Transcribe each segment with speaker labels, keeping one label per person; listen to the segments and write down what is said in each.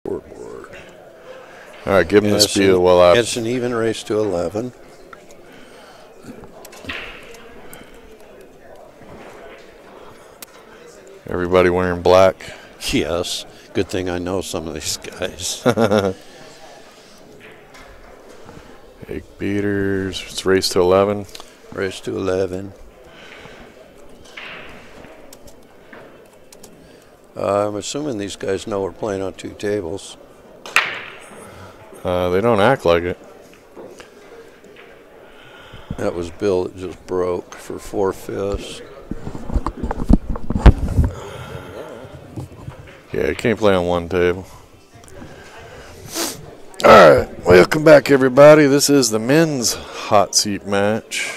Speaker 1: Scoreboard. All right, give him the spiel while I...
Speaker 2: It's an even race to 11.
Speaker 1: Everybody wearing black.
Speaker 2: Yes. Good thing I know some of these guys.
Speaker 1: Egg beaters. It's race to 11.
Speaker 2: Race to 11. I'm assuming these guys know we're playing on 2 tables.
Speaker 1: They don't act like it.
Speaker 2: That was Bill that just broke for 4/5.
Speaker 1: Yeah, you can't play on 1 table. All right, welcome back, everybody. This is the men's hot seat match.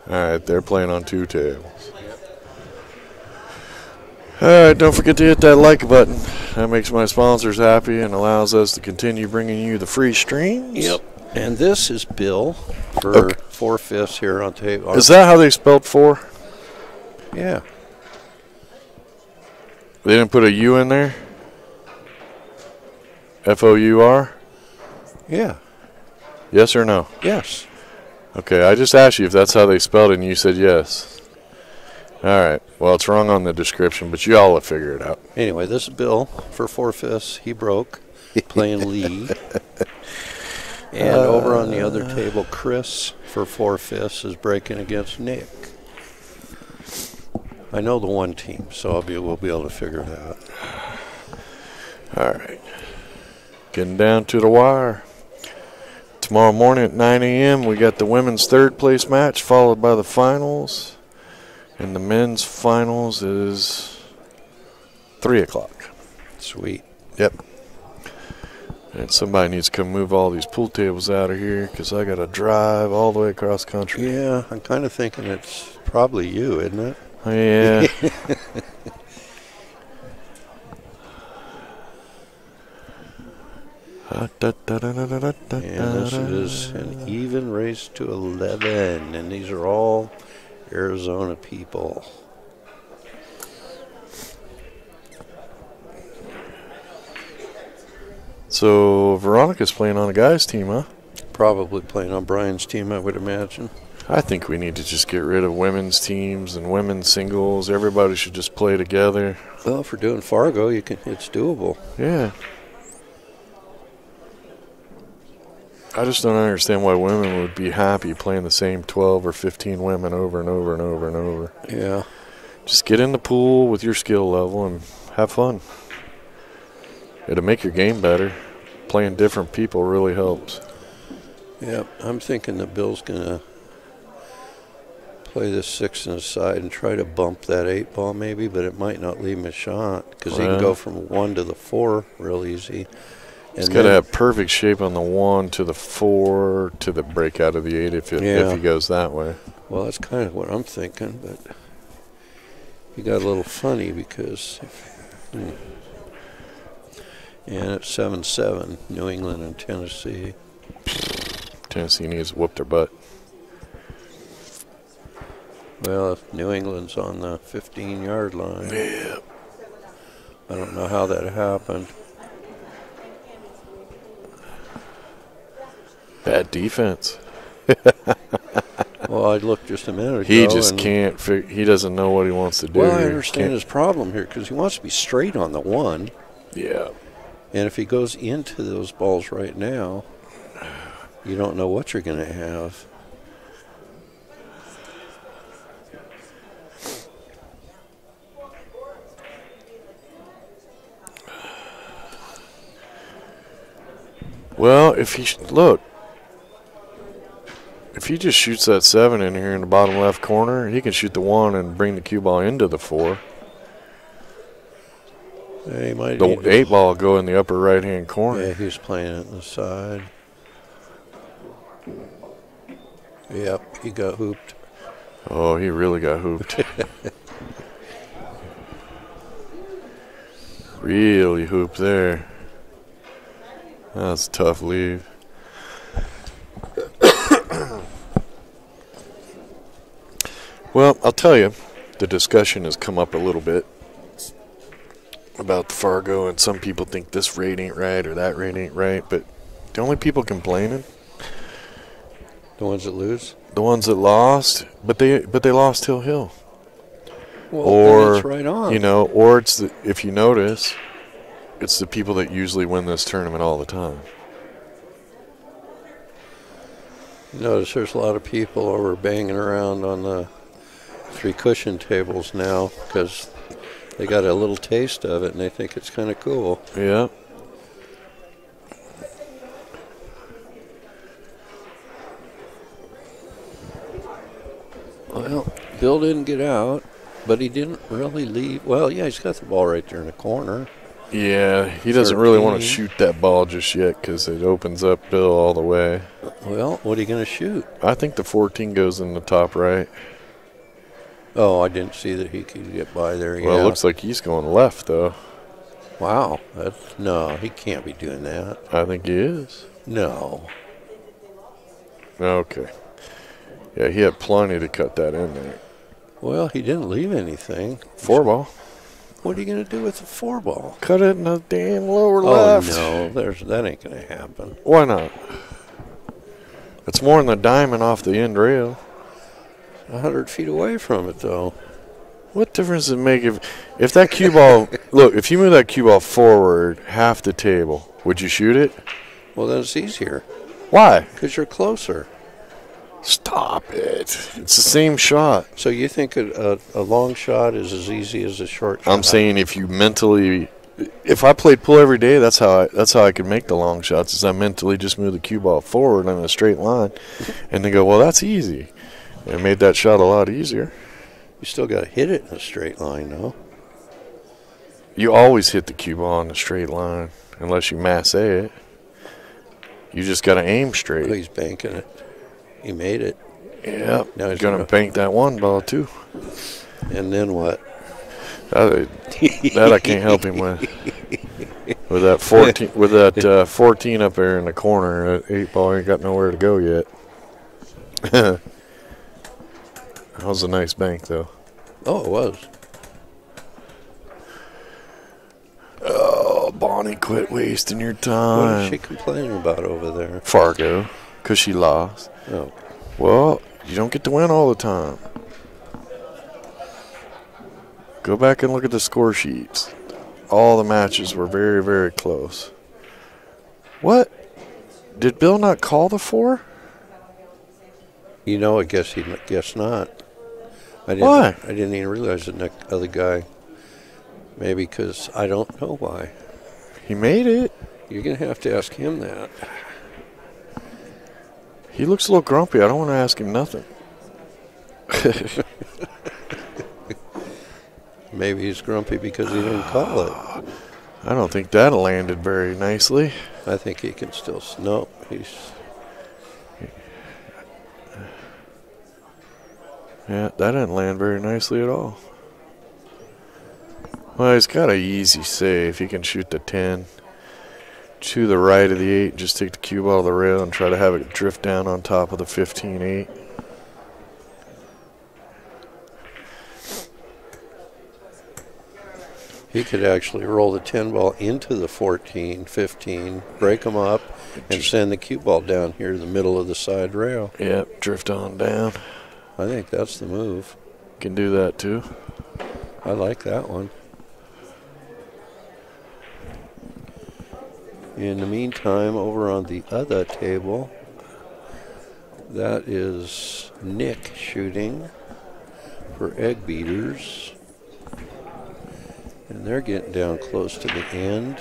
Speaker 1: All right, they're playing on 2 tables. All right, don't forget to hit that like button. That makes my sponsors happy and allows us to continue bringing you the free streams.
Speaker 2: Yep. And this is Bill for 4/5 here on table.
Speaker 1: Is that how they spelled 4?
Speaker 2: Yeah.
Speaker 1: They didn't put a U in there? F-O-U-R?
Speaker 2: Yeah.
Speaker 1: Yes or no?
Speaker 2: Yes.
Speaker 1: Okay, I just asked you if that's how they spelled it, and you said yes. All right. Well, it's wrong on the description, but you all will figure it out.
Speaker 2: Anyway, this is Bill for 4/5. He broke, playing lead. And over on the other table, Chris for 4/5 is breaking against Nick. I know the one team, so we'll be able to figure it out.
Speaker 1: All right. Getting down to the wire. Tomorrow morning at 9 a.m., we got the women's 3rd place match, followed by the finals. And the men's finals is 3 o'clock.
Speaker 2: Sweet.
Speaker 1: Yep. And somebody needs to come move all these pool tables out of here because I got to drive all the way across country.
Speaker 2: Yeah, I'm kind of thinking it's probably you, isn't it?
Speaker 1: Yeah.
Speaker 2: And this is an even race to 11, and these are all Arizona people.
Speaker 1: So Veronica's playing on a guy's team, huh?
Speaker 2: Probably playing on Brian's team, I would imagine.
Speaker 1: I think we need to just get rid of women's teams and women's singles. Everybody should just play together.
Speaker 2: Well, if we're doing Fargo, it's doable.
Speaker 1: Yeah. I just don't understand why women would be happy playing the same 12 or 15 women over and over and over and over.
Speaker 2: Yeah.
Speaker 1: Just get in the pool with your skill level and have fun. It'll make your game better. Playing different people really helps.
Speaker 2: Yeah, I'm thinking that Bill's going to play this 6 in the side and try to bump that 8 ball maybe, but it might not leave him a shot because he can go from 1 to the 4 real easy.
Speaker 1: He's got to have perfect shape on the 1 to the 4 to the break out of the 8 if he goes that way.
Speaker 2: Well, that's kind of what I'm thinking, but he got a little funny because and it's 7-7, New England and Tennessee.
Speaker 1: Tennessee needs to whoop their butt.
Speaker 2: Well, if New England's on the 15-yard line.
Speaker 1: Yeah.
Speaker 2: I don't know how that happened.
Speaker 1: Bad defense.
Speaker 2: Well, I looked just a minute ago.
Speaker 1: He just can't figure. He doesn't know what he wants to do.
Speaker 2: Well, I understand his problem here because he wants to be straight on the 1.
Speaker 1: Yeah.
Speaker 2: And if he goes into those balls right now, you don't know what you're going to have.
Speaker 1: Well, if he just shoots that 7 in here in the bottom left corner, he can shoot the 1 and bring the cue ball into the 4.
Speaker 2: Yeah, he might
Speaker 1: the 8 ball will go in the upper right-hand corner.
Speaker 2: Yeah, he's playing it on the side. Yep, he got hooped.
Speaker 1: Oh, he really got hooped. Really hooped there. That's a tough leave. Well, I'll tell you, the discussion has come up a little bit about the Fargo, and some people think this rate ain't right or that rate ain't right, but the only people complaining,
Speaker 2: The ones that lose?
Speaker 1: the ones that lost, but they lost Hill.
Speaker 2: Well,
Speaker 1: Or
Speaker 2: then it's right on.
Speaker 1: you know, or it's the, if you notice, it's the people that usually win this tournament all the time.
Speaker 2: You notice there's a lot of people over banging around on the 3 cushion tables now because they got a little taste of it and they think it's kind of cool.
Speaker 1: Yeah.
Speaker 2: Well, Bill didn't get out, but he didn't really leave. Well, yeah, he's got the ball right there in the corner.
Speaker 1: Yeah, he doesn't really want to
Speaker 2: 13.
Speaker 1: shoot that ball just yet because it opens up Bill all the way.
Speaker 2: Well, what are you going to shoot?
Speaker 1: I think the 14 goes in the top right.
Speaker 2: Oh, I didn't see that he could get by there.
Speaker 1: Well,
Speaker 2: yeah.
Speaker 1: it looks like he's going left, though.
Speaker 2: Wow. No, he can't be doing that.
Speaker 1: I think he is.
Speaker 2: No.
Speaker 1: Okay. Yeah, he had plenty to cut that in there.
Speaker 2: Well, he didn't leave anything.
Speaker 1: 4 ball.
Speaker 2: What are you going to do with the 4 ball?
Speaker 1: Cut it in the damn lower
Speaker 2: Oh,
Speaker 1: left.
Speaker 2: no, that ain't going to happen.
Speaker 1: Why not? It's more than the diamond off the end rail.
Speaker 2: 100 feet away from it, though.
Speaker 1: What difference does it make if that cue ball, look, if you move that cue ball forward half the table, would you shoot it?
Speaker 2: Well, then it's easier
Speaker 1: Why?
Speaker 2: because you're closer.
Speaker 1: Stop it. It's the same shot.
Speaker 2: So you think a long shot is as easy as a short shot?
Speaker 1: I'm saying if you mentally, if I played pool every day, that's how I could make the long shots. Is I mentally just move the cue ball forward in a straight line, and they go, well, that's easy. And it made that shot a lot easier.
Speaker 2: You still got to hit it in a straight line, though.
Speaker 1: You always hit the cue ball in a straight line, unless you masse it. You just got to aim
Speaker 2: Oh,
Speaker 1: straight.
Speaker 2: he's banking it. He made it.
Speaker 1: Yeah,
Speaker 2: Now
Speaker 1: he's
Speaker 2: he's
Speaker 1: going to bank that 1 ball, too.
Speaker 2: And then what?
Speaker 1: That I can't help him with. With that 14 up there in the corner, that 8 ball ain't got nowhere to go yet. That was a nice bank, though.
Speaker 2: Oh, it was.
Speaker 1: Oh, Bonnie, quit wasting your
Speaker 2: What
Speaker 1: time.
Speaker 2: is she complaining about over there?
Speaker 1: Fargo, because she lost.
Speaker 2: Oh,
Speaker 1: Well, you don't get to win all the time. Go back and look at the score sheets. All the matches were very, very close. What? Did Bill not call the 4?
Speaker 2: you know, I guess not.
Speaker 1: Why?
Speaker 2: I didn't even realize the other guy. Maybe because I don't know why.
Speaker 1: He made it.
Speaker 2: You're going to have to ask him that.
Speaker 1: He looks a little grumpy. I don't want to ask him nothing.
Speaker 2: Maybe he's grumpy because he didn't call it.
Speaker 1: I don't think that landed very nicely.
Speaker 2: I think he can still. No,
Speaker 1: Yeah, that didn't land very nicely at all. Well, he's got an easy save. He can shoot the 10 to the right of the 8, just take the cue ball of the rail and try to have it drift down on top of the 15-8.
Speaker 2: he could actually roll the 10 ball into the 14, 15, break them up, and send the cue ball down here to the middle of the side rail.
Speaker 1: Yep, drift on down.
Speaker 2: I think that's the move.
Speaker 1: Can do that too.
Speaker 2: I like that one. In the meantime, over on the other table, that is Nick shooting for Egg Beaters. And they're getting down close to the end.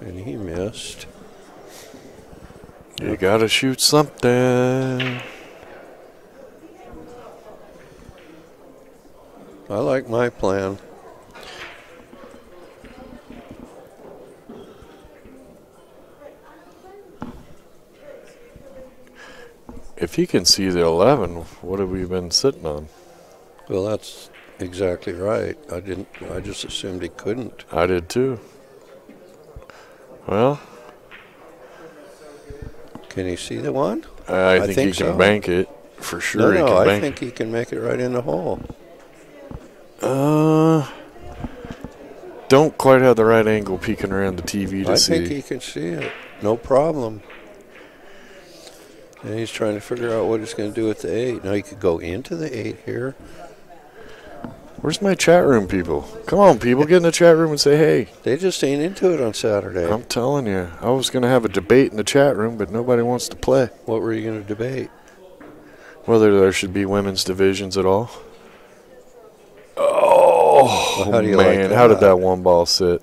Speaker 2: And he missed.
Speaker 1: You gotta shoot something.
Speaker 2: I like my plan.
Speaker 1: if he can see the 11, what have we been sitting on?
Speaker 2: Well, that's exactly right. I just assumed he couldn't.
Speaker 1: I did too. Well,
Speaker 2: can he see the one?
Speaker 1: I think he can bank it for sure.
Speaker 2: No, I think he can make it right in the hole.
Speaker 1: Don't quite have the right angle peeking around the TV to see.
Speaker 2: I think he can see it. No problem. And he's trying to figure out what he's going to do with the 8. Now he could go into the 8 here.
Speaker 1: Where's my chat room people? Come on, people, get in the chat room and say hey.
Speaker 2: They just ain't into it on Saturday.
Speaker 1: I'm telling you. I was going to have a debate in the chat room, but nobody wants to play.
Speaker 2: What were you going to debate?
Speaker 1: Whether there should be women's divisions at all. Oh,
Speaker 2: how do you
Speaker 1: man.
Speaker 2: like that?
Speaker 1: How did that one ball sit?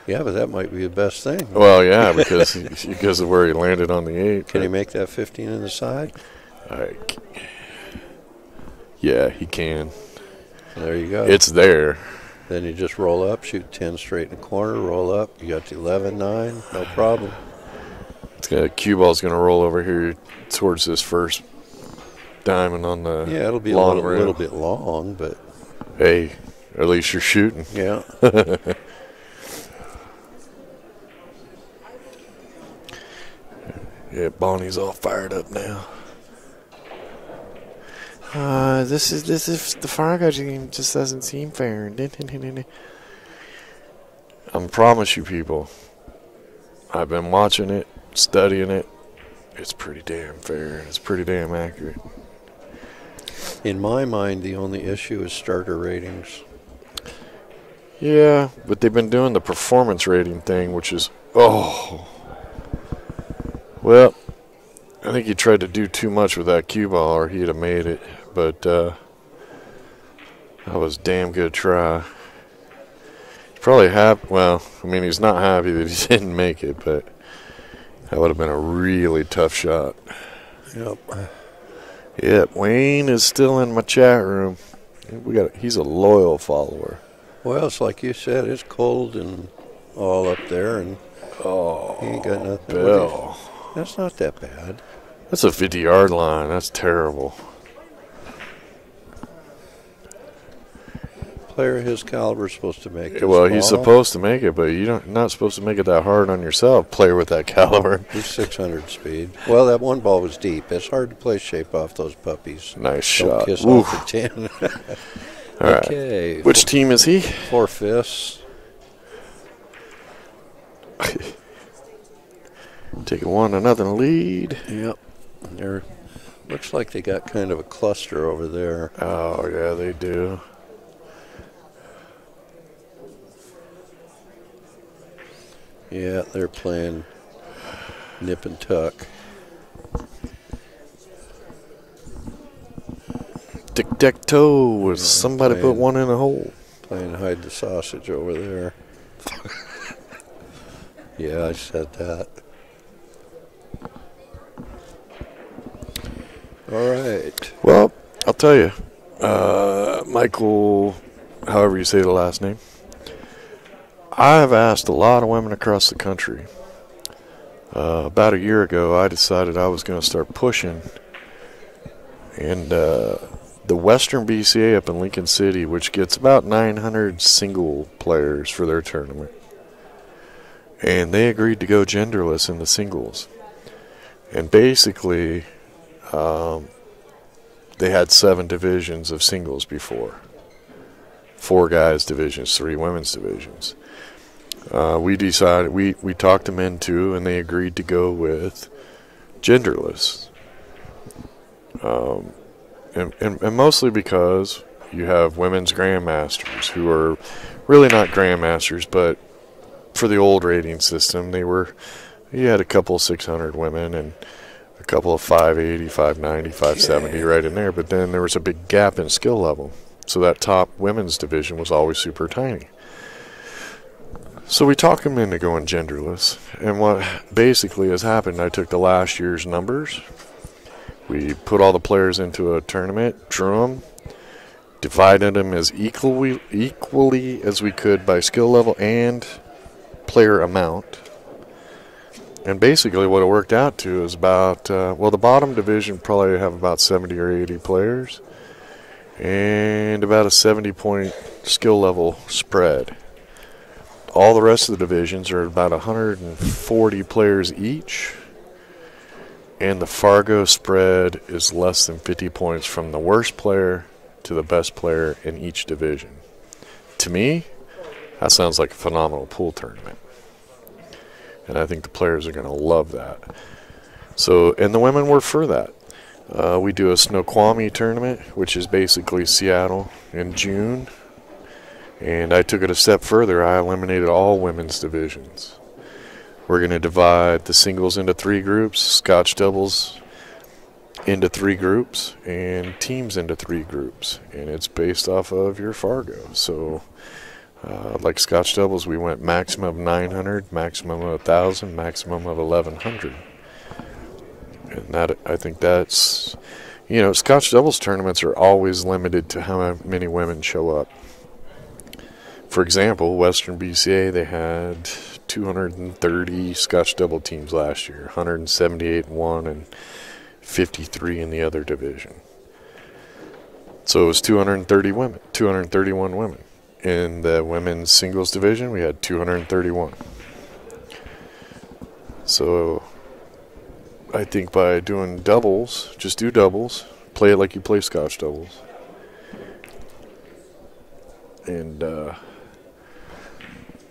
Speaker 2: Yeah, but that might be the best thing.
Speaker 1: Well, yeah, because of where he landed on the 8.
Speaker 2: Can he make that 15 in the side?
Speaker 1: Yeah, he can.
Speaker 2: There you go.
Speaker 1: It's there.
Speaker 2: Then you just roll up, shoot 10 straight in the corner, roll up. You got the 11-9, no problem.
Speaker 1: Cue ball's going to roll over here towards this first diamond on the
Speaker 2: it'll be a little bit long, but
Speaker 1: hey, at least you're shooting.
Speaker 2: Yeah.
Speaker 1: Yeah, Bonnie's all fired up now. This is the Fargo game just doesn't seem fair. I promise you, people. I've been watching it, studying it. It's pretty damn fair. It's pretty damn accurate.
Speaker 2: In my mind, the only issue is starter ratings.
Speaker 1: Yeah, but they've been doing the performance rating thing, which is well, I think he tried to do too much with that cue ball, or he'd have made it. But that was a damn good try. He's probably happy. Well, I mean, he's not happy that he didn't make it, but that would have been a really tough shot. Yep, Wayne is still in my chat room. He's a loyal follower.
Speaker 2: Well, it's like you said, it's cold and all up there, and he ain't got nothing.
Speaker 1: Bill.
Speaker 2: That's not that bad.
Speaker 1: That's a 50-yard line. That's terrible.
Speaker 2: Player of his caliber is supposed to make it.
Speaker 1: Well, he's supposed to make it, but you're not supposed to make it that hard on yourself, player with that caliber.
Speaker 2: He's 600 speed. Well, that one ball was deep. It's hard to play shape off those puppies.
Speaker 1: Nice shot.
Speaker 2: Kiss off the 10.
Speaker 1: All right.
Speaker 2: Okay.
Speaker 1: Which team is he?
Speaker 2: 4/5.
Speaker 1: Taking 1-0 lead.
Speaker 2: Yep. There looks like they got kind of a cluster over there.
Speaker 1: Oh, yeah, they do.
Speaker 2: Yeah, they're playing nip and tuck.
Speaker 1: Tic-tac-toe. Somebody put one in a hole.
Speaker 2: Playing hide the sausage over there. Yeah, I said that. All right.
Speaker 1: Well, I'll tell you. Michael, however you say the last name. I have asked a lot of women across the country. About a year ago, I decided I was going to start pushing. And the Western BCA up in Lincoln City, which gets about 900 single players for their tournament. And they agreed to go genderless in the singles. And basically, they had 7 divisions of singles before. 4 guys divisions, 3 women's divisions. We decided, we talked them into, and they agreed to go with genderless. And mostly because you have women's grandmasters who are really not grandmasters, but for the old rating system, you had a couple 600 women and a couple of 580, 590, 570 right in there, but then there was a big gap in skill level. So that top women's division was always super tiny. So we talked them into going genderless. And what basically has happened, I took the last year's numbers. We put all the players into a tournament, drew them, divided them as equally as we could by skill level and player amount. And basically what it worked out to is about, well, the bottom division probably have about 70 or 80 players and about a 70-point skill level spread. All the rest of the divisions are about 140 players each, and the Fargo spread is less than 50 points from the worst player to the best player in each division. To me, that sounds like a phenomenal pool tournament. And I think the players are going to love that. So, and the women were for that. We do a Snoqualmie tournament, which is basically Seattle, in June. And I took it a step further. I eliminated all women's divisions. We're going to divide the singles into 3 groups, Scotch doubles into 3 groups, and teams into 3 groups. And it's based off of your Fargo. So, like Scotch doubles, we went maximum of 900, maximum of 1,000, maximum of 1,100. And that, I think that's, you know, Scotch doubles tournaments are always limited to how many women show up. For example, Western BCA, they had 230 Scotch double teams last year, 178 in one and 53 in the other division. So it was 230 women, 231 women. In the women's singles division, we had 231. So I think by doing doubles, just do doubles, play it like you play Scotch doubles. And,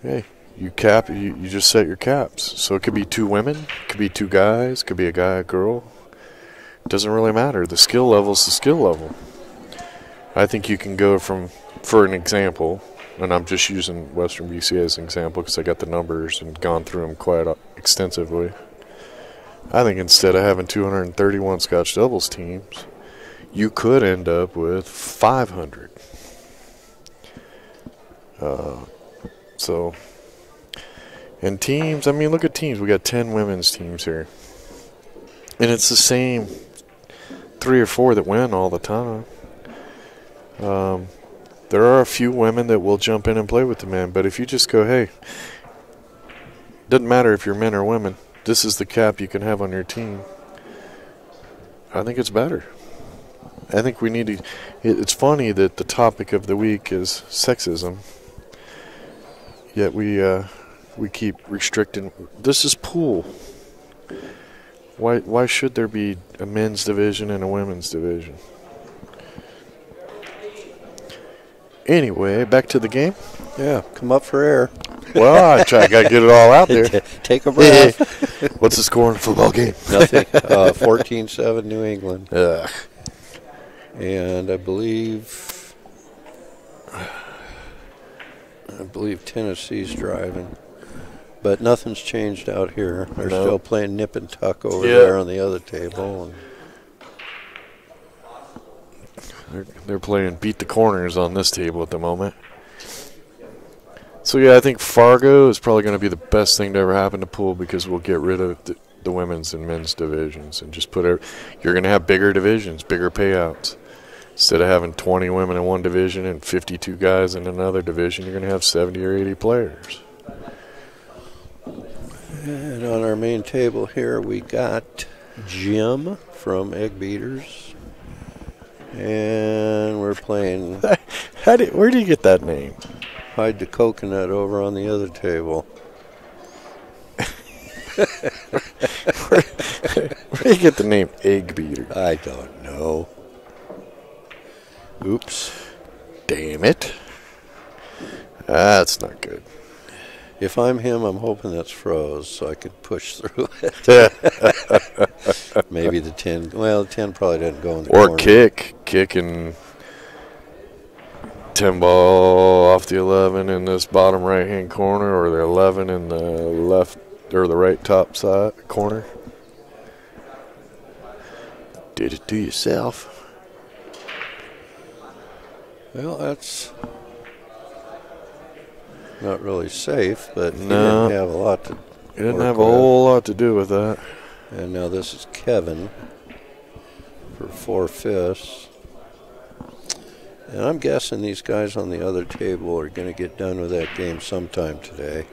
Speaker 1: hey, you just set your caps. So it could be 2 women, it could be 2 guys, it could be a guy, a girl. It doesn't really matter. The skill level is the skill level. I think you can go from, for an example, and I'm just using Western BCA as an example because I got the numbers and gone through them quite extensively. I think instead of having 231 Scotch doubles teams, you could end up with 500. So, and teams, I mean, look at teams. We got 10 women's teams here. And it's the same 3 or 4 that win all the time. There are a few women that will jump in and play with the men, but if you just go, hey, doesn't matter if you're men or women, this is the cap you can have on your team, I think it's better. I think we need to, it's funny that the topic of the week is sexism, yet we keep restricting. This is pool. Why should there be a men's division and a women's division? Anyway, back to the game.
Speaker 2: Yeah, come up for air.
Speaker 1: Well, I got to get it all out there.
Speaker 2: Take a breath.
Speaker 1: What's the score in a football game?
Speaker 2: Nothing. 14-7 New England.
Speaker 1: Ugh.
Speaker 2: And I believe Tennessee's driving. But nothing's changed out here. They're still playing nip and tuck over there on the other table. And
Speaker 1: they're playing beat the corners on this table at the moment. So, yeah, I think Fargo is probably going to be the best thing to ever happen to pool because we'll get rid of the women's and men's divisions and just you're going to have bigger divisions, bigger payouts. Instead of having 20 women in one division and 52 guys in another division, you're going to have 70 or 80 players.
Speaker 2: And on our main table here, we got Jim from Egg Beaters. And we're playing
Speaker 1: Where do you get that name?
Speaker 2: Hide the Coconut over on the other table.
Speaker 1: Where do you get the name Egg Beater?
Speaker 2: I don't know. Oops.
Speaker 1: Damn it. That's not good.
Speaker 2: If I'm him, I'm hoping that's froze so I could push through it. Maybe the 10. Well, the 10 probably doesn't go in the corner.
Speaker 1: Or kick and 10 ball off the 11 in this bottom right-hand corner, or the 11 in the left or the right top side corner. Did it to yourself.
Speaker 2: Well, that's not really safe, but he
Speaker 1: No.
Speaker 2: didn't have a lot to.
Speaker 1: He didn't have a whole lot to do with that.
Speaker 2: And now this is Kevin for 4/5. And I'm guessing these guys on the other table are going to get done with that game sometime today.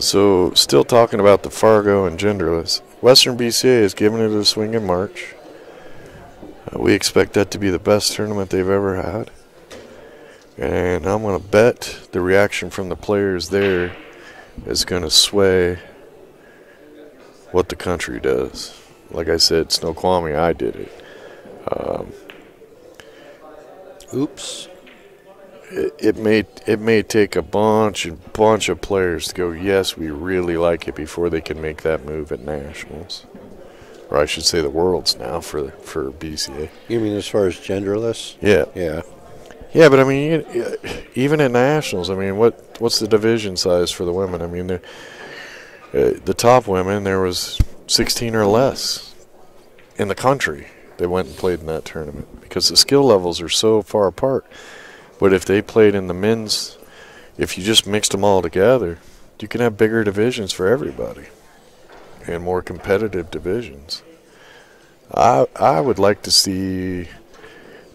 Speaker 1: So, still talking about the Fargo and genderless. Western BCA is giving it a swing in March. We expect that to be the best tournament they've ever had. And I'm going to bet the reaction from the players there is going to sway what the country does. Like I said, Snoqualmie, I did it.
Speaker 2: Oops.
Speaker 1: It may take a bunch of players to go, yes, we really like it before they can make that move at nationals, or I should say the worlds now for BCA.
Speaker 2: You mean as far as genderless?
Speaker 1: Yeah,
Speaker 2: Yeah.
Speaker 1: But I mean, even at nationals, I mean, what's the division size for the women? I mean, the top women, there was 16 or less in the country that went and played in that tournament because the skill levels are so far apart. But if they played in the men's, if you just mixed them all together, you can have bigger divisions for everybody and more competitive divisions. I would like to see,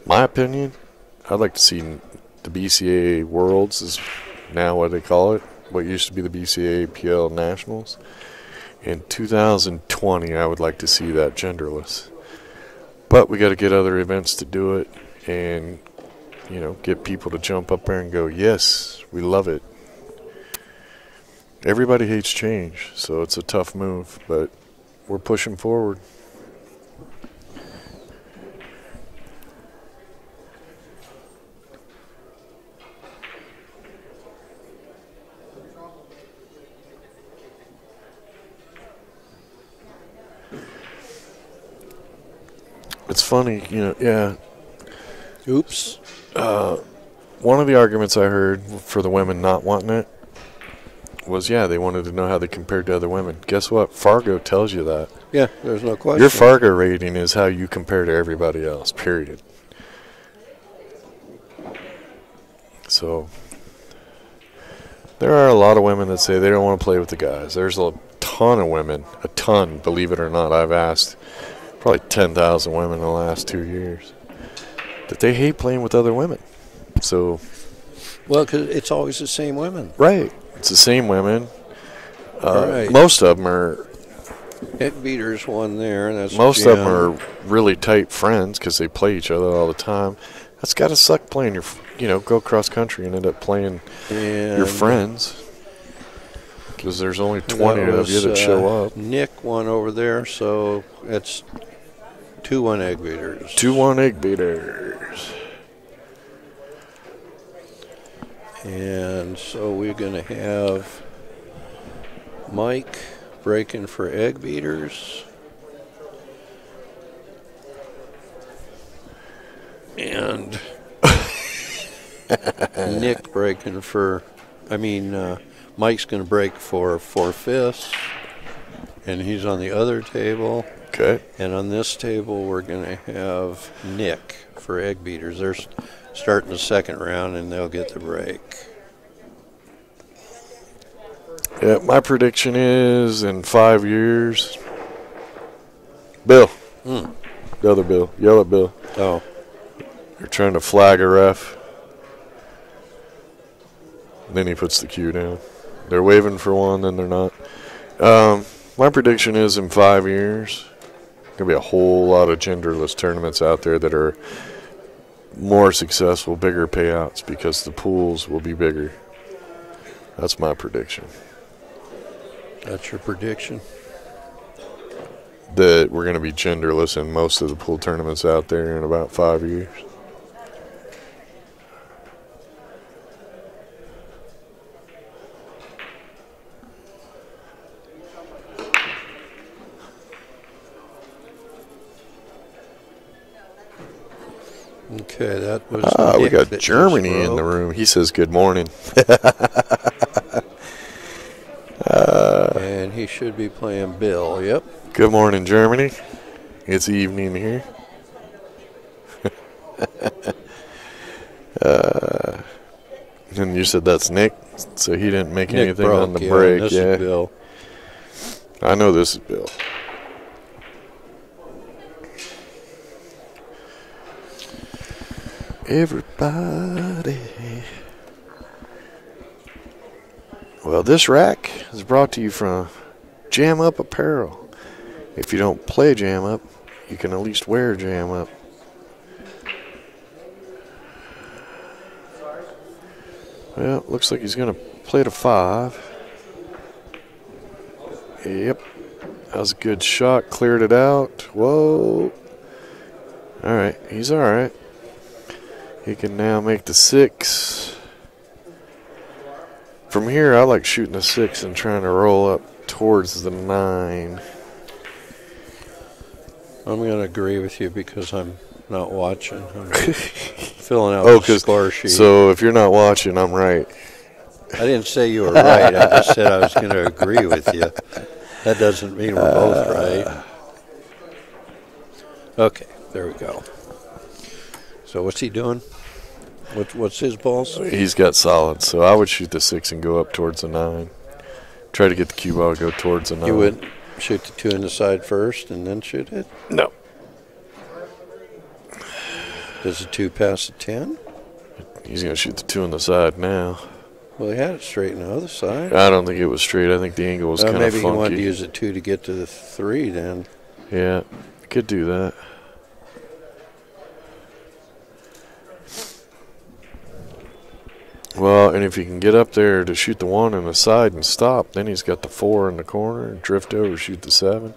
Speaker 1: my opinion, I'd like to see the BCA Worlds is now what they call it, what used to be the BCAPL Nationals. In 2020, I would like to see that genderless. But we got to get other events to do it and, you know, get people to jump up there and go, yes, we love it. Everybody hates change, so it's a tough move, but we're pushing forward. It's funny, you know, yeah.
Speaker 2: Oops.
Speaker 1: One of the arguments I heard for the women not wanting it was, yeah, they wanted to know how they compared to other women. Guess what? Fargo tells you that.
Speaker 2: Yeah, there's no question.
Speaker 1: Your Fargo rating is how you compare to everybody else, period. So, there are a lot of women that say they don't want to play with the guys. There's a ton of women, a ton, believe it or not. I've asked probably 10,000 women in the last 2 years that they hate playing with other women. So,
Speaker 2: well, because it's always the same women.
Speaker 1: Right. It's the same women.
Speaker 2: Right.
Speaker 1: Most of them are.
Speaker 2: Head beaters one there. And that's
Speaker 1: most
Speaker 2: Jim.
Speaker 1: of them are really tight friends because they play each other all the time. That's got to suck playing your, you know, go cross country and end up playing your friends because there's only 20 of you that show up.
Speaker 2: Nick one over there, so it's 2-1 egg beaters.
Speaker 1: 2-1 egg beaters.
Speaker 2: And so we're going to have Mike breaking for egg beaters. And Nick breaking for, Mike's going to break for 4/5. And he's on the other table.
Speaker 1: Okay.
Speaker 2: And on this table, we're going to have Nick for egg beaters. They're starting the second round, and they'll get the break.
Speaker 1: Yeah, my prediction is in 5 years. Bill. The other Bill. Yell at Bill.
Speaker 2: Oh.
Speaker 1: They're trying to flag a ref. Then he puts the cue down. They're waving for one, then they're not. My prediction is in 5 years, going to be a whole lot of genderless tournaments out there that are more successful, bigger payouts because the pools will be bigger. That's my prediction.
Speaker 2: That's your prediction?
Speaker 1: That we're going to be genderless in most of the pool tournaments out there in about 5 years.
Speaker 2: Okay, that was.
Speaker 1: We got Germany in the room. He says good morning.
Speaker 2: And he should be playing Bill. Yep.
Speaker 1: Good morning, Germany. It's evening here. And you said that's Nick, so he didn't make
Speaker 2: Nick
Speaker 1: anything
Speaker 2: broke,
Speaker 1: on the break.
Speaker 2: This is Bill.
Speaker 1: I know this is Bill. Everybody Well, this rack is brought to you from Jam Up Apparel. If you don't play Jam Up, you can at least wear Jam Up. Well, looks like he's going to play to 5. Yep. That was a good shot. Cleared it out. Whoa. All right. He's all right. He can now make the 6. From here, I like shooting a 6 and trying to roll up towards the 9.
Speaker 2: I'm going to agree with you because I'm not watching. I'm filling out the score sheet.
Speaker 1: So if you're not watching, I'm right.
Speaker 2: I didn't say you were right. I just said I was going to agree with you. That doesn't mean we're both right. Okay, there we go. So what's he doing? What's his balls?
Speaker 1: He's got solid, so I would shoot the 6 and go up towards the 9. Try to get the cue ball to go towards the 9.
Speaker 2: You would shoot the 2 in the side first and then shoot it?
Speaker 1: No.
Speaker 2: Does the 2 pass the 10?
Speaker 1: He's going to shoot the 2 on the side now.
Speaker 2: Well, he had it straight on the other side.
Speaker 1: I don't think it was straight. I think the angle was kind of funky.
Speaker 2: Maybe he wanted to use the 2 to get to the 3 then.
Speaker 1: Yeah, could do that. Well, and if he can get up there to shoot the 1 on the side and stop, then he's got the 4 in the corner and drift over, shoot the 7.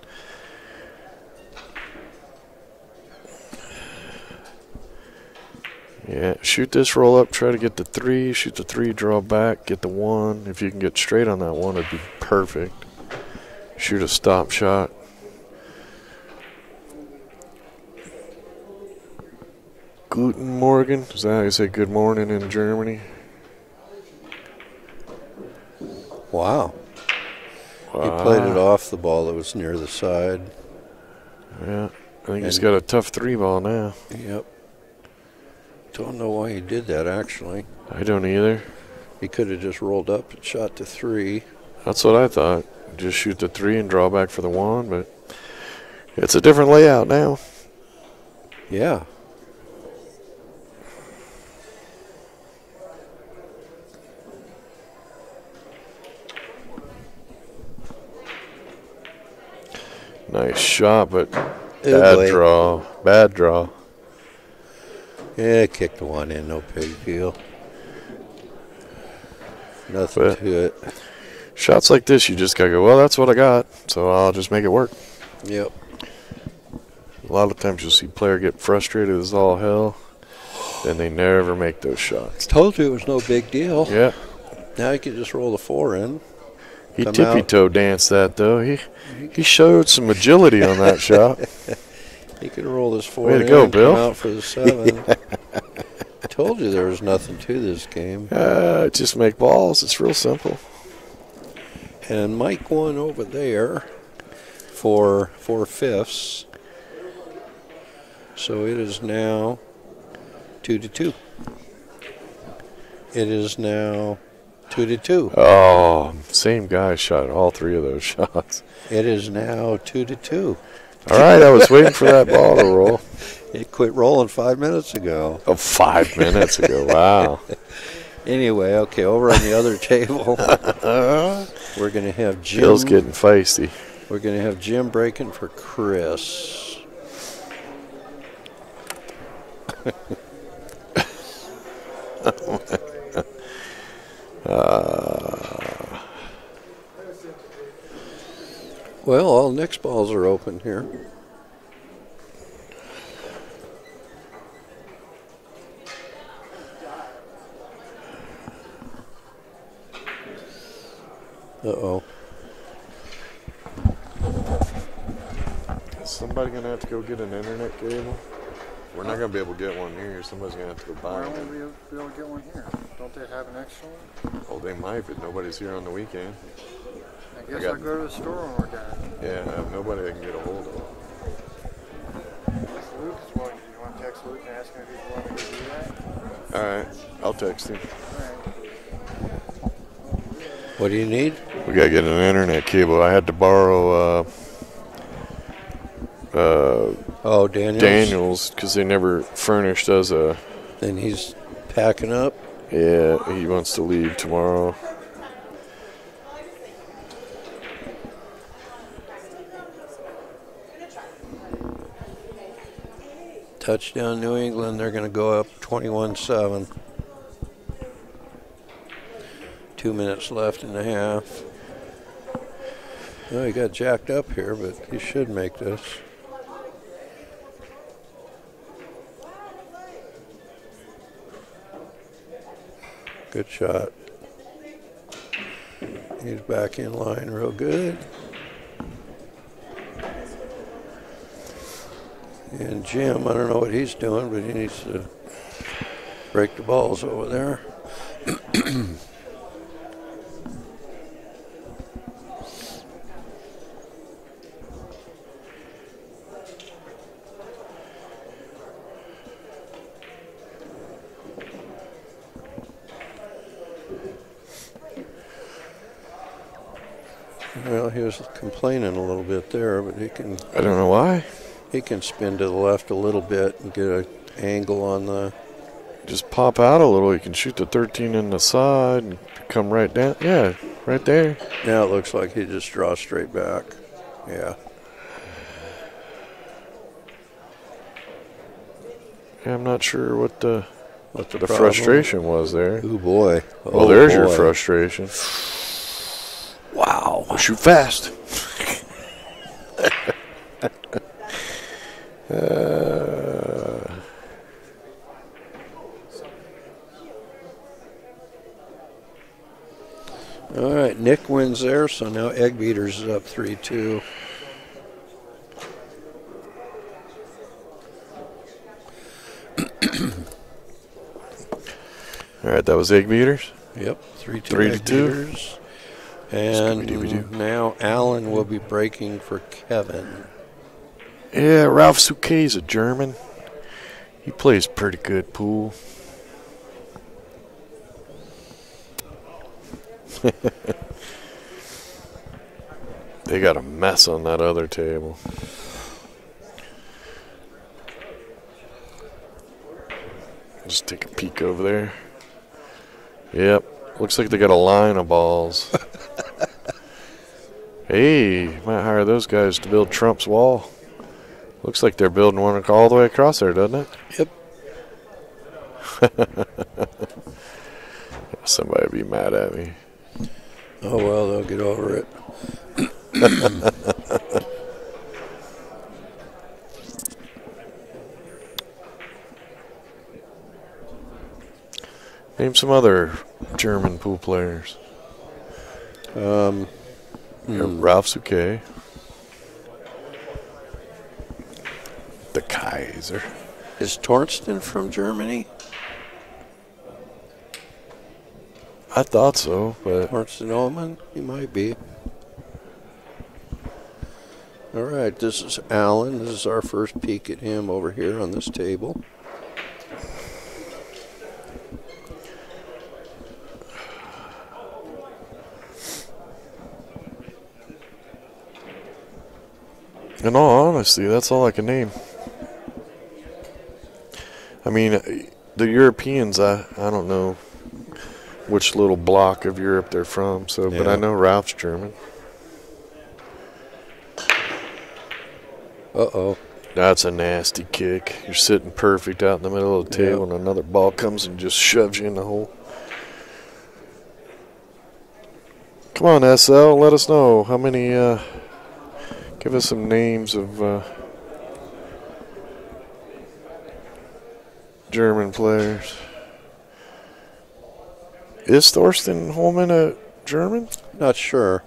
Speaker 1: Yeah, shoot this, roll up, try to get the 3, shoot the 3, draw back, get the 1. If you can get straight on that 1, it'd be perfect. Shoot a stop shot. Guten Morgen, is that how you say good morning in Germany?
Speaker 2: Wow. He played it off the ball that was near the side.
Speaker 1: Yeah, I think he's got a tough 3 ball now.
Speaker 2: Yep. Don't know why he did that, actually.
Speaker 1: I don't either.
Speaker 2: He could have just rolled up and shot the 3.
Speaker 1: That's what I thought. Just shoot the 3 and draw back for the 1, but it's a different layout now.
Speaker 2: Yeah.
Speaker 1: Nice shot, but bad draw. Bad draw.
Speaker 2: Yeah, kicked the 1 in, no big deal. Nothing to it.
Speaker 1: Shots like this, you just gotta go, well, that's what I got, so I'll just make it work.
Speaker 2: Yep.
Speaker 1: A lot of times you'll see player get frustrated as all hell, then they never make those shots.
Speaker 2: Told you it was no big deal.
Speaker 1: Yeah.
Speaker 2: Now you can just roll the 4 in.
Speaker 1: He tippy-toe danced that, though. He showed some agility on that shot.
Speaker 2: He could roll this 4
Speaker 1: Way to
Speaker 2: in
Speaker 1: go,
Speaker 2: and
Speaker 1: Bill.
Speaker 2: come out for the 7. I told you there was nothing to this game.
Speaker 1: Just make balls. It's real simple.
Speaker 2: And Mike won over there for 4/5. So it is now 2-2. It is now 2-2.
Speaker 1: Oh, same guy shot all 3 of those shots.
Speaker 2: It is now 2-2.
Speaker 1: All right, I was waiting for that ball to roll.
Speaker 2: It quit rolling 5 minutes ago.
Speaker 1: Oh, 5 minutes ago. Wow.
Speaker 2: Anyway, okay, over on the other table, we're going to have Jim.
Speaker 1: Bill's getting feisty.
Speaker 2: We're going to have Jim breaking for Chris. Well, all Nick's balls are open here. Uh-oh.
Speaker 1: Is somebody going to have to go get an internet cable? We're not going to be able to get one here. Somebody's going to have to go buy
Speaker 3: Why
Speaker 1: one.
Speaker 3: won't we be able to get one here? Don't they have an extra one?
Speaker 1: Oh, they might, but nobody's here on the weekend.
Speaker 3: I guess I'll go to the store when we're done.
Speaker 1: Yeah, I have nobody I can get a hold of.
Speaker 3: Luke is willing. Do you want to text Luke and ask him if he's willing to do that?
Speaker 1: All right, I'll text him.
Speaker 2: What do you need?
Speaker 1: We got to get an internet cable. I had to borrow Daniels because they never furnished us a.
Speaker 2: And he's packing up.
Speaker 1: Yeah, he wants to leave tomorrow.
Speaker 2: Touchdown New England. They're going to go up 21-7. 2 minutes left in the half. Oh, he got jacked up here, but he should make this. Good shot. He's back in line real good. And Jim, I don't know what he's doing, but he needs to break the balls over there. Well, he was complaining a little bit there, but he can.
Speaker 1: I don't know why.
Speaker 2: He can spin to the left a little bit and get an angle on the.
Speaker 1: Just pop out a little. You can shoot the 13 in the side and come right down. Yeah, right there.
Speaker 2: Now it looks like he just draws straight back. Yeah.
Speaker 1: Yeah, I'm not sure what the
Speaker 2: problem?
Speaker 1: frustration was there.
Speaker 2: Oh boy.
Speaker 1: Well, there's your frustration.
Speaker 2: Wow.
Speaker 1: Shoot fast.
Speaker 2: All right, Nick wins there, so now Egg Beaters is up 3-2.
Speaker 1: All right, that was Egg Beaters.
Speaker 2: Yep, 3-2
Speaker 1: 3-2.
Speaker 2: Egg Beaters. And now Alan will be breaking for Kevin.
Speaker 1: Yeah, Ralph Souquet's a German. He plays pretty good pool. They got a mess on that other table. Just take a peek over there. Yep, looks like they got a line of balls. Hey, might hire those guys to build Trump's wall. Looks like they're building one all the way across there, doesn't it?
Speaker 2: Yep.
Speaker 1: Somebody be mad at me.
Speaker 2: Oh, well, they'll get over it.
Speaker 1: Name some other German pool players. Ralph Souquet. The Kaiser.
Speaker 2: Is Torsten from Germany?
Speaker 1: I thought so, but
Speaker 2: Torsten Ullman? He might be. All right, this is Alan. This is our first peek at him over here on this table.
Speaker 1: in all honesty, that's all I can name. I mean, the Europeans, I don't know which little block of Europe they're from, so but I know Ralph's German.
Speaker 2: Uh-oh.
Speaker 1: That's a nasty kick. You're sitting perfect out in the middle of the table, and another ball comes and just shoves you in the hole. Come on, SL, let us know how many, give us some names of German players. Is Thorsten Holman a German?
Speaker 2: Not sure.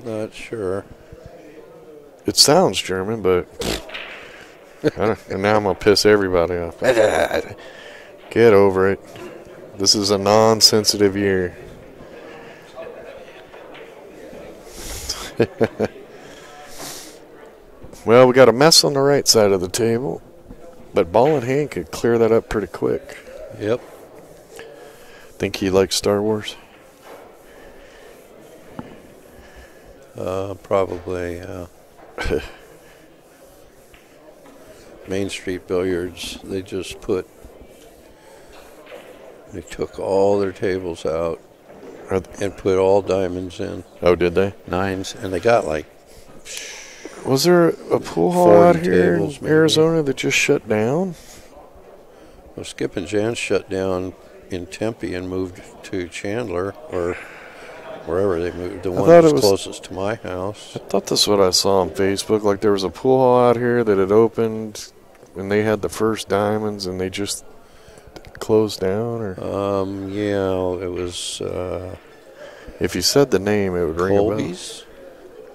Speaker 2: Not sure.
Speaker 1: It sounds German, but and now I'm going to piss everybody off. Get over it. This is a non-sensitive year. Well, we got a mess on the right side of the table, but Ball in hand could clear that up pretty quick.
Speaker 2: Yep.
Speaker 1: Think he likes Star Wars?
Speaker 2: Probably, Main Street Billiards, they took all their tables out and put all diamonds in.
Speaker 1: Oh, did they?
Speaker 2: Nines, and they got like
Speaker 1: Was there a pool hall
Speaker 2: 40
Speaker 1: out here
Speaker 2: tables,
Speaker 1: in
Speaker 2: maybe.
Speaker 1: Arizona that just shut down?
Speaker 2: Well, Skip and Jan shut down in Tempe and moved to Chandler, or wherever they moved. The one
Speaker 1: thought
Speaker 2: that's
Speaker 1: it was-
Speaker 2: closest to my house.
Speaker 1: I thought that's what I saw on Facebook. Like there was a pool hall out here that had opened, and they had the first diamonds, and they just closed down. Or
Speaker 2: Yeah, it was
Speaker 1: if you said the name, it would ring a bell.
Speaker 2: Colby's.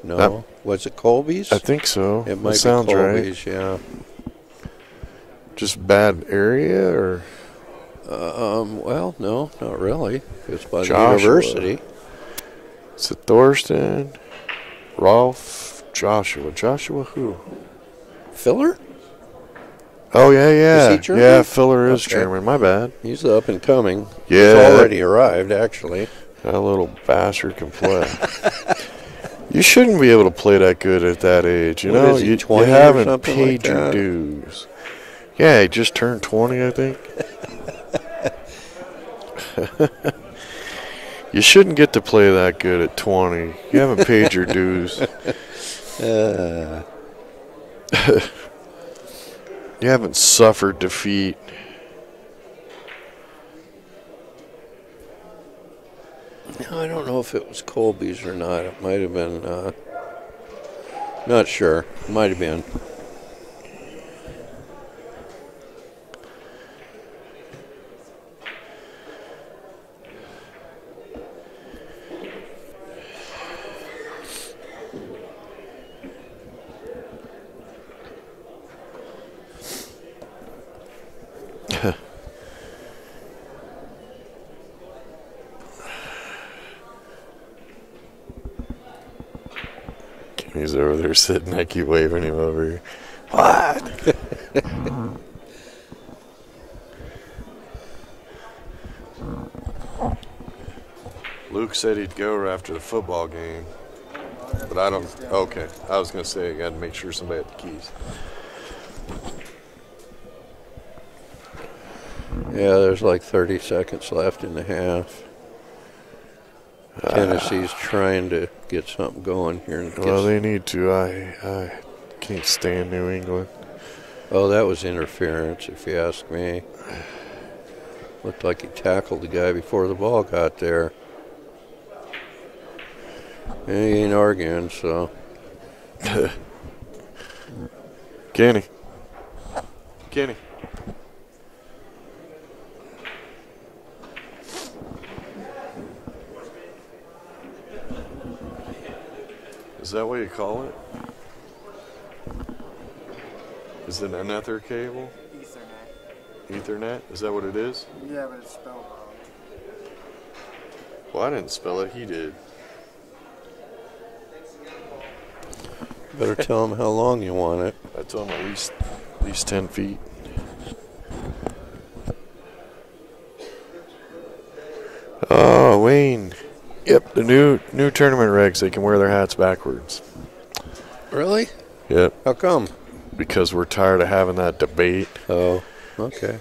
Speaker 2: No, was it Colby's?
Speaker 1: I think so.
Speaker 2: It might be
Speaker 1: sounds right.
Speaker 2: Colby's. Yeah.
Speaker 1: Just bad area, or
Speaker 2: Well, no, not really. It's by the
Speaker 1: Joshua.
Speaker 2: university.
Speaker 1: is it Thorsten, Rolf, Joshua who?
Speaker 2: Filler?
Speaker 1: Oh yeah.
Speaker 2: Is he German?
Speaker 1: Yeah, Filler is
Speaker 2: Okay.
Speaker 1: German. My bad.
Speaker 2: He's up and coming.
Speaker 1: Yeah.
Speaker 2: He's already arrived, actually.
Speaker 1: That little bastard can play. You shouldn't be able to play that good at that age. You
Speaker 2: What
Speaker 1: know,
Speaker 2: is he,
Speaker 1: you
Speaker 2: 20 or
Speaker 1: haven't
Speaker 2: something
Speaker 1: paid
Speaker 2: like
Speaker 1: your
Speaker 2: that?
Speaker 1: dues. Yeah, he just turned 20, I think. You shouldn't get to play that good at 20. You haven't paid your dues. You haven't suffered defeat.
Speaker 2: I don't know if it was Colby's or not. It might have been. Not sure. Might have been.
Speaker 1: He's over there sitting. I keep waving him over here. What? Luke said he'd go after the football game, but I don't. Okay, I was gonna say I got to make sure somebody had the keys.
Speaker 2: Yeah, there's like 30 seconds left in the half. Tennessee's trying to get something going here. And
Speaker 1: Well, they need to. I can't stand New England.
Speaker 2: Oh, that was interference, if you ask me. Looked like he tackled the guy before the ball got there. And he ain't arguing, so.
Speaker 1: Kenny. Is that what you call it? Is it an Ether cable? Ethernet? Is that what it is?
Speaker 3: Yeah, but it's spelled wrong.
Speaker 1: Well, I didn't spell it. He did.
Speaker 2: Better tell him how long you want it.
Speaker 1: I told him at least 10 feet. Oh, Wayne. Yep, the new tournament regs, they can wear their hats backwards.
Speaker 2: Really?
Speaker 1: Yep,
Speaker 2: How come?
Speaker 1: because we're tired of having that debate.
Speaker 2: Oh, okay.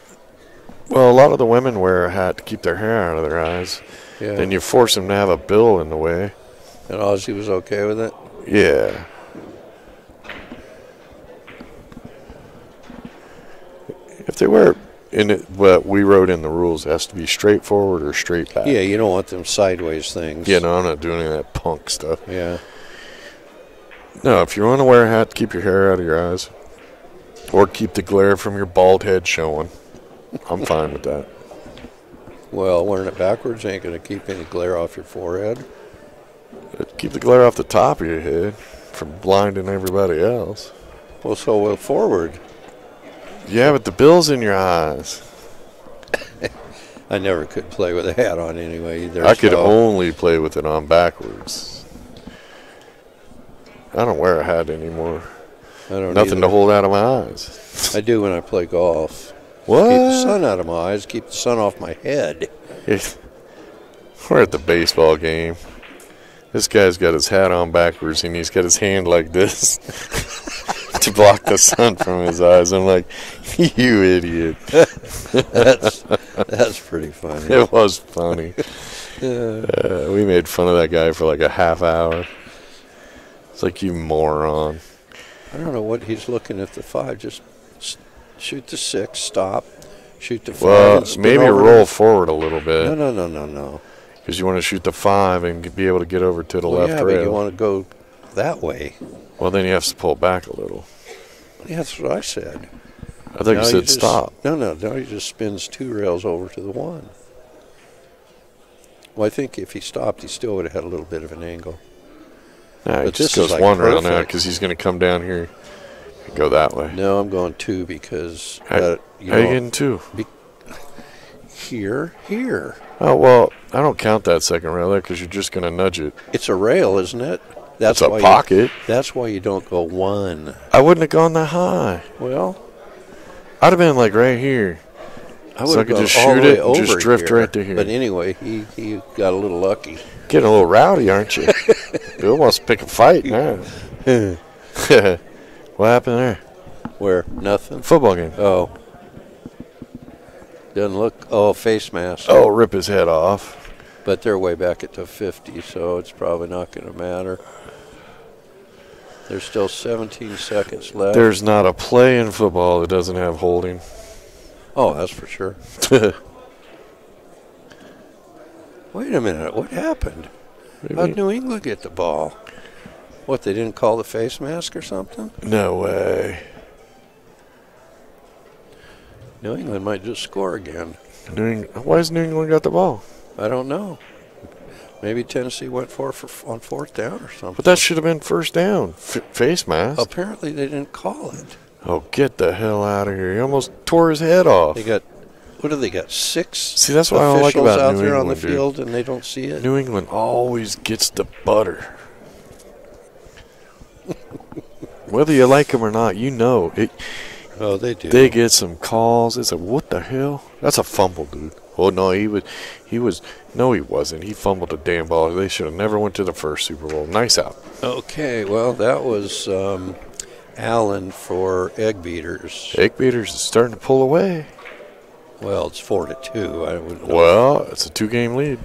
Speaker 1: Well, a lot of the women wear a hat to keep their hair out of their eyes.
Speaker 2: Yeah.
Speaker 1: Then you force them to have a bill in the way.
Speaker 2: And Ozzy was okay with it?
Speaker 1: Yeah. If they wear in it, what we wrote in the rules, it has to be straightforward or straight back.
Speaker 2: Yeah, you don't want them sideways things.
Speaker 1: Yeah, no, I'm not doing any of that punk stuff.
Speaker 2: Yeah.
Speaker 1: No, if you want to wear a hat to keep your hair out of your eyes, or keep the glare from your bald head showing, I'm fine with that.
Speaker 2: Well, wearing it backwards ain't going to keep any glare off your forehead.
Speaker 1: Keep the glare off the top of your head from blinding everybody else.
Speaker 2: Well, so will forward.
Speaker 1: Yeah, but the bill's in your eyes.
Speaker 2: I never could play with a hat on anyway either.
Speaker 1: I could
Speaker 2: so-
Speaker 1: only play with it on backwards. I don't wear a hat anymore.
Speaker 2: I don't
Speaker 1: Nothing
Speaker 2: either.
Speaker 1: to hold out of my eyes.
Speaker 2: I do when I play golf.
Speaker 1: What?
Speaker 2: Keep the sun out of my eyes, keep the sun off my head.
Speaker 1: We're at the baseball game. This guy's got his hat on backwards and he's got his hand like this to block the sun from his eyes. I'm like, you idiot.
Speaker 2: That's pretty funny.
Speaker 1: It was funny. We made fun of that guy for like a half hour. It's like, you moron.
Speaker 2: I don't know what he's looking at the 5. Just shoot the 6, stop, shoot the 5.
Speaker 1: Well,
Speaker 2: and spin
Speaker 1: maybe
Speaker 2: over.
Speaker 1: roll forward a little bit.
Speaker 2: No.
Speaker 1: Because you want to shoot the 5 and be able to get over to the
Speaker 2: Well,
Speaker 1: left
Speaker 2: yeah,
Speaker 1: rail.
Speaker 2: but you want to go that way.
Speaker 1: Well, then you have to pull back a little.
Speaker 2: Yeah, that's what I said.
Speaker 1: I thought you said stop.
Speaker 2: No, he just spins 2 rails over to the 1. Well, I think if he stopped, he still would have had a little bit of an angle.
Speaker 1: Nah, he
Speaker 2: But
Speaker 1: just
Speaker 2: this
Speaker 1: goes
Speaker 2: is like
Speaker 1: 1 rail now
Speaker 2: perfect.
Speaker 1: because he's going to come down here and go that way.
Speaker 2: No, I'm going 2 because
Speaker 1: How you getting 2?
Speaker 2: Here.
Speaker 1: Oh, well, I don't count that second rail there because you're just going to nudge it.
Speaker 2: It's a rail, isn't it?
Speaker 1: That's a pocket.
Speaker 2: That's why you don't go 1.
Speaker 1: I wouldn't have gone that high.
Speaker 2: Well,
Speaker 1: I'd have been like right here.
Speaker 2: I
Speaker 1: So
Speaker 2: would
Speaker 1: I
Speaker 2: have
Speaker 1: could
Speaker 2: gone
Speaker 1: just
Speaker 2: all the
Speaker 1: shoot
Speaker 2: way
Speaker 1: it and just
Speaker 2: over
Speaker 1: drift
Speaker 2: here.
Speaker 1: right to here.
Speaker 2: But anyway, he got a little lucky.
Speaker 1: Getting a little rowdy, aren't you? Bill wants to pick a fight now. What happened there?
Speaker 2: Where? Nothing?
Speaker 1: Football game.
Speaker 2: Oh. Doesn't look. Oh, face mask.
Speaker 1: Oh, rip his head off.
Speaker 2: But they're way back at the 50, so it's probably not going to matter. There's still 17 seconds left.
Speaker 1: There's not a play in football that doesn't have holding.
Speaker 2: Oh, that's for sure. Wait a minute. What happened? How'd New England get the ball? What, they didn't call the face mask or something?
Speaker 1: No way.
Speaker 2: New England might just score again.
Speaker 1: Why has New England got the ball?
Speaker 2: I don't know. Maybe Tennessee went for on 4th down or something.
Speaker 1: But that should have been first down. Face mask.
Speaker 2: Apparently they didn't call it.
Speaker 1: Oh, get the hell out of here. He almost tore his head off.
Speaker 2: They got, what do they got, 6
Speaker 1: See, that's what I don't like
Speaker 2: officials
Speaker 1: about
Speaker 2: out
Speaker 1: New
Speaker 2: there on the
Speaker 1: England, dude.
Speaker 2: field and they don't see it?
Speaker 1: New England always gets the butter. Whether you like them or not, you know it.
Speaker 2: Oh, they do.
Speaker 1: They get some calls. It's like, what the hell? That's a fumble, dude. Oh no, he was. No, he wasn't. He fumbled the damn ball. They should have never went to the first Super Bowl. Nice out.
Speaker 2: Okay, well, that was Allen for Egg Beaters.
Speaker 1: Egg Beaters is starting to pull away.
Speaker 2: Well, it's 4-2. I wouldn't know.
Speaker 1: Well, it's a 2-game lead.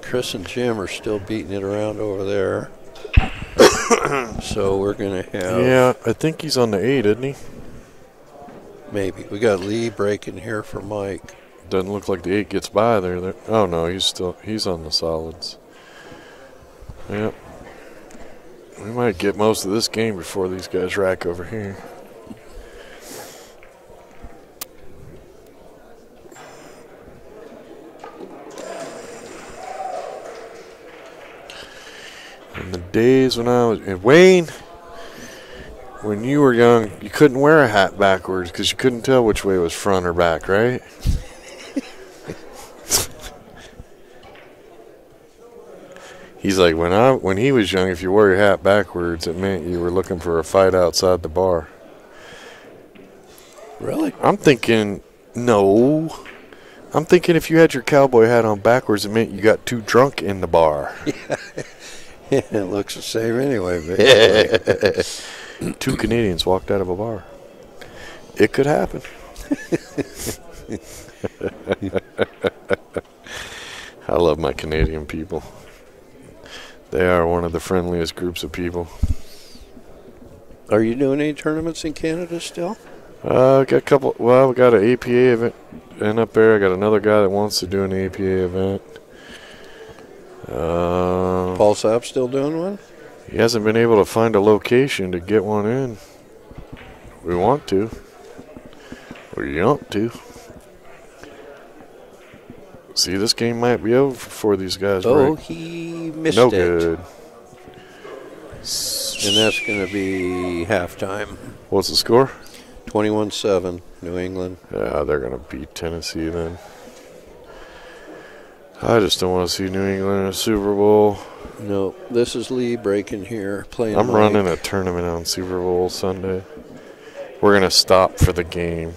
Speaker 2: Chris and Jim are still beating it around over there. So we're going to have...
Speaker 1: Yeah, I think he's on the 8, isn't he?
Speaker 2: Maybe. We got Lee breaking here for Mike.
Speaker 1: Doesn't look like the 8 gets by there. Oh no, he's on the solids. Yep. We might get most of this game before these guys rack over here. In the days when I was Wayne, when you were young, you couldn't wear a hat backwards because you couldn't tell which way was front or back, right? He's like, when he was young, if you wore your hat backwards, it meant you were looking for a fight outside the bar.
Speaker 2: Really?
Speaker 1: I'm thinking, no. I'm thinking if you had your cowboy hat on backwards, it meant you got too drunk in the bar.
Speaker 2: It looks the same anyway. But
Speaker 1: 2 Canadians walked out of a bar. It could happen. I love my Canadian people. They are one of the friendliest groups of people.
Speaker 2: Are you doing any tournaments in Canada still?
Speaker 1: Got a couple. Well, we got an APA event up there. I got another guy that wants to do an APA event.
Speaker 2: Paul Sapp still doing one?
Speaker 1: He hasn't been able to find a location to get one in. We want to. We want to. See, this game might be over for these guys.
Speaker 2: Oh,
Speaker 1: break.
Speaker 2: he missed
Speaker 1: No
Speaker 2: it.
Speaker 1: good.
Speaker 2: And that's going to be halftime.
Speaker 1: What's the score?
Speaker 2: 21-7, New England.
Speaker 1: Yeah, they're going to beat Tennessee then. I just don't want to see New England in a Super Bowl.
Speaker 2: No, this is Lee breaking here, playing
Speaker 1: I'm
Speaker 2: Mike.
Speaker 1: running a tournament on Super Bowl Sunday. We're going to stop for the game.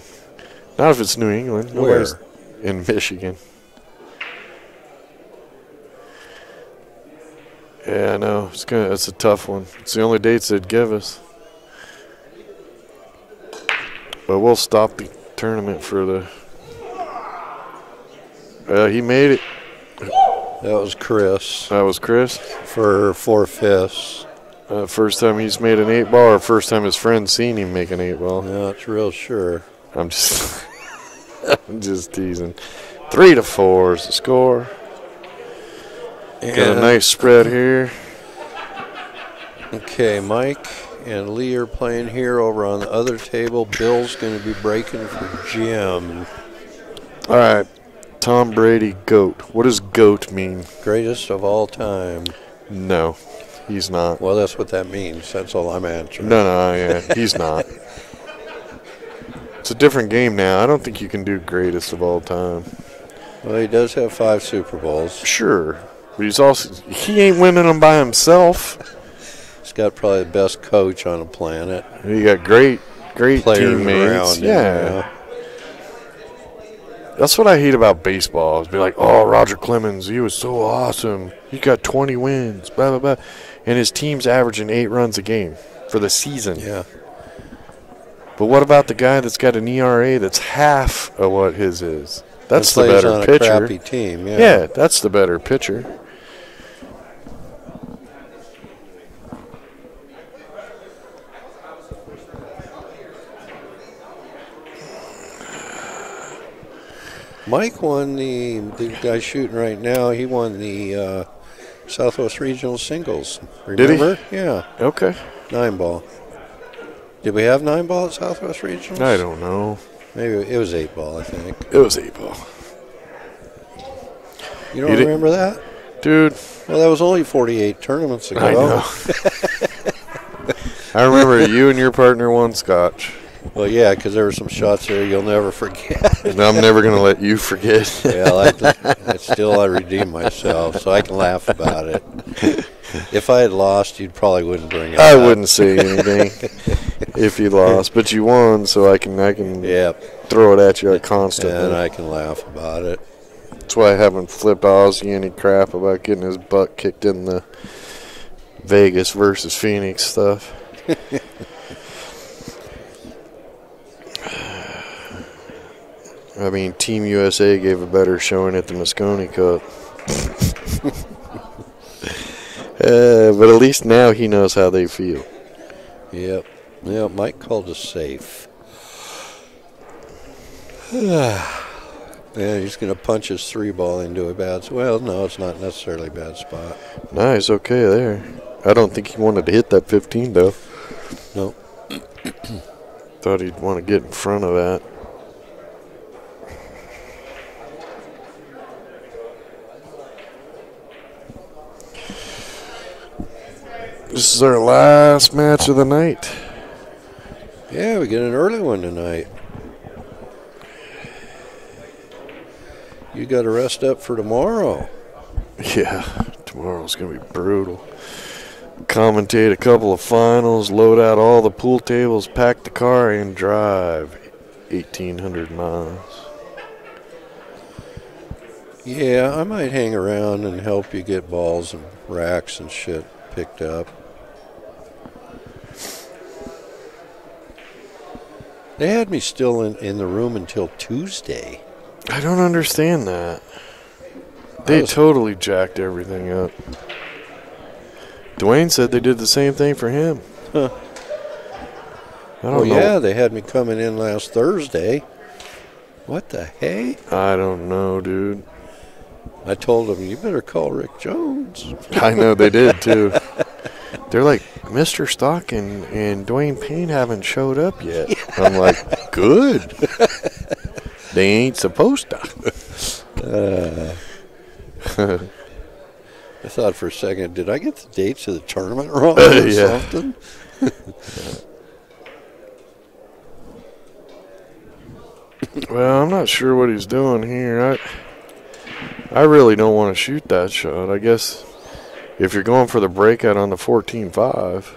Speaker 1: Not if it's New England.
Speaker 2: Where?
Speaker 1: Nobody's in Michigan. Yeah, I know. It's a tough one. It's the only dates they'd give us. But we'll stop the tournament for the... he made it.
Speaker 2: That was Chris
Speaker 1: That was Chris.
Speaker 2: for 4/5.
Speaker 1: First time he's made an 8-ball, or first time his friend's seen him make an 8-ball?
Speaker 2: Not real sure.
Speaker 1: I'm just, I'm just teasing. 3-4 is the score. Got a nice spread here.
Speaker 2: Okay, Mike and Lee are playing here over on the other table. Bill's going to be breaking for Jim.
Speaker 1: All right, Tom Brady, GOAT. What does GOAT mean?
Speaker 2: Greatest of all time.
Speaker 1: No, he's not.
Speaker 2: Well, that's what that means. That's all I'm answering.
Speaker 1: No, yeah, he's not. It's a different game now. I don't think you can do greatest of all time.
Speaker 2: Well, he does have 5 Super Bowls.
Speaker 1: Sure, but he ain't winning them by himself.
Speaker 2: He's got probably the best coach on the planet.
Speaker 1: He got great
Speaker 2: Players
Speaker 1: teammates.
Speaker 2: around him,
Speaker 1: Yeah. That's what I hate about baseball. Is be like, oh, Roger Clemens, he was so awesome. He got 20 wins, blah, blah, blah. And his team's averaging 8 runs a game for the season.
Speaker 2: Yeah.
Speaker 1: But what about the guy that's got an ERA that's half of what his is? That's the
Speaker 2: plays
Speaker 1: better
Speaker 2: on
Speaker 1: pitcher.
Speaker 2: a crappy team, yeah.
Speaker 1: Yeah, that's the better pitcher.
Speaker 2: Mike won the guy shooting right now, he won the Southwest Regional Singles. Remember?
Speaker 1: Did he?
Speaker 2: Yeah.
Speaker 1: Okay.
Speaker 2: 9-ball. Did we have 9-ball at Southwest Regionals?
Speaker 1: I don't know.
Speaker 2: Maybe it was 8-ball, I think.
Speaker 1: It was 8-ball.
Speaker 2: You don't remember that?
Speaker 1: Dude.
Speaker 2: Well, that was only 48 tournaments ago.
Speaker 1: I know. I remember you and your partner won Scotch.
Speaker 2: Well, yeah, because there were some shots there you'll never forget.
Speaker 1: And I'm never going to let you forget.
Speaker 2: Well, I redeemed myself, so I can laugh about it. If I had lost, you probably wouldn't bring it up.
Speaker 1: I wouldn't say anything if you lost, but you won, so I can throw it at you constantly.
Speaker 2: And I can laugh about it.
Speaker 1: That's why I haven't flipped Ozzy any crap about getting his butt kicked in the Vegas versus Phoenix stuff. I mean, Team USA gave a better showing at the Moscone Cup. But at least now he knows how they feel.
Speaker 2: Yep. Yeah, Mike called us safe. Yeah, he's going to punch his 3-ball into a bad spot. Well, no, it's not necessarily a bad spot.
Speaker 1: Nice, okay there. I don't think he wanted to hit that 15, though.
Speaker 2: No.
Speaker 1: Thought he'd want to get in front of that. This is our last match of the night.
Speaker 2: Yeah, we get an early one tonight. You got to rest up for tomorrow.
Speaker 1: Yeah, tomorrow's going to be brutal. Commentate a couple of finals, load out all the pool tables, pack the car, and drive 1,800 miles.
Speaker 2: Yeah, I might hang around and help you get balls and racks and shit picked up. They had me still in the room until Tuesday.
Speaker 1: I don't understand that. They totally jacked everything up. Dwayne said they did the same thing for him.
Speaker 2: Huh.
Speaker 1: I don't know.
Speaker 2: Yeah, they had me coming in last Thursday. What the heck?
Speaker 1: I don't know, dude.
Speaker 2: I told them, you better call Rick Jones.
Speaker 1: I know they did, too. They're like, Mr. Stock and Dwayne Payne haven't showed up yet. Yeah. I'm like, good. They ain't supposed to.
Speaker 2: I thought for a second, did I get the dates of the tournament wrong or something?
Speaker 1: Well, I'm not sure what he's doing here. I really don't want to shoot that shot. I guess if you're going for the breakout on the 14-5.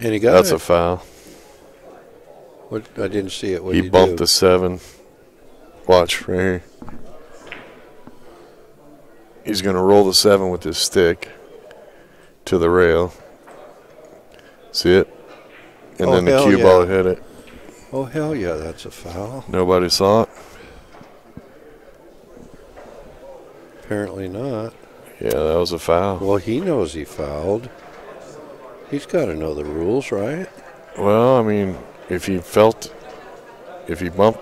Speaker 2: And he got
Speaker 1: That's
Speaker 2: it.
Speaker 1: a foul.
Speaker 2: What? I didn't see it. What
Speaker 1: He
Speaker 2: did
Speaker 1: bumped
Speaker 2: do?
Speaker 1: the 7. Watch right here. He's going to roll the 7 with his stick to the rail. See it? And then the cue ball hit it.
Speaker 2: Oh, hell yeah, that's a foul.
Speaker 1: Nobody saw it?
Speaker 2: Apparently not.
Speaker 1: Yeah, that was a foul.
Speaker 2: Well, he knows he fouled. He's got to know the rules, right?
Speaker 1: Well, I mean, if he bumped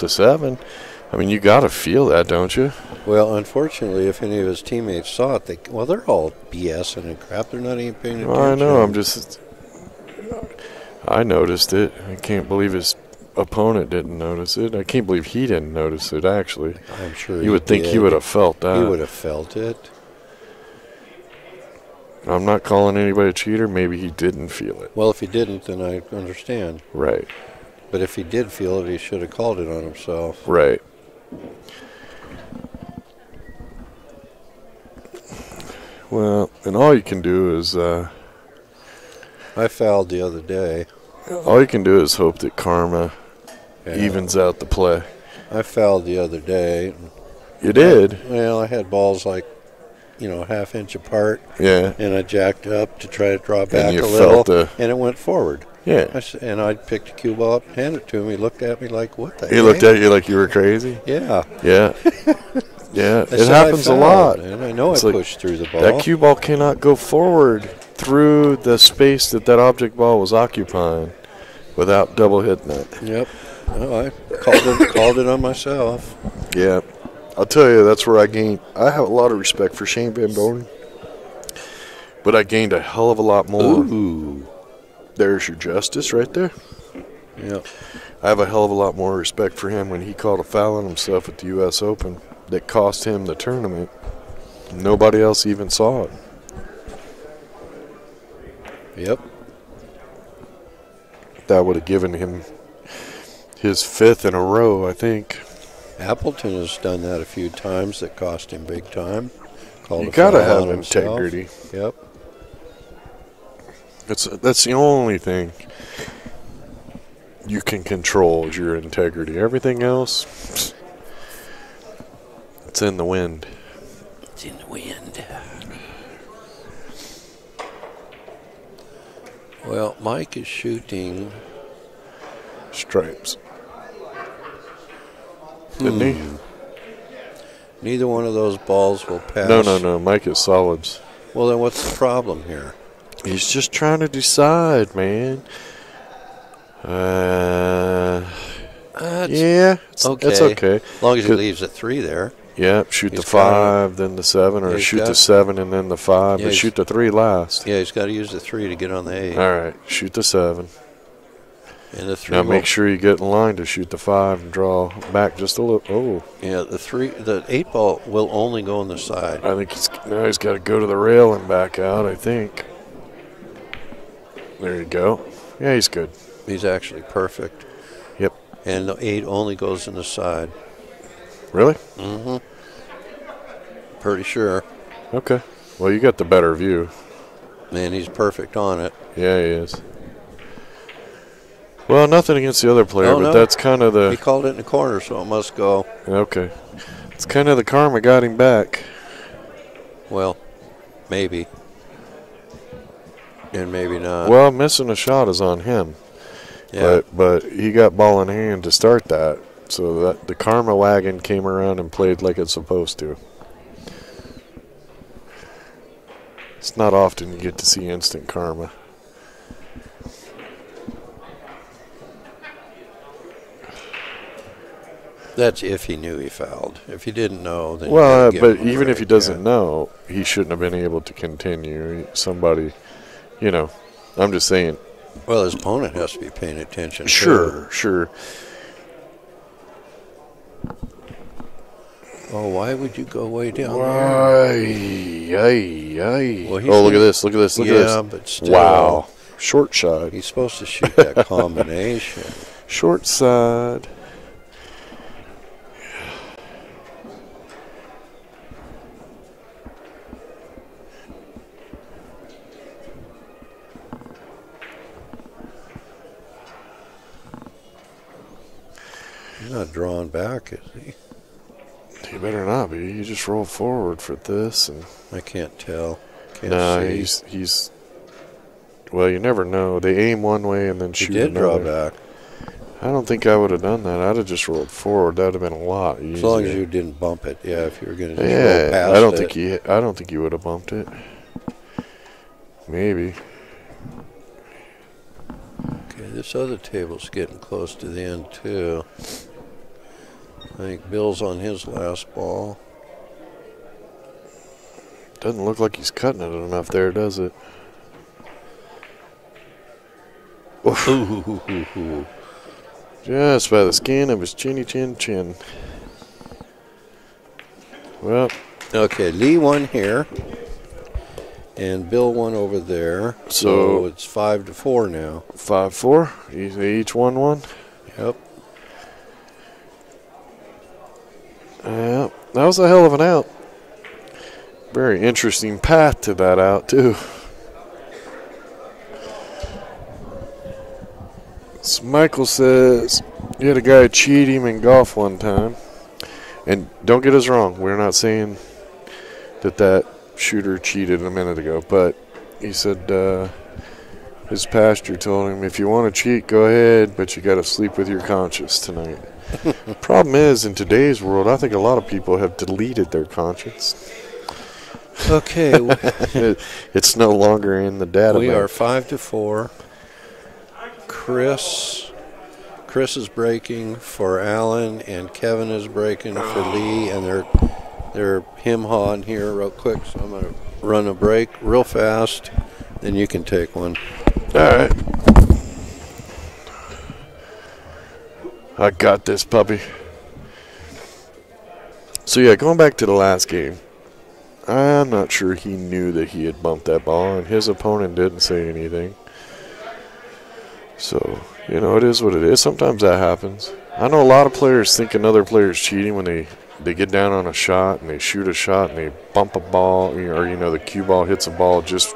Speaker 1: the 7, I mean, you got to feel that, don't you?
Speaker 2: Well, unfortunately, if any of his teammates saw it, they're all BSing and crap. They're not even paying attention.
Speaker 1: Well, I know. I noticed it. I can't believe his opponent didn't notice it. I can't believe he didn't notice it, actually.
Speaker 2: I'm sure
Speaker 1: you would think he would have felt that.
Speaker 2: He would have felt it.
Speaker 1: I'm not calling anybody a cheater. Maybe he didn't feel it.
Speaker 2: Well, if he didn't, then I understand.
Speaker 1: Right.
Speaker 2: But if he did feel it, he should have called it on himself.
Speaker 1: Right. Well, and all you can do is...
Speaker 2: I fouled the other day.
Speaker 1: All you can do is hope that karma evens out the play.
Speaker 2: I fouled the other day.
Speaker 1: You did?
Speaker 2: Well, I had balls like, half inch apart.
Speaker 1: Yeah.
Speaker 2: And I jacked up to try to draw back
Speaker 1: you
Speaker 2: a little,
Speaker 1: felt
Speaker 2: and it went forward.
Speaker 1: Yeah.
Speaker 2: And I picked a cue ball up and handed it to him. He looked at me like, what the heck?
Speaker 1: He looked at you like you were crazy?
Speaker 2: Yeah.
Speaker 1: Yeah. Yeah. It happens a lot.
Speaker 2: And I know I pushed through the ball.
Speaker 1: That cue ball cannot go forward through the space that object ball was occupying without double hitting it.
Speaker 2: Yep. Well, I called it on myself.
Speaker 1: Yeah. I'll tell you, that's where I have a lot of respect for Shane Van Boning, but I gained a hell of a lot more.
Speaker 2: Ooh.
Speaker 1: There's your justice right there.
Speaker 2: Yep.
Speaker 1: I have a hell of a lot more respect for him when he called a foul on himself at the U.S. Open that cost him the tournament. Nobody else even saw it.
Speaker 2: Yep.
Speaker 1: That would have given him his 5th in a row, I think.
Speaker 2: Appleton has done that a few times that cost him big time.
Speaker 1: You got to have integrity.
Speaker 2: Yep.
Speaker 1: That's the only thing you can control is your integrity. Everything else, it's in the wind.
Speaker 2: It's in the wind. Well, Mike is shooting
Speaker 1: stripes. Didn't he?
Speaker 2: Neither one of those balls will pass.
Speaker 1: No. Mike is solids.
Speaker 2: Well, then what's the problem here?
Speaker 1: He's just trying to decide, man. Yeah, it's okay.
Speaker 2: As long as he leaves at 3 there.
Speaker 1: Yeah, shoot the 5, then the 7, or shoot the 7 and then the 5, but shoot the 3 last.
Speaker 2: Yeah, he's got to use the 3 to get on the 8.
Speaker 1: All right, shoot the 7.
Speaker 2: And the 3.
Speaker 1: Now make sure you get in line to shoot the 5 and draw back just a little. Oh.
Speaker 2: Yeah, the 8 ball will only go on the side.
Speaker 1: I think he's got to go to the rail and back out, I think. There you go. Yeah, he's good.
Speaker 2: He's actually perfect.
Speaker 1: Yep.
Speaker 2: And the 8 only goes in the side.
Speaker 1: Really?
Speaker 2: Mm-hmm. Pretty sure.
Speaker 1: Okay. Well, you got the better view.
Speaker 2: Man, he's perfect on it.
Speaker 1: Yeah, he is. Well, nothing against the other player, but that's kind of the...
Speaker 2: He called it in the corner, so it must go.
Speaker 1: Okay. It's kind of the karma got him back.
Speaker 2: Well, maybe. And maybe not.
Speaker 1: Well, missing a shot is on him.
Speaker 2: Yeah.
Speaker 1: But he got ball in hand to start that. So that the karma wagon came around and played like it's supposed to. It's not often you get to see instant karma.
Speaker 2: That's if he knew he fouled. If he didn't know, then...
Speaker 1: Well, but even if he doesn't know, he shouldn't have been able to continue. Somebody, I'm just saying.
Speaker 2: Well, his opponent has to be paying attention.
Speaker 1: Sure.
Speaker 2: Oh, why would you go way down
Speaker 1: there? Well, look at this.
Speaker 2: Yeah, but still.
Speaker 1: Wow. Short side.
Speaker 2: He's supposed to shoot that combination.
Speaker 1: Short side.
Speaker 2: He's not drawing back, is he?
Speaker 1: He better not be. You just roll forward for this, and
Speaker 2: I can't tell.
Speaker 1: He's. Well, you never know. They aim one way and then shoot another.
Speaker 2: He did draw back.
Speaker 1: I don't think I would have done that. I'd have just rolled forward. That would have been a lot easier.
Speaker 2: As long as you didn't bump it. Yeah, if you were going to just roll past
Speaker 1: I don't think you would have bumped it. Maybe.
Speaker 2: Okay, this other table's getting close to the end, too. I think Bill's on his last ball.
Speaker 1: Doesn't look like he's cutting it enough there, does it?
Speaker 2: Ooh.
Speaker 1: Just by the skin of his chinny chin. Well,
Speaker 2: okay, Lee won here, and Bill won over there. So it's 5-4 now.
Speaker 1: 5-4. They each won one.
Speaker 2: Yep.
Speaker 1: Yeah, that was a hell of an out. Very interesting path to that out, too. So Michael says you had a guy cheat him in golf one time. And don't get us wrong, we're not saying that shooter cheated a minute ago. But he said his pastor told him, if you want to cheat, go ahead, but you got to sleep with your conscience tonight. Problem is, in today's world, I think a lot of people have deleted their conscience.
Speaker 2: Okay.
Speaker 1: It's no longer in the database.
Speaker 2: We are 5-4. Chris is breaking for Alan, and Kevin is breaking for Lee, and they're him-hawing here real quick, so I'm going to run a break real fast, then you can take one.
Speaker 1: All right. I got this, puppy. So, yeah, going back to the last game, I'm not sure he knew that he had bumped that ball, and his opponent didn't say anything. So, you know, it is what it is. Sometimes that happens. I know a lot of players think another player is cheating when they get down on a shot and they shoot a shot and they bump a ball, or, you know, the cue ball hits a ball just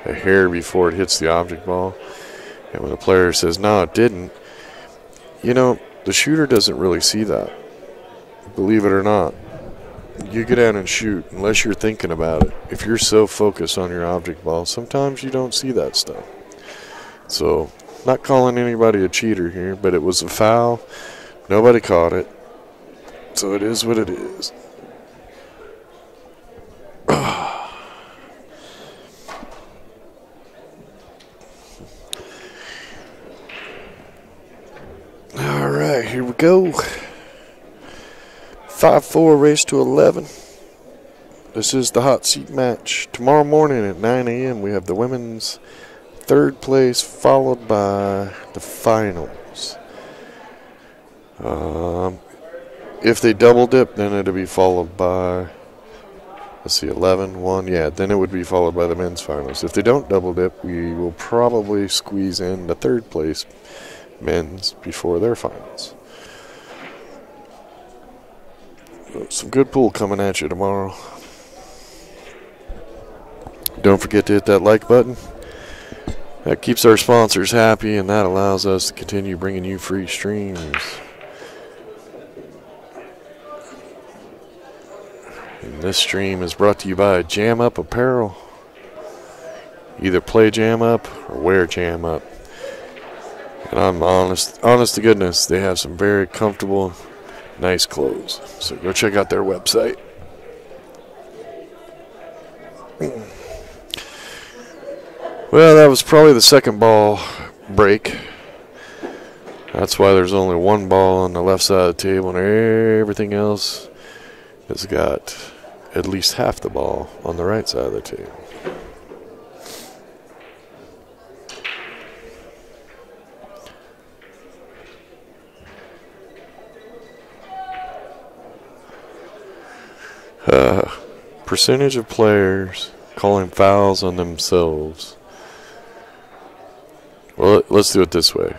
Speaker 1: a hair before it hits the object ball. And when the player says, no, it didn't, you know, the shooter doesn't really see that. Believe it or not. You get out and shoot unless you're thinking about it. If you're so focused on your object ball, sometimes you don't see that stuff. So, not calling anybody a cheater here, but it was a foul. Nobody caught it. So it is what it is. All right, here we go. 5-4 race to 11. This is the hot seat match. Tomorrow morning at 9 a.m. we have the women's third place, followed by the finals. If they double dip, then it'll be followed by, let's see, 11-1. Yeah, then it would be followed by the men's finals. If they don't double dip, we will probably squeeze in the third place men's before their finals. Some good pool coming at you tomorrow. Don't forget to hit that like button. That keeps our sponsors happy, and that allows us to continue bringing you free streams. And this stream is brought to you by Jam Up Apparel. Either play Jam Up or wear Jam Up. And I'm honest to goodness, they have some very comfortable, nice clothes. So go check out their website. Well, that was probably the second ball break. That's why there's only one ball on the left side of the table, and everything else has got at least half the ball on the right side of the table. Percentage of players calling fouls on themselves. Well, let's do it this way.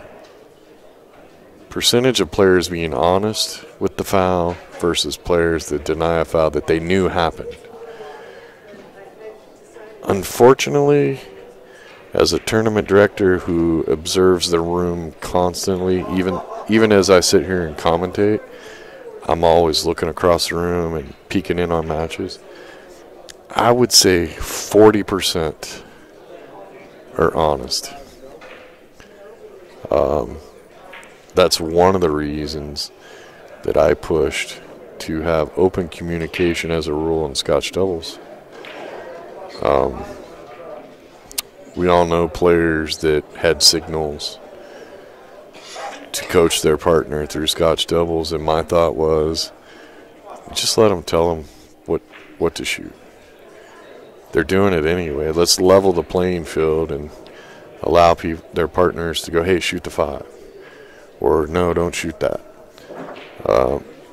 Speaker 1: Percentage of players being honest with the foul versus players that deny a foul that they knew happened. Unfortunately, as a tournament director who observes the room constantly, even as I sit here and commentate, I'm always looking across the room and peeking in on matches. I would say 40% are honest. that's one of the reasons that I pushed to have open communication as a rule in Scotch doubles. We all know players that had signals to coach their partner through Scotch doubles, and my thought was, just let them tell them what to shoot. They're doing it anyway. Let's level the playing field and allow their partners to go, hey, shoot the 5. Or, no, don't shoot that.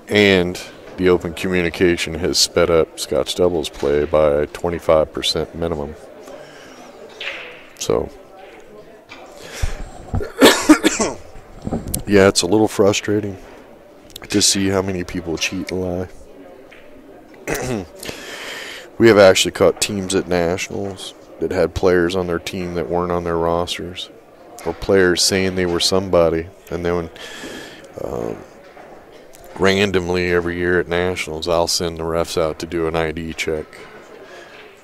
Speaker 1: And the open communication has sped up Scotch doubles play by 25% minimum. So, yeah, it's a little frustrating to see how many people cheat and lie. We have actually caught teams at nationals that had players on their team that weren't on their rosters, or players saying they were somebody, and then randomly every year at nationals, I'll send the refs out to do an ID check.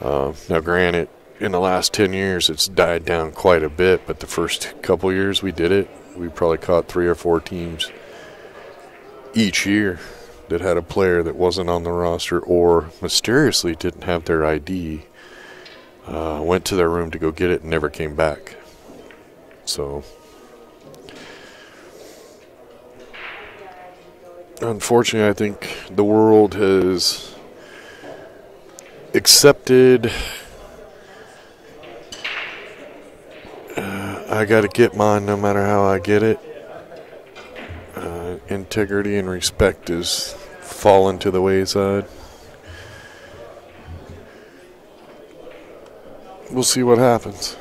Speaker 1: Now, granted, in the last 10 years, it's died down quite a bit, but the first couple years we did it, we probably caught 3 or 4 teams each year that had a player that wasn't on the roster or mysteriously didn't have their ID, went to their room to go get it and never came back. So, unfortunately, I think the world has accepted I got to get mine no matter how I get it. Integrity and respect is fallen to the wayside. We'll see what happens.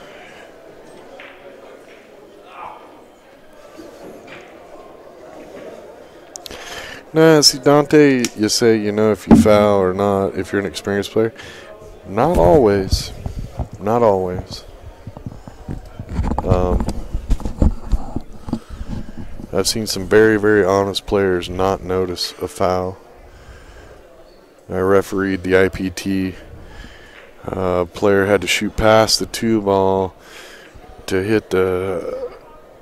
Speaker 1: Nah, see, Dante, you say you know if you foul or not, if you're an experienced player. Not always. Not always. I've seen some very, very honest players not notice a foul. I refereed the IPT. Player had to shoot past the 2 ball to hit the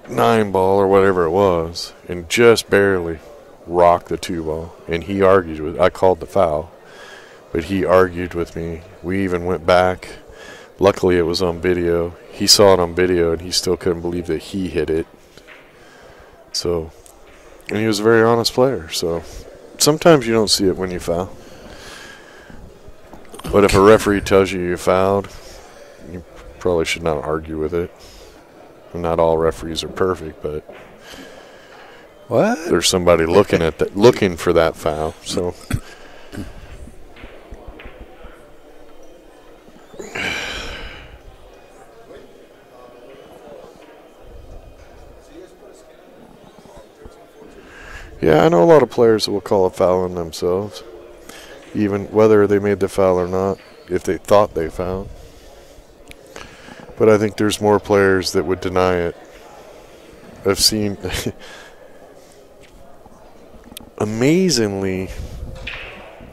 Speaker 1: 9 ball or whatever it was, and just barely rocked the 2 ball. And he argued with. I called the foul, but he argued with me. We even went back. Luckily, it was on video. He saw it on video, and he still couldn't believe that he hit it. So, and he was a very honest player. So, sometimes you don't see it when you foul. But if a referee tells you you fouled, you probably should not argue with it. Not all referees are perfect, but
Speaker 2: what?
Speaker 1: There's somebody looking at that, looking for that foul. So. Yeah, I know a lot of players that will call a foul on themselves, even whether they made the foul or not, if they thought they fouled. But I think there's more players that would deny it. I've seen, amazingly,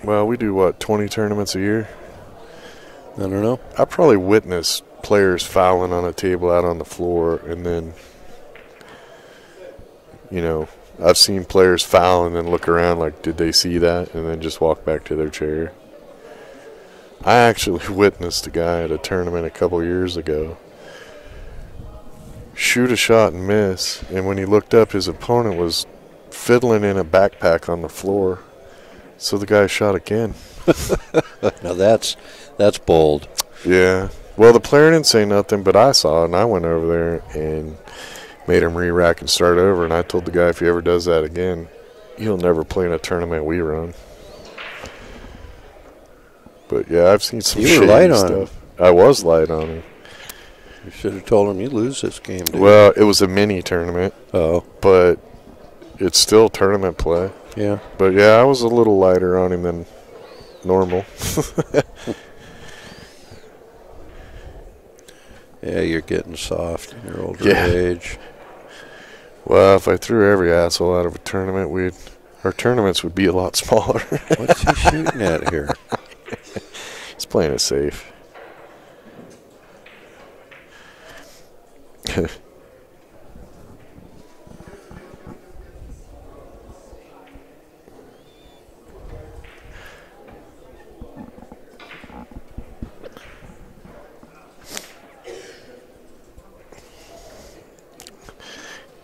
Speaker 1: well, we do what, 20 tournaments a year?
Speaker 2: I don't know.
Speaker 1: I probably witnessed players fouling on a table out on the floor, and then, you know, I've seen players foul and then look around like, did they see that? And then just walk back to their chair. I actually witnessed a guy at a tournament a couple years ago shoot a shot and miss. And when he looked up, his opponent was fiddling in a backpack on the floor. So the guy shot again.
Speaker 2: Now that's bold.
Speaker 1: Yeah. Well, the player didn't say nothing, but I saw it, and I went over there and made him re-rack and start over, and I told the guy if he ever does that again, he'll never play in a tournament we run. But yeah, I've seen some shady
Speaker 2: light on
Speaker 1: stuff.
Speaker 2: him.
Speaker 1: I was light on him.
Speaker 2: You should have told him you lose this game, dude.
Speaker 1: Well, it was a mini tournament.
Speaker 2: Oh.
Speaker 1: But it's still tournament play.
Speaker 2: Yeah.
Speaker 1: But yeah, I was a little lighter on him than normal.
Speaker 2: Yeah, you're getting soft in your older age.
Speaker 1: Well, if I threw every asshole out of a tournament, our tournaments would be a lot smaller.
Speaker 2: What's he shooting at here?
Speaker 1: He's playing it safe.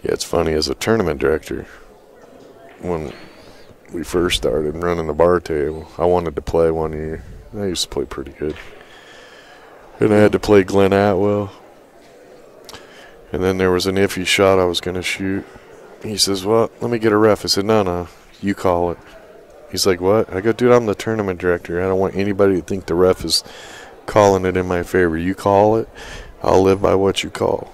Speaker 1: Yeah, it's funny, as a tournament director, when we first started running the bar table, I wanted to play one year. I used to play pretty good. And I had to play Glenn Atwell. And then there was an iffy shot I was going to shoot. He says, well, let me get a ref. I said, no, you call it. He's like, what? I go, dude, I'm the tournament director. I don't want anybody to think the ref is calling it in my favor. You call it, I'll live by what you call.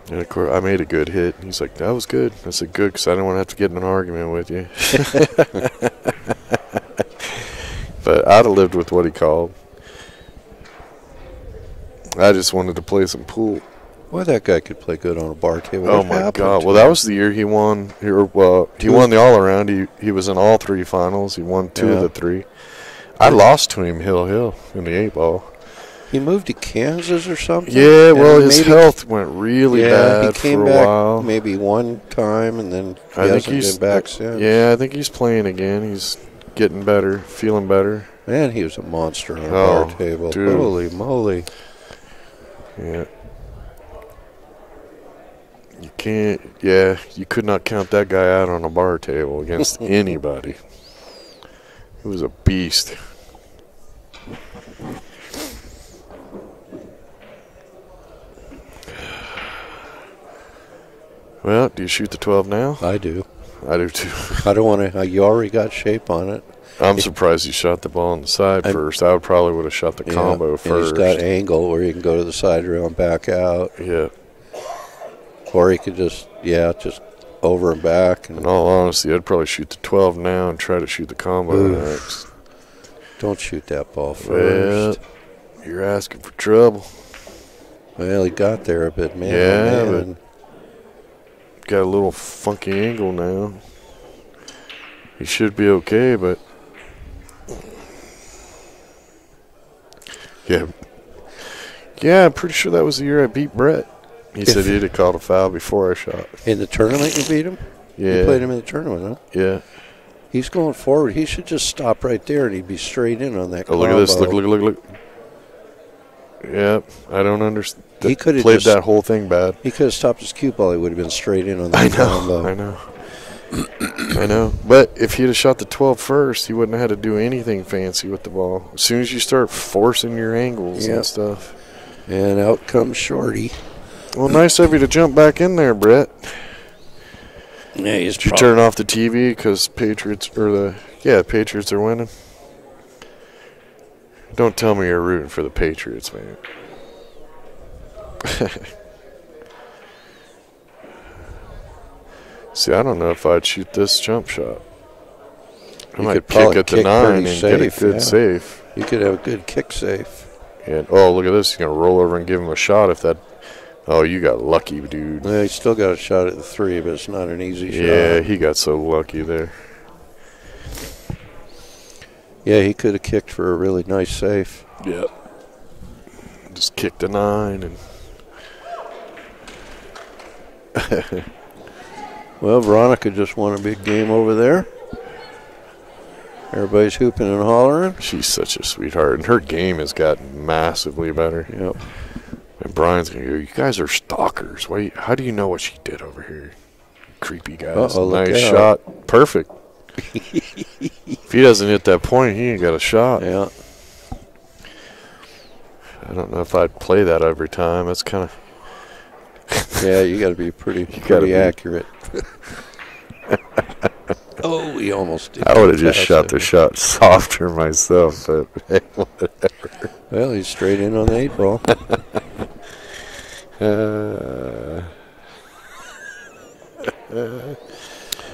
Speaker 1: And, of course, I made a good hit. He's like, that was good. I said, good, because I didn't want to have to get in an argument with you. But I'd have lived with what he called. I just wanted to play some pool.
Speaker 2: Well, that guy could play good on a bar table.
Speaker 1: Oh, my God. Well, that was the year he won. He won the all-around. He was in all 3 finals. He won 2 of the 3. I lost to him Hill in the 8-ball.
Speaker 2: He moved to Kansas or something?
Speaker 1: Yeah, well, his health went really bad
Speaker 2: he came
Speaker 1: for a
Speaker 2: back
Speaker 1: while.
Speaker 2: Maybe one time, and then he hasn't been back since.
Speaker 1: Yeah, I think he's playing again. He's getting better, feeling better.
Speaker 2: Man, he was a monster on a bar table.
Speaker 1: Dude.
Speaker 2: Holy moly.
Speaker 1: Yeah. You could not count that guy out on a bar table against anybody. He was a beast. Well, do you shoot the 12 now?
Speaker 2: I do.
Speaker 1: I do too.
Speaker 2: I don't want to. You already got shape on it.
Speaker 1: I'm surprised he shot the ball on the side first. I probably would have shot the combo first.
Speaker 2: He's got angle where you can go to the side rail and back out.
Speaker 1: Yeah.
Speaker 2: Or he could just over and back.
Speaker 1: In all honesty, I'd probably shoot the 12 now and try to shoot the combo next.
Speaker 2: Don't shoot that ball first.
Speaker 1: Well, you're asking for trouble.
Speaker 2: Well, he got there a bit, man.
Speaker 1: Yeah,
Speaker 2: man.
Speaker 1: But got a little funky angle now. He should be okay, but yeah, I'm pretty sure that was the year I beat Brett. He said he'd have called a foul before I shot.
Speaker 2: In the tournament, you beat him?
Speaker 1: Yeah.
Speaker 2: You played him in the tournament, huh?
Speaker 1: Yeah.
Speaker 2: He's going forward. He should just stop right there, and he'd be straight in on that
Speaker 1: combo. Look at this. Look. Yeah, I don't understand.
Speaker 2: He could have
Speaker 1: played that whole thing bad.
Speaker 2: He could have stopped his cue ball. He would have been straight in on that combo.
Speaker 1: I know. But if he'd have shot the 12 first, he wouldn't have had to do anything fancy with the ball. As soon as you start forcing your angles and stuff.
Speaker 2: And out comes Shorty.
Speaker 1: Well, nice of you to jump back in there, Brett.
Speaker 2: Yeah,
Speaker 1: Did you turn off the TV because Patriots are winning? Don't tell me you're rooting for the Patriots, man. See, I don't know if I'd shoot this jump shot. I might kick at the 9 and get a good safe.
Speaker 2: You could have a good kick safe.
Speaker 1: And look at this. He's going to roll over and give him a shot if that. Oh, you got lucky, dude.
Speaker 2: Yeah, he still got a shot at the 3, but it's not an easy shot.
Speaker 1: Yeah, he got so lucky there.
Speaker 2: Yeah, he could have kicked for a really nice safe.
Speaker 1: Yep. Just kicked a 9 and.
Speaker 2: Well, Veronica just won a big game over there. Everybody's hooping and hollering.
Speaker 1: She's such a sweetheart, and her game has gotten massively better.
Speaker 2: Yep.
Speaker 1: And Brian's going to go, you guys are stalkers. Wait, how do you know what she did over here? Creepy guys. Nice shot. Perfect. If he doesn't hit that point, he ain't got a shot.
Speaker 2: Yeah.
Speaker 1: I don't know if I'd play that every time. That's kind of.
Speaker 2: Yeah, you got to be pretty accurate. Oh, he almost did.
Speaker 1: I would have just shot the shot softer myself, but hey, whatever.
Speaker 2: Well, he's straight in on the 8 ball.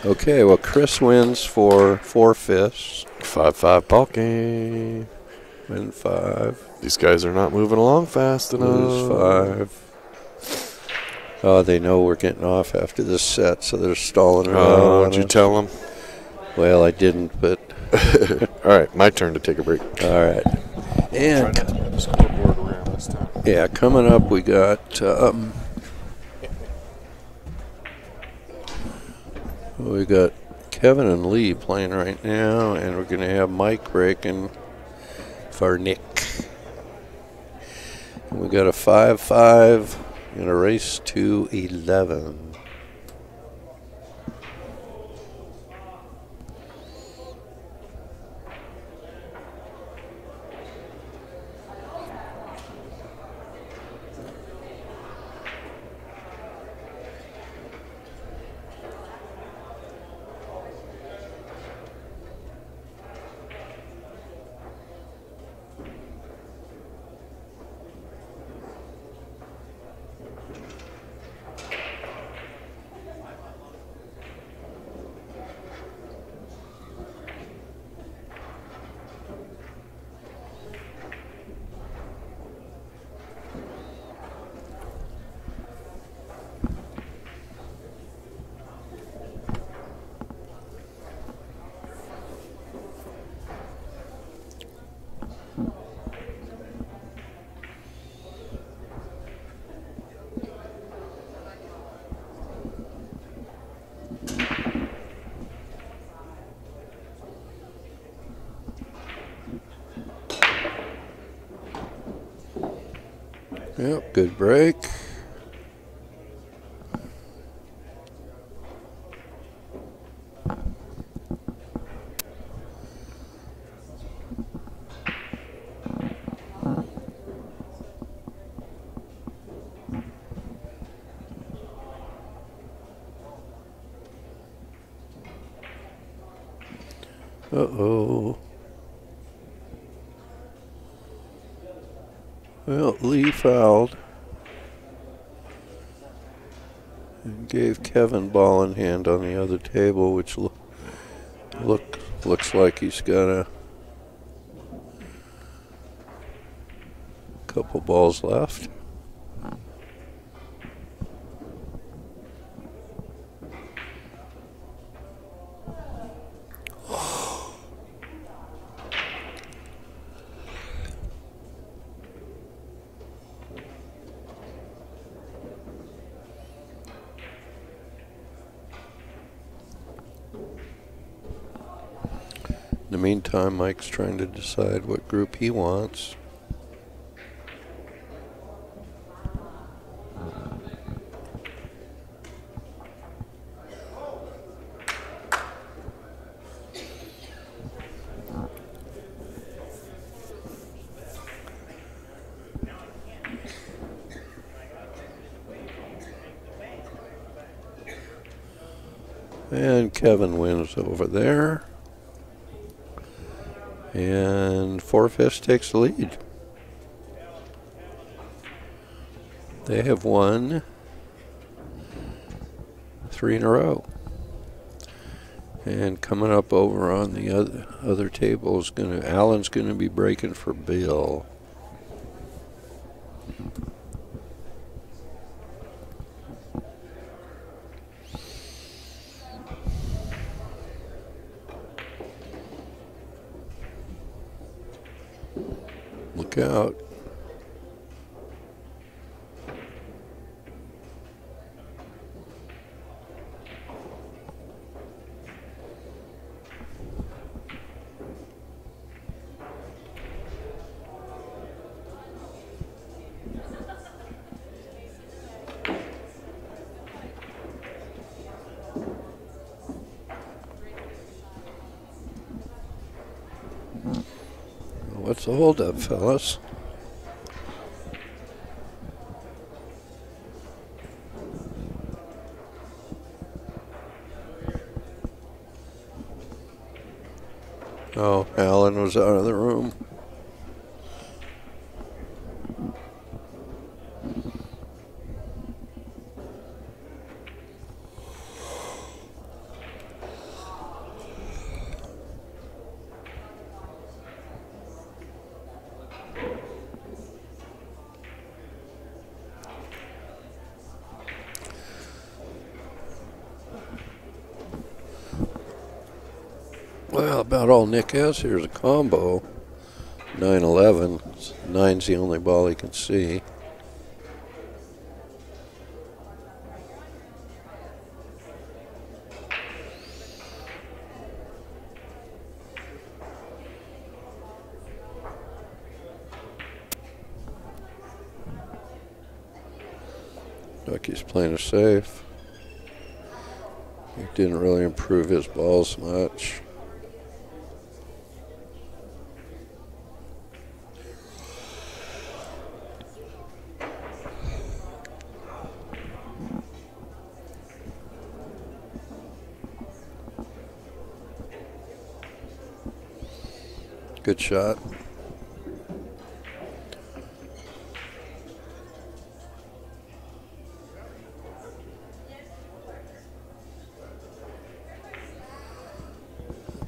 Speaker 2: Okay, well, Chris wins for 4/5.
Speaker 1: 5-5 ball game.
Speaker 2: Win 5.
Speaker 1: These guys are not moving along fast enough.
Speaker 2: Lose 5. Oh, they know we're getting off after this set, so they're stalling around.
Speaker 1: Oh, did you tell them?
Speaker 2: Well, I didn't, but.
Speaker 1: All right, my turn to take a break.
Speaker 2: All right. And
Speaker 3: Try not to move the scoreboard around this time.
Speaker 2: yeah, coming up, we got Kevin and Lee playing right now, and we're going to have Mike breaking for Nick. And we got a 5-5 In a race to 11. Yep, good break. Uh-oh. Well, Lee fouled and gave Kevin ball in hand on the other table, which looks like he's got a couple balls left. In the meantime, Mike's trying to decide what group he wants. And Kevin wins over there. And 4/5 takes the lead. They have won 3 in a row. And coming up over on the other table is Alan's gonna be breaking for Bill. Look out. What's the holdup, fellas? Oh, Alan was out of the room. Well, about all Nick has here is a combo. 9-11. 9's the only ball he can see. Like he's playing it safe. He didn't really improve his balls much. Good shot.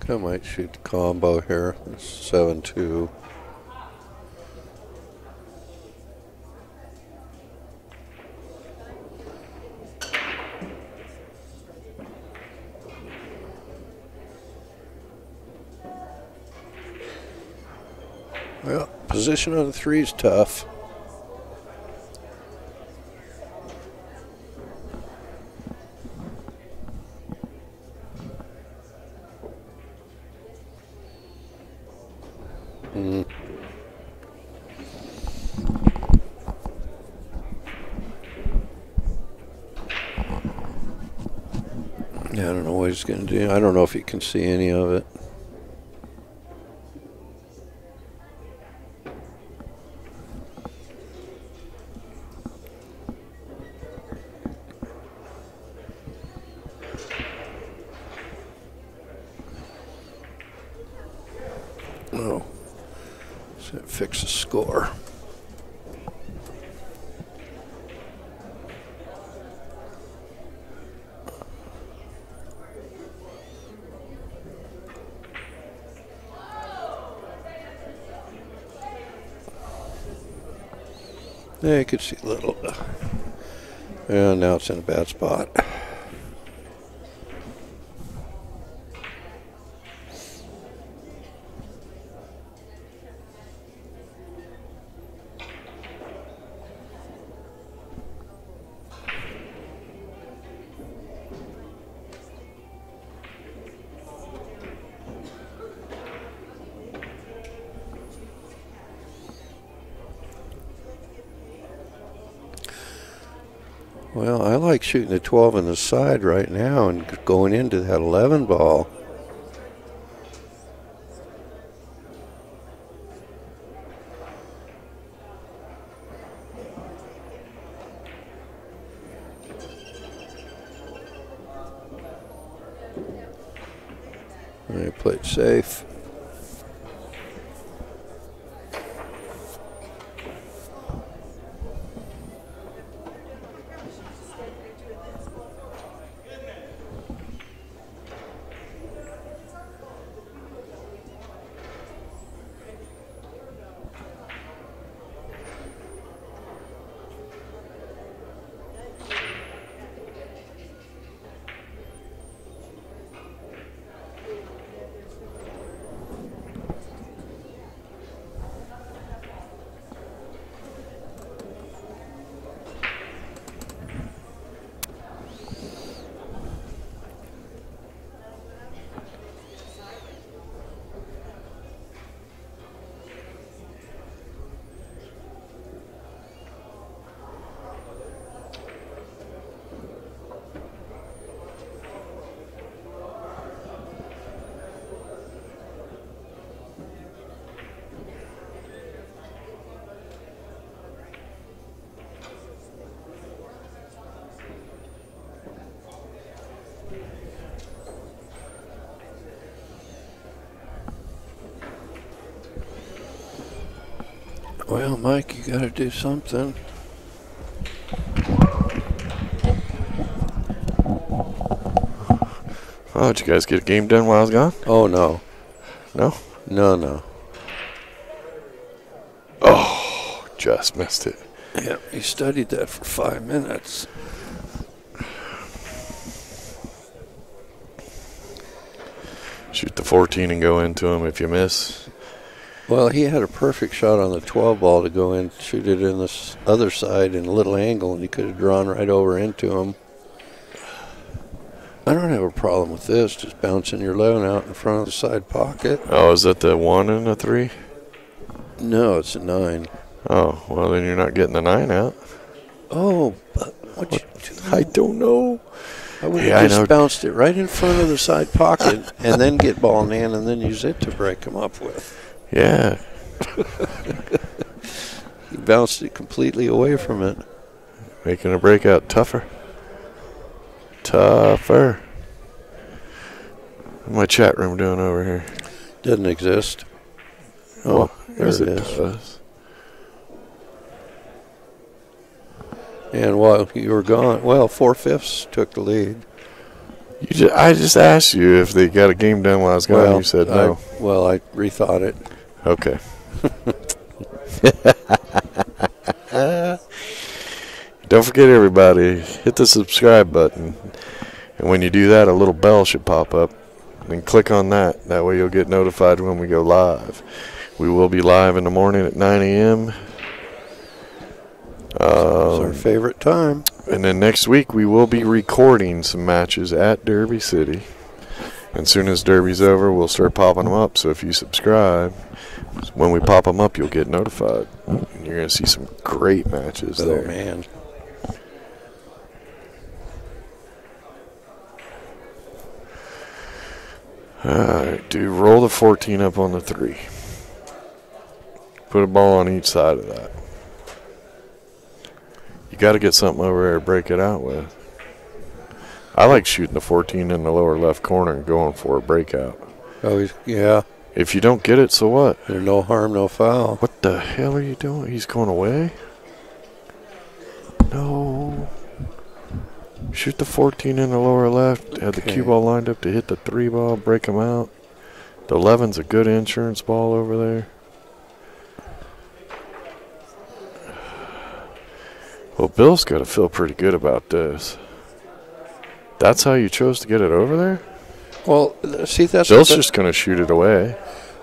Speaker 2: I might shoot the combo here. It's 7-2. Well, position on the 3 is tough. Yeah, I don't know what he's going to do. I don't know if he can see any of it. Oh, so fix the score. Yeah, you could see a little. And now it's in a bad spot. Well, I like shooting the 12 on the side right now and going into that 11 ball. I played safe. Well, Mike, you got to do something.
Speaker 1: Oh, did you guys get a game done while I was gone?
Speaker 2: Oh, no.
Speaker 1: No?
Speaker 2: No.
Speaker 1: Oh, just missed it.
Speaker 2: Yeah, he studied that for 5 minutes.
Speaker 1: Shoot the 14 and go into him if you miss.
Speaker 2: Well, he had a perfect shot on the 12 ball to go in, shoot it in this other side in a little angle, and he could have drawn right over into him. I don't have a problem with this, just bouncing your 11 out in front of the side pocket.
Speaker 1: Oh, is that the 1 and a 3?
Speaker 2: No, it's a 9.
Speaker 1: Oh, well, then you're not getting the 9 out.
Speaker 2: Oh, What you do?
Speaker 1: I don't know.
Speaker 2: I would
Speaker 1: Hey,
Speaker 2: have
Speaker 1: I
Speaker 2: just
Speaker 1: know.
Speaker 2: bounced it right in front of the side pocket and then get ball in hand and then use it to break them up with.
Speaker 1: Yeah.
Speaker 2: He bounced it completely away from it.
Speaker 1: Making a breakout tougher. Tougher. What's my chat room doing over here?
Speaker 2: Doesn't exist. Oh,
Speaker 1: Well,
Speaker 2: there
Speaker 1: yes,
Speaker 2: it
Speaker 1: it
Speaker 2: is.
Speaker 1: does.
Speaker 2: And while you were gone, well, 4/5 took the lead.
Speaker 1: I just asked you if they got a game done while I was gone.
Speaker 2: Well,
Speaker 1: You said no.
Speaker 2: I rethought it.
Speaker 1: Okay. Don't forget, everybody, hit the subscribe button. And when you do that, a little bell should pop up. And click on that. That way you'll get notified when we go live. We will be live in the morning at 9 a.m.
Speaker 2: It's our favorite time.
Speaker 1: And then next week we will be recording some matches at Derby City. And as soon as Derby's over, we'll start popping them up. So if you subscribe, when we pop them up, you'll get notified. And you're going to see some great matches there.
Speaker 2: Oh, man.
Speaker 1: Alright, dude, roll the 14 up on the 3. Put a ball on each side of that. You got to get something over there to break it out with. I like shooting the 14 in the lower left corner and going for a breakout.
Speaker 2: Oh, yeah.
Speaker 1: If you don't get it, so what?
Speaker 2: There's no harm, no foul.
Speaker 1: What the hell are you doing? He's going away? No. Shoot the 14 in the lower left. Have the cue ball lined up to hit the 3 ball, break them out. The 11's a good insurance ball over there. Well, Bill's got to feel pretty good about this. That's how you chose to get it over there?
Speaker 2: Well, see, that's
Speaker 1: Bill's just going to shoot it away.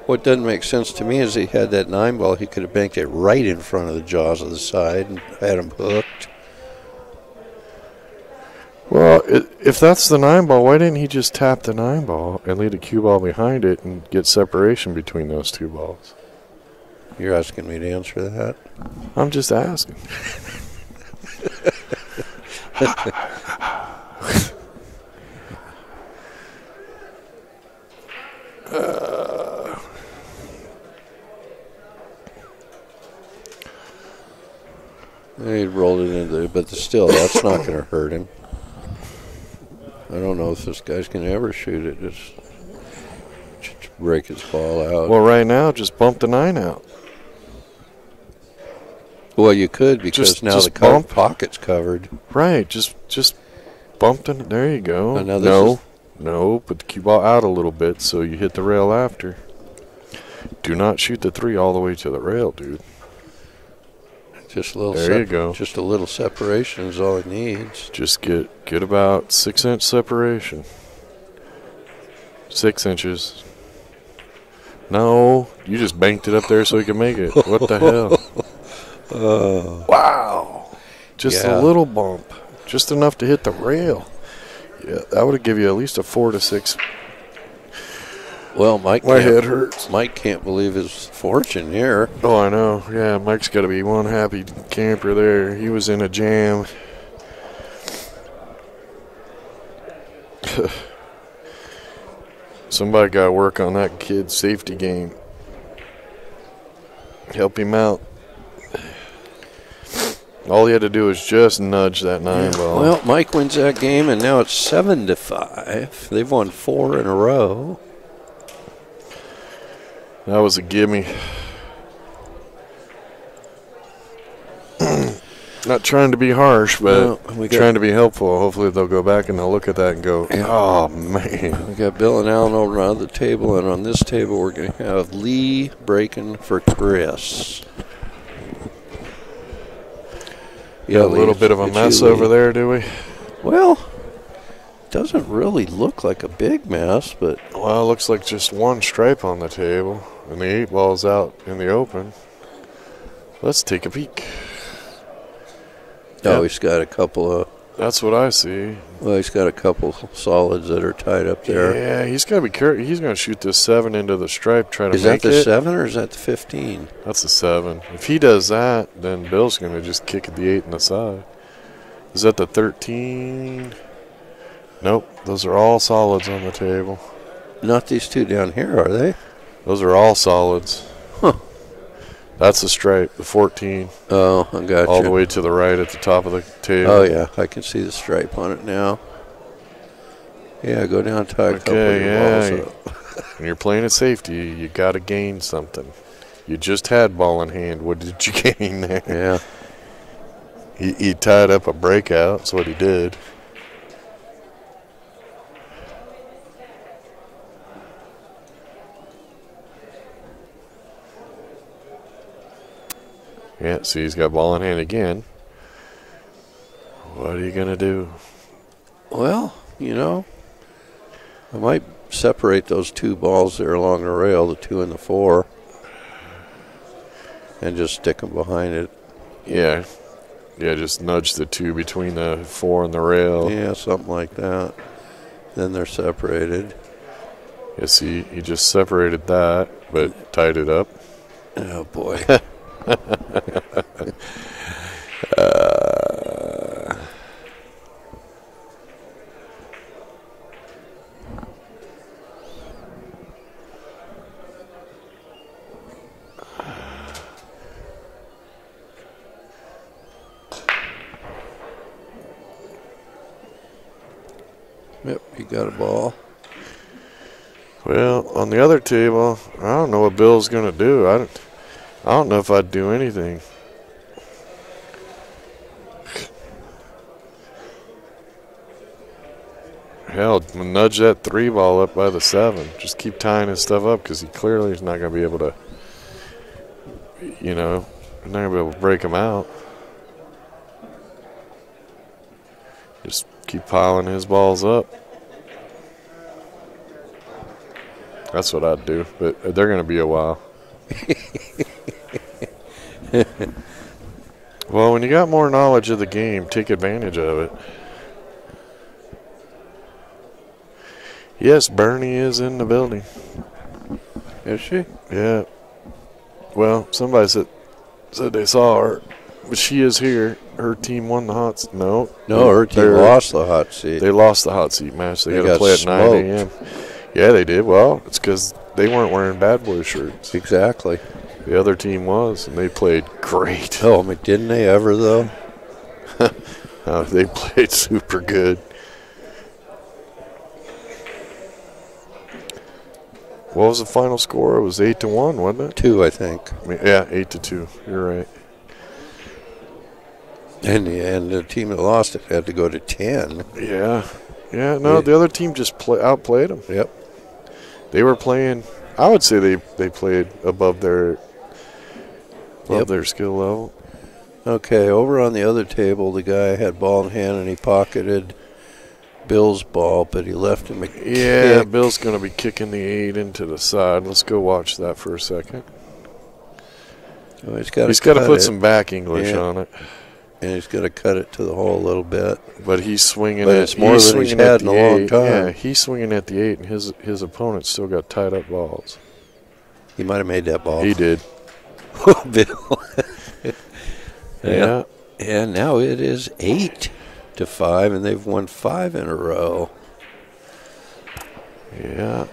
Speaker 2: what doesn't make sense to me is he had that 9 ball. He could have banked it right in front of the jaws of the side and had him hooked.
Speaker 1: Well, if that's the 9 ball, why didn't he just tap the 9 ball and leave the cue ball behind it and get separation between those 2 balls?
Speaker 2: You're asking me to answer that?
Speaker 1: I'm just asking.
Speaker 2: He rolled it into there, but still, that's not going to hurt him. I don't know if this guy's going to ever shoot it. Just break his ball out.
Speaker 1: Well, right now, just bump the 9 out.
Speaker 2: Well, you could because now
Speaker 1: just
Speaker 2: the
Speaker 1: bump.
Speaker 2: pocket's covered.
Speaker 1: Right, just bump the. There you go.
Speaker 2: Oh, now
Speaker 1: No, put the cue ball out a little bit so you hit the rail after. Do not shoot the 3 all the way to the rail, dude.
Speaker 2: Just a little.
Speaker 1: There you go.
Speaker 2: Just a little separation is all it needs.
Speaker 1: Just get about 6-inch separation. 6 inches. No, you just banked it up there so you can make it. What the hell? Wow. Just a little bump. Just enough to hit the rail. Yeah, that would have given you at least a 4 to 6.
Speaker 2: Well, Mike.
Speaker 1: My head hurts.
Speaker 2: Mike can't believe his fortune here.
Speaker 1: Oh, I know. Yeah, Mike's got to be one happy camper there. He was in a jam. Somebody got to work on that kid's safety game. Help him out. All he had to do was just nudge that 9 ball.
Speaker 2: Well, Mike wins that game, and now it's 7-5. They've won 4 in a row.
Speaker 1: That was a gimme. Not trying to be harsh, but trying to be helpful. Hopefully they'll go back and they'll look at that and go, oh, man.
Speaker 2: We got Bill and Alan over on the table, and on this table we're going to have Lee breaking for Chris.
Speaker 1: Yeah, a little bit of a mess over there, do we?
Speaker 2: Well, doesn't really look like a big mess, but...
Speaker 1: Well, it looks like just one stripe on the table, and the 8 ball's out in the open. Let's take a peek.
Speaker 2: Oh, he's got a couple of...
Speaker 1: That's what I see.
Speaker 2: Well, he's got a couple solids that are tied up there.
Speaker 1: Yeah, he's got to be careful. He's going to shoot this 7 into the stripe, try to make it.
Speaker 2: Is that the 7 or is that the 15?
Speaker 1: That's the 7. If he does that, then Bill's going to just kick at the 8 in the side. Is that the 13? Nope, those are all solids on the table.
Speaker 2: Not these two down here, are they?
Speaker 1: Those are all solids.
Speaker 2: Huh.
Speaker 1: That's the stripe, the 14.
Speaker 2: Oh, I got you.
Speaker 1: All the way to the right at the top of the table.
Speaker 2: Oh, yeah. I can see the stripe on it now. Yeah, go down, tie a couple of your balls up.
Speaker 1: When you're playing at safety, you got to gain something. You just had ball in hand. What did you gain there?
Speaker 2: Yeah.
Speaker 1: He tied up a breakout. That's what he did. Yeah, see, he's got ball in hand again. What are you going to do?
Speaker 2: Well, you know, I might separate those two balls there along the rail, the 2 and the 4, and just stick them behind it.
Speaker 1: Yeah. Yeah, just nudge the 2 between the 4 and the rail.
Speaker 2: Yeah, something like that. Then they're separated.
Speaker 1: Yeah, see, he just separated that, but tied it up.
Speaker 2: Oh, boy. Yep, he got a ball.
Speaker 1: Well, on the other table, I don't know what Bill's going to do. I don't know if I'd do anything. Hell, nudge that 3 ball up by the 7. Just keep tying his stuff up because he clearly is not going to be able to, you know, not going to be able to break him out. Just keep piling his balls up. That's what I'd do, but they're going to be a while. Well, when you got more knowledge of the game, take advantage of it. Yes, Bernie is in the building.
Speaker 2: Is she?
Speaker 1: Yeah. Well, somebody said they saw her, but she is here. Her team won the hot seat. No,
Speaker 2: her team lost the hot seat.
Speaker 1: They lost the hot seat match. They got to
Speaker 2: got
Speaker 1: play at
Speaker 2: smoked.
Speaker 1: 9 a.m. Yeah, they did. Well, it's because they weren't wearing BadBoys shirts.
Speaker 2: Exactly.
Speaker 1: The other team was, and they played great.
Speaker 2: Oh, I mean, didn't they ever, though?
Speaker 1: They played super good. What was the final score? It was 8-1, wasn't it?
Speaker 2: 2, I think.
Speaker 1: Yeah, 8-2. You're right.
Speaker 2: And the team that lost it had to go to 10.
Speaker 1: Yeah. Yeah, no, the other team just outplayed them.
Speaker 2: Yep.
Speaker 1: They were playing, I would say they played above their skill level.
Speaker 2: Okay, over on the other table, the guy had ball in hand and he pocketed Bill's ball, but he left him a kick.
Speaker 1: Bill's going to be kicking the 8 into the side. Let's go watch that for a second.
Speaker 2: Well, he's got
Speaker 1: to put some back English on it.
Speaker 2: And he's got to cut it to the hole a little bit.
Speaker 1: But he's swinging
Speaker 2: but it's more than he's had in a long time.
Speaker 1: Yeah, he's swinging at the 8, and his opponent still got tied up balls.
Speaker 2: He might have made that ball.
Speaker 1: He did.
Speaker 2: Bill.
Speaker 1: Yeah.
Speaker 2: And now it is 8-5, and they've won 5 in a row.
Speaker 1: Yeah.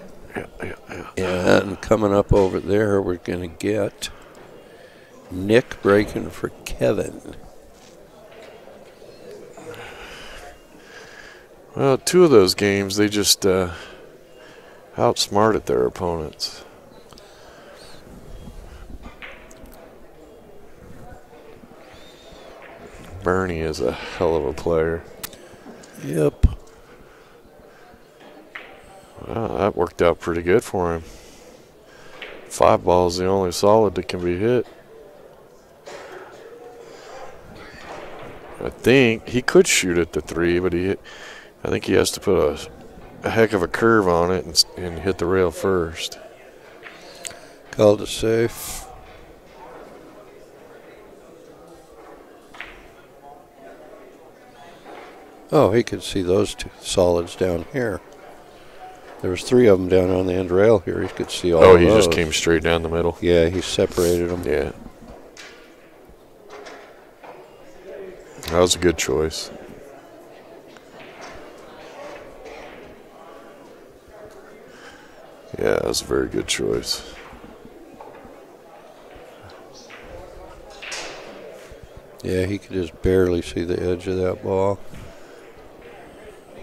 Speaker 2: And coming up over there, we're going to get Nick breaking for Kevin.
Speaker 1: Well, 2 of those games, they just outsmarted their opponents. Bernie is a hell of a player.
Speaker 2: Yep.
Speaker 1: Well, that worked out pretty good for him. 5 balls, the only solid that can be hit. I think he could shoot at the 3, but I think he has to put a heck of a curve on it and hit the rail first.
Speaker 2: Called it safe. Oh, he could see those 2 solids down here. There was 3 of them down on the end rail here. He could see all of those.
Speaker 1: Oh, he just came straight down the middle.
Speaker 2: Yeah, he separated them.
Speaker 1: Yeah. That was a good choice. Yeah, that was a very good choice.
Speaker 2: Yeah, he could just barely see the edge of that ball.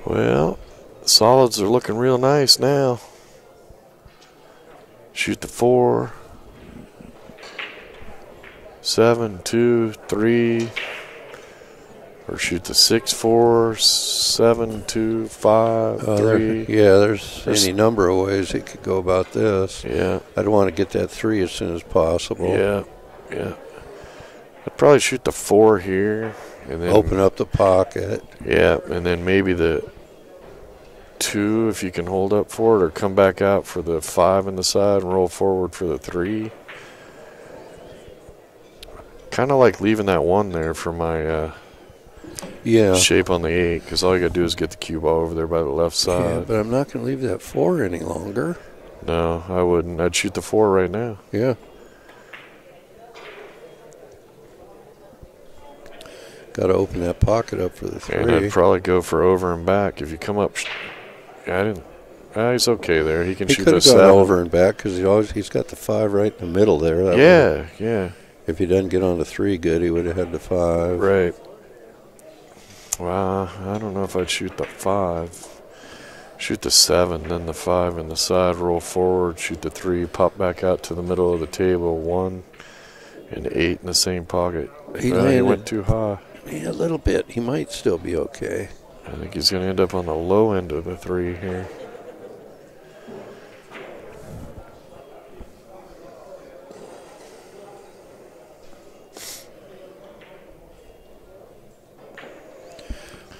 Speaker 1: Well, the solids are looking real nice now. Shoot the 4. 7, 2, 3. Or shoot the 6, 4, 7, 2, 5, 3.
Speaker 2: There's any number of ways he could go about this.
Speaker 1: Yeah.
Speaker 2: I'd want to get that 3 as soon as possible.
Speaker 1: Yeah. I'd probably shoot the 4 here. And then
Speaker 2: open up the pocket.
Speaker 1: Yeah, and then maybe the 2 if you can hold up for it, or come back out for the 5 in the side and roll forward for the 3. Kind of like leaving that 1 there for my shape on the 8, because all you got to do is get the cue ball over there by the left side.
Speaker 2: Yeah, but I'm not going to leave that 4 any longer.
Speaker 1: No, I wouldn't. I'd shoot the 4 right now.
Speaker 2: Yeah. Got to open that pocket up for the 3.
Speaker 1: And I'd probably go for over and back. If you come up, he's okay there. He can shoot the 7.
Speaker 2: He could have gone over and back because he's got the 5 right in the middle there.
Speaker 1: Yeah.
Speaker 2: If he doesn't get on the 3 good, he would have had the 5.
Speaker 1: Right. Well, I don't know if I'd shoot the 5. Shoot the 7, then the 5 in the side, roll forward, shoot the 3, pop back out to the middle of the table, 1, and 8 in the same pocket.
Speaker 2: He
Speaker 1: went too high.
Speaker 2: Yeah, a little bit. He might still be okay.
Speaker 1: I think he's going to end up on the low end of the 3 here.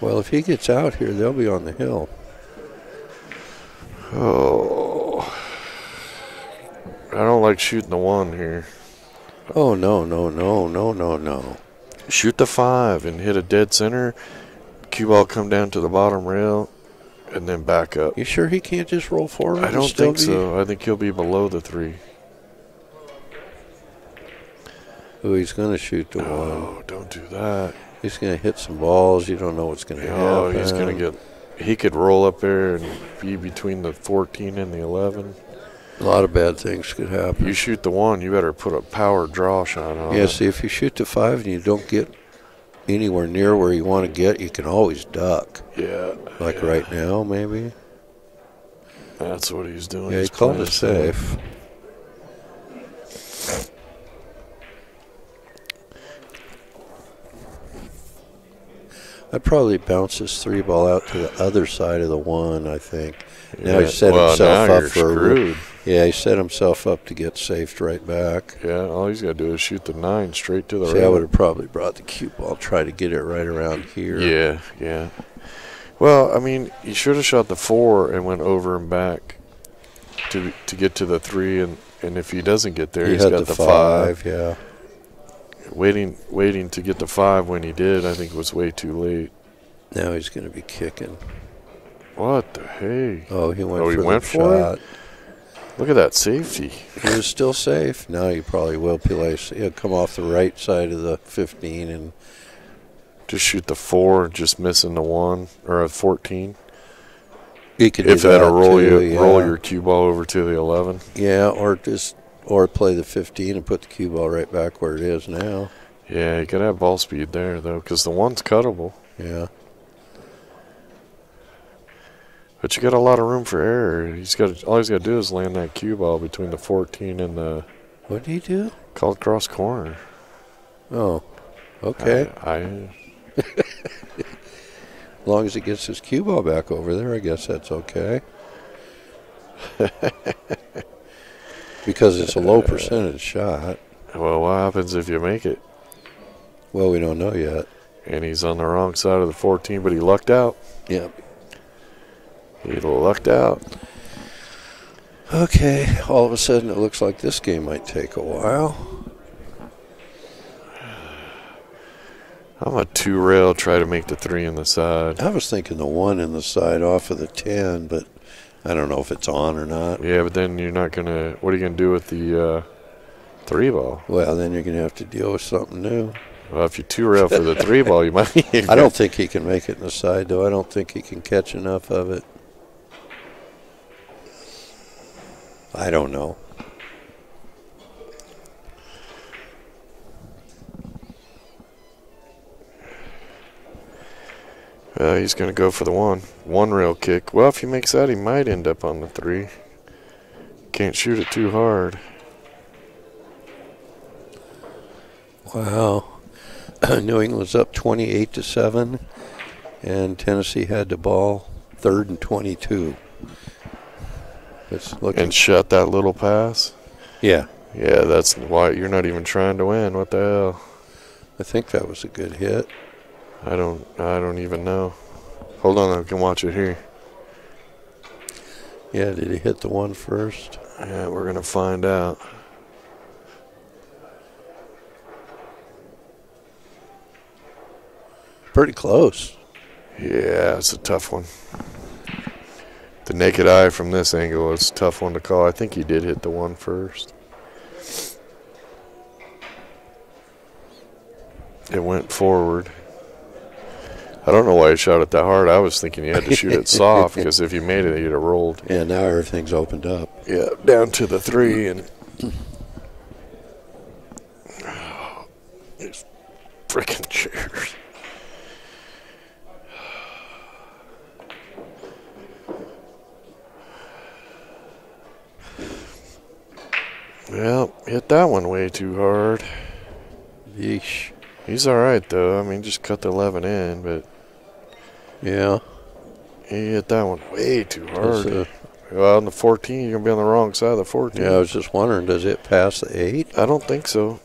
Speaker 2: Well, if he gets out here, they'll be on the hill.
Speaker 1: Oh. I don't like shooting the 1 here.
Speaker 2: Oh, no.
Speaker 1: Shoot the 5 and hit a dead center. Cue ball come down to the bottom rail and then back up.
Speaker 2: You sure he can't just roll forward?
Speaker 1: I don't think so. I think he'll be below the 3.
Speaker 2: Oh, he's going to shoot the 1.
Speaker 1: Oh, don't do that.
Speaker 2: He's going to hit some balls. You don't know what's going to happen.
Speaker 1: Oh, he's going to get. He could roll up there and be between the 14 and the 11.
Speaker 2: A lot of bad things could happen.
Speaker 1: You shoot the 1, you better put a power draw shot on it.
Speaker 2: Yeah, see, if you shoot the 5 and you don't get anywhere near where you want to get, you can always duck.
Speaker 1: Yeah.
Speaker 2: Like right now, maybe.
Speaker 1: That's what he's doing.
Speaker 2: Yeah, he called it safe. I'd probably bounce this 3 ball out to the other side of the 1, I think. Now he set himself up for he set himself up to get safed right back.
Speaker 1: Yeah, all he's got to do is shoot the 9 straight to the
Speaker 2: right. I would have probably brought the cue ball, try to get it right around here.
Speaker 1: Yeah. Well, I mean, he should have shot the 4 and went over and back to get to the 3, and if he doesn't get there, he's got the 5.
Speaker 2: Yeah.
Speaker 1: Waiting to get the 5 when he did, I think was way too late.
Speaker 2: Now he's going to be kicking.
Speaker 1: What the hey?
Speaker 2: Oh, he went for shot.
Speaker 1: It? Look at that safety.
Speaker 2: He was still safe. Now he probably will place. He'll come off the right side of the 15 and
Speaker 1: just shoot the 4, just missing the 1 or a 14.
Speaker 2: He could
Speaker 1: if that'll roll your cue ball over to the 11.
Speaker 2: Yeah, or play the 15 and put the cue ball right back where it is now.
Speaker 1: Yeah, you got to have ball speed there though, because the 1's cuttable.
Speaker 2: Yeah.
Speaker 1: But you got a lot of room for error. All he's got to do is land that cue ball between the 14 and the.
Speaker 2: What did he do?
Speaker 1: Called cross corner.
Speaker 2: Oh, okay.
Speaker 1: As
Speaker 2: long as he gets his cue ball back over there, I guess that's okay. Because it's a low percentage shot.
Speaker 1: Well, what happens if you make it?
Speaker 2: Well, we don't know yet.
Speaker 1: And he's on the wrong side of the 14, but he lucked out.
Speaker 2: Yep.
Speaker 1: He lucked out.
Speaker 2: Okay, all of a sudden it looks like this game might take a while.
Speaker 1: I'm a 2 rail, try to make the 3 in the side.
Speaker 2: I was thinking the 1 in the side off of the 10, but I don't know if it's on or not.
Speaker 1: Yeah, but then you're not going to – what are you going to do with the 3 ball?
Speaker 2: Well, then you're going to have to deal with something new.
Speaker 1: Well, if you 2 rail for the 3 ball, you might –
Speaker 2: I don't think he can make it in the side, though. I don't think he can catch enough of it. I don't know.
Speaker 1: He's going to go for the one rail kick. Well, if he makes that, he might end up on the 3. Can't shoot it too hard.
Speaker 2: Wow. New England's up 28-7, and Tennessee had the ball 3rd and 22. It's looking.
Speaker 1: And shut that little pass.
Speaker 2: Yeah.
Speaker 1: Yeah, that's why you're not even trying to win. What the hell?
Speaker 2: I think that was a good hit.
Speaker 1: I don't even know. Hold on, I can watch it here.
Speaker 2: Yeah, did he hit the one first?
Speaker 1: Yeah, we're gonna find out.
Speaker 2: Pretty close.
Speaker 1: Yeah, it's a tough one. The naked eye from this angle is a tough one to call. I think he did hit the one first. It went forward. I don't know why he shot it that hard. I was thinking he had to shoot it soft because if he made it, he'd have rolled.
Speaker 2: Yeah, now everything's opened up.
Speaker 1: Yeah, down to the 3 and these freaking chairs. Well, hit that one way too hard.
Speaker 2: Yeesh.
Speaker 1: He's all right though. I mean, just cut the 11 in, but
Speaker 2: yeah,
Speaker 1: he hit that one way too hard. Well, on the 14, you're gonna be on the wrong side of the 14.
Speaker 2: Yeah, I was just wondering, does it pass the 8?
Speaker 1: I don't think so.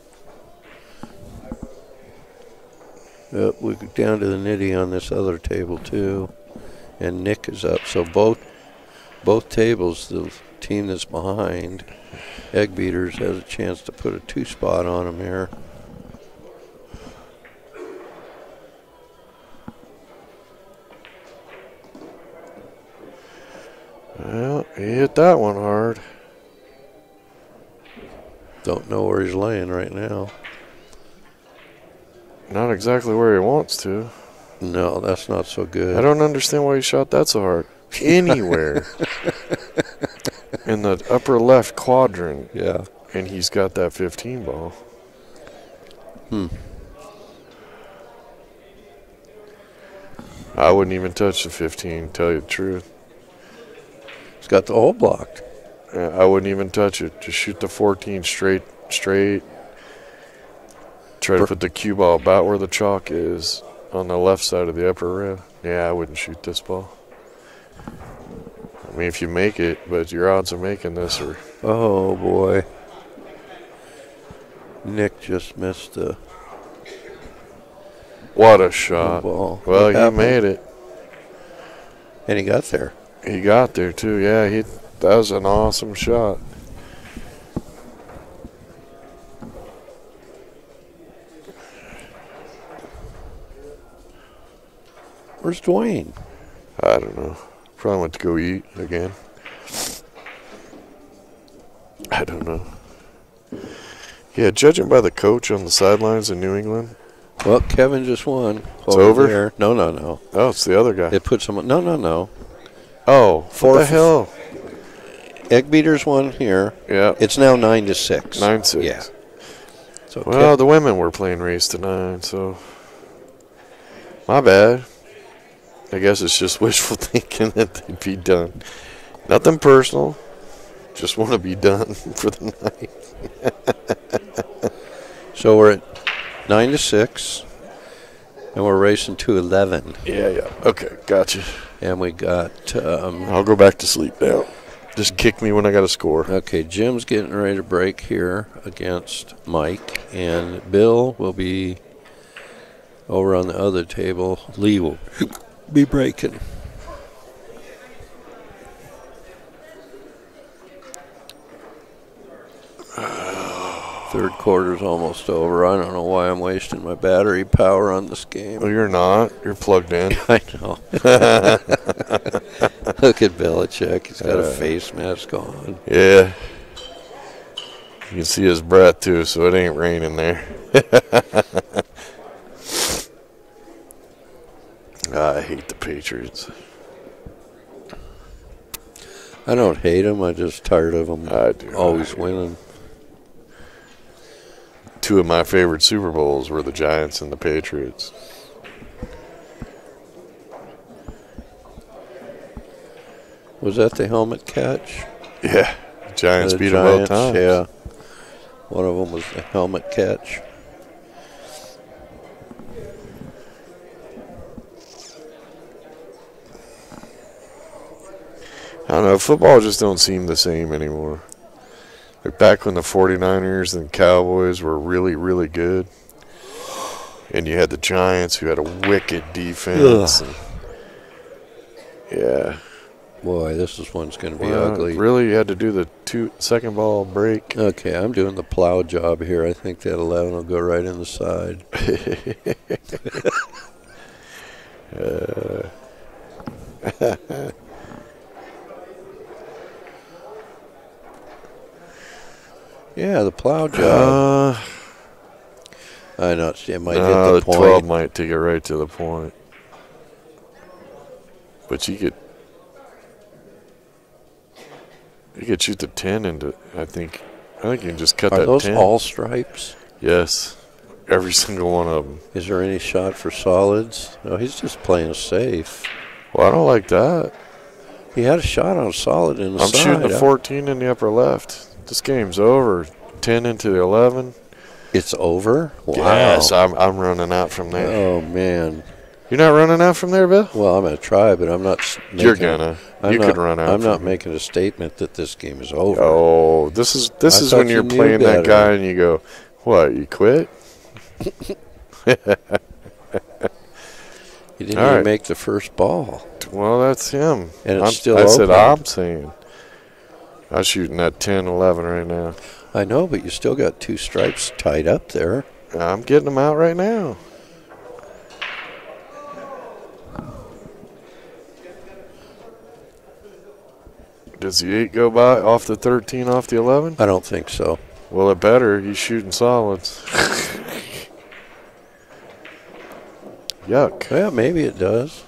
Speaker 2: We go down to the nitty on this other table too, and Nick is up. So both tables, the team that's behind, Egg Beaters, has a chance to put a 2 spot on him here.
Speaker 1: Well, he hit that one hard.
Speaker 2: Don't know where he's laying right now.
Speaker 1: Not exactly where he wants to.
Speaker 2: No, that's not so good.
Speaker 1: I don't understand why he shot that so hard. Anywhere. In the upper left quadrant.
Speaker 2: Yeah.
Speaker 1: And he's got that 15 ball. I wouldn't even touch the 15, tell you the truth.
Speaker 2: He's got the hole blocked.
Speaker 1: Yeah, I wouldn't even touch it. Just shoot the 14 straight. Try to put the cue ball about where the chalk is on the left side of the upper rail. Yeah, I wouldn't shoot this ball. I mean, if you make it, but your odds of making this are...
Speaker 2: Oh, boy. Nick just missed the...
Speaker 1: What a shot.
Speaker 2: Ball.
Speaker 1: Well, he made it.
Speaker 2: And he got there.
Speaker 1: He got there, too. Yeah, that was an awesome shot.
Speaker 2: Where's Dwayne?
Speaker 1: I don't know. Probably went to go eat again. I don't know. Yeah, judging by the coach on the sidelines in New England.
Speaker 2: Well, Kevin just won.
Speaker 1: It's over?
Speaker 2: There. No.
Speaker 1: Oh, it's the other guy.
Speaker 2: They put someone. No.
Speaker 1: Oh, what the hell?
Speaker 2: Egg Beaters won here.
Speaker 1: Yeah.
Speaker 2: It's now 9-6.
Speaker 1: 9-6.
Speaker 2: Yeah. So
Speaker 1: well, the women were playing race to 9, so my bad. I guess it's just wishful thinking that they'd be done. Nothing personal. Just want to be done for the night.
Speaker 2: So we're at 9-6, and we're racing to 11.
Speaker 1: Yeah. Okay, gotcha.
Speaker 2: And we got...
Speaker 1: I'll go back to sleep now. Just kick me when I got a score.
Speaker 2: Okay, Jim's getting ready to break here against Mike, and Bill will be over on the other table. Lee will be breaking. Third quarter's almost over. I don't know why I'm wasting my battery power on this game.
Speaker 1: Well, you're not. You're plugged in.
Speaker 2: I know. Look at Belichick. He's got a face mask on.
Speaker 1: Yeah. You can see his breath, too, so it ain't raining there. I hate the Patriots.
Speaker 2: I don't hate them. I'm just tired of them
Speaker 1: I do.
Speaker 2: always winning.
Speaker 1: Two of my favorite Super Bowls were the Giants and the Patriots.
Speaker 2: Was that the helmet catch?
Speaker 1: Yeah, the Giants
Speaker 2: The
Speaker 1: beat them both
Speaker 2: Giants,
Speaker 1: times.
Speaker 2: yeah. One of them was the helmet catch.
Speaker 1: I don't know, football just don't seem the same anymore. Like back when the 49ers and Cowboys were really, really good. And you had the Giants who had a wicked defense. And, yeah.
Speaker 2: Boy, this one's going to be ugly.
Speaker 1: Really, you had to do the second ball break.
Speaker 2: Okay, I'm doing the plow job here. I think that 11 will go right in the side. Yeah, the plow job. I know. It might hit the point.
Speaker 1: 12 might take it right to the point. But you could shoot the 10 into, I think you can just cut that 10.
Speaker 2: Are those all stripes?
Speaker 1: Yes. Every single one of them.
Speaker 2: Is there any shot for solids? No, he's just playing safe.
Speaker 1: Well, I don't like that.
Speaker 2: He had a shot on solid in the
Speaker 1: I'm
Speaker 2: side.
Speaker 1: shooting a 14 in the upper left. This game's over. 10 into the 11.
Speaker 2: It's over? Wow.
Speaker 1: Yes, I'm running out from there.
Speaker 2: Oh, man.
Speaker 1: You're not running out from there, Bill?
Speaker 2: Well, I'm going to try, but I'm not making...
Speaker 1: You're gonna. You could run out.
Speaker 2: I'm not making a statement that this game is over.
Speaker 1: Oh, this is when you're
Speaker 2: knew
Speaker 1: playing that
Speaker 2: better.
Speaker 1: guy and you go, what, you quit?
Speaker 2: He didn't
Speaker 1: All
Speaker 2: even
Speaker 1: right.
Speaker 2: make the first ball.
Speaker 1: Well, that's him.
Speaker 2: And it's still
Speaker 1: I said,
Speaker 2: open.
Speaker 1: I'm saying. I'm shooting that 10, 11 right now.
Speaker 2: I know, but you still got two stripes tied up there.
Speaker 1: I'm getting them out right now. Does the 8 go by off the 13, off the 11?
Speaker 2: I don't think so.
Speaker 1: Well, it better. He's shooting solids. Yuck.
Speaker 2: Yeah, maybe it does.